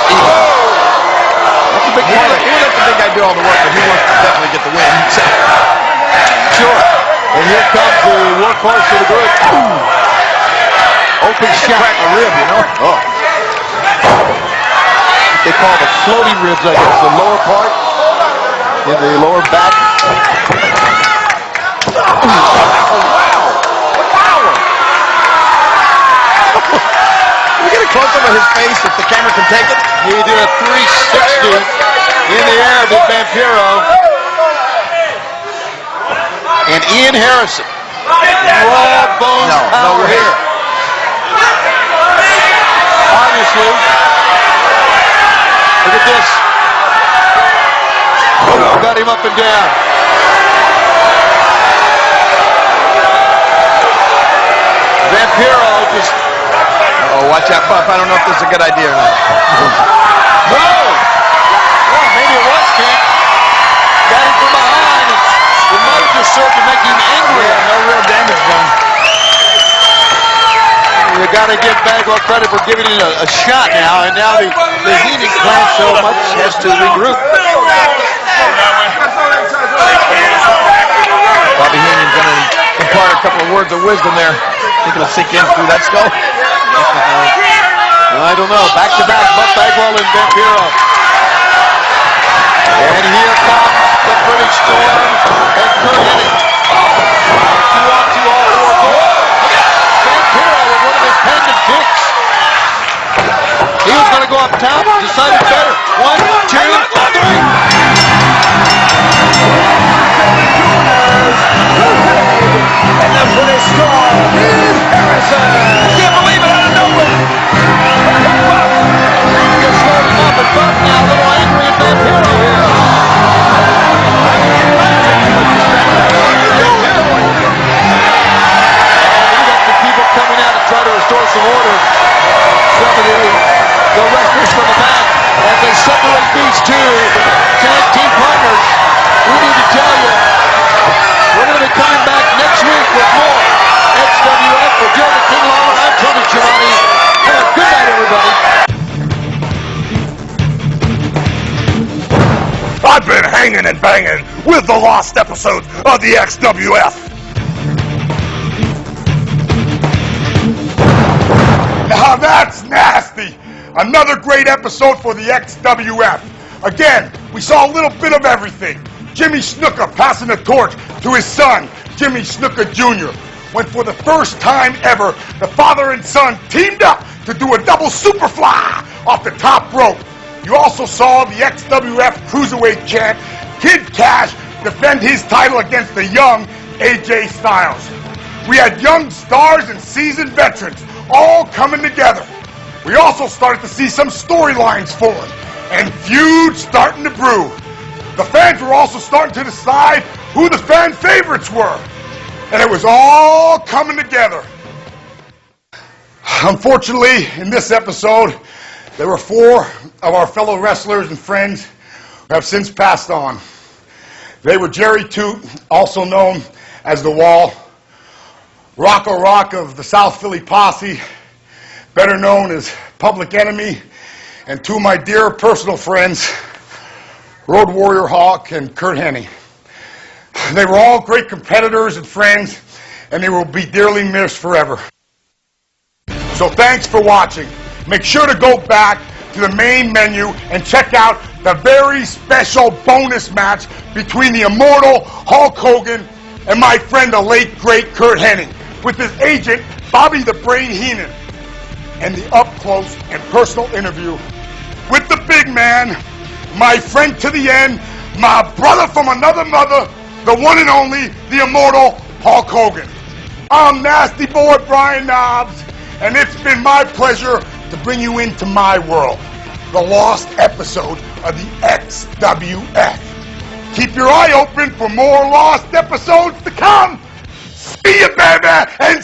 That's a big point. He let the big guy do all the work, but he wants to definitely get the win. Sure. And here comes the workhorse of the group. Open shot. Crack a rib, you know? Oh. They call the floating ribs, I guess. The lower part. In the lower back. Oh, wow. What power. Can we get a close-up of his face if the camera can take it? He did a 360 in the air with Vampiro. And Ian Harrison Raw bones power here. Obviously. Look at this. Oh, got him up and down. Vampiro just... Oh, watch out, Buff. I don't know if this is a good idea or not. No! Well, maybe it was, King. Got him from behind. It might have just served to make him angry. Yeah, no real damage done. You got to give Bagwell credit for giving it a shot now, and now the Hennig plant so much has to regroup. Bobby Heenan's going to impart a couple of words of wisdom there. Think it'll sink in through that skull? I don't know. Back to back, Buff Bagwell and Vampiro. And here comes the British Storm and Kurt Hennig. 2-on-2 all four goals. Vampiro with one of his pendant kicks. He was going to go up top, decided better. 1, 2, 3. And the British Storm is Harrison. Can't believe it, out of nowhere. Just slowed him up, and Buff now a little angry at Vampiro here. You got the people coming out to try to restore some order. Some of the wrestlers from the back as they separate these two tag team partners. We need to tell you, we're going to be coming back next week with more XWF. For Durand King Lawler, I'm Tony Giovanni. Have a good night, everybody. I've been hanging and banging with the lost episodes of the XWF. Now that's nasty. Another great episode for the XWF. Again, we saw a little bit of everything. Jimmy Snuka passing the torch to his son, Jimmy Snuka Jr. When for the first time ever, the father and son teamed up to do a double superfly off the top rope. You also saw the XWF Cruiserweight champ, Kid Cash, defend his title against the young AJ Styles. We had young stars and seasoned veterans all coming together. We also started to see some storylines form and feuds starting to brew. The fans were also starting to decide who the fan favorites were. And it was all coming together. Unfortunately, in this episode, there were 4 of our fellow wrestlers and friends who have since passed on. They were Jerry Toot, also known as The Wall, Rocco Rock of the South Philly Posse, better known as Public Enemy, and 2 of my dear personal friends, Road Warrior Hawk and Kurt Hennig. They were all great competitors and friends, and they will be dearly missed forever. So thanks for watching. Make sure to go back to the main menu and check out the very special bonus match between the immortal Hulk Hogan and my friend, the late, great Kurt Hennig, with his agent, Bobby the Brain Heenan, and the up-close and personal interview with the big man, my friend to the end, my brother from another mother, the one and only, the immortal Hulk Hogan. I'm Nasty Boy Brian Knobbs, and it's been my pleasure to bring you into my world, the lost episode of the XWF. Keep your eye open for more lost episodes to come. See you, baby, and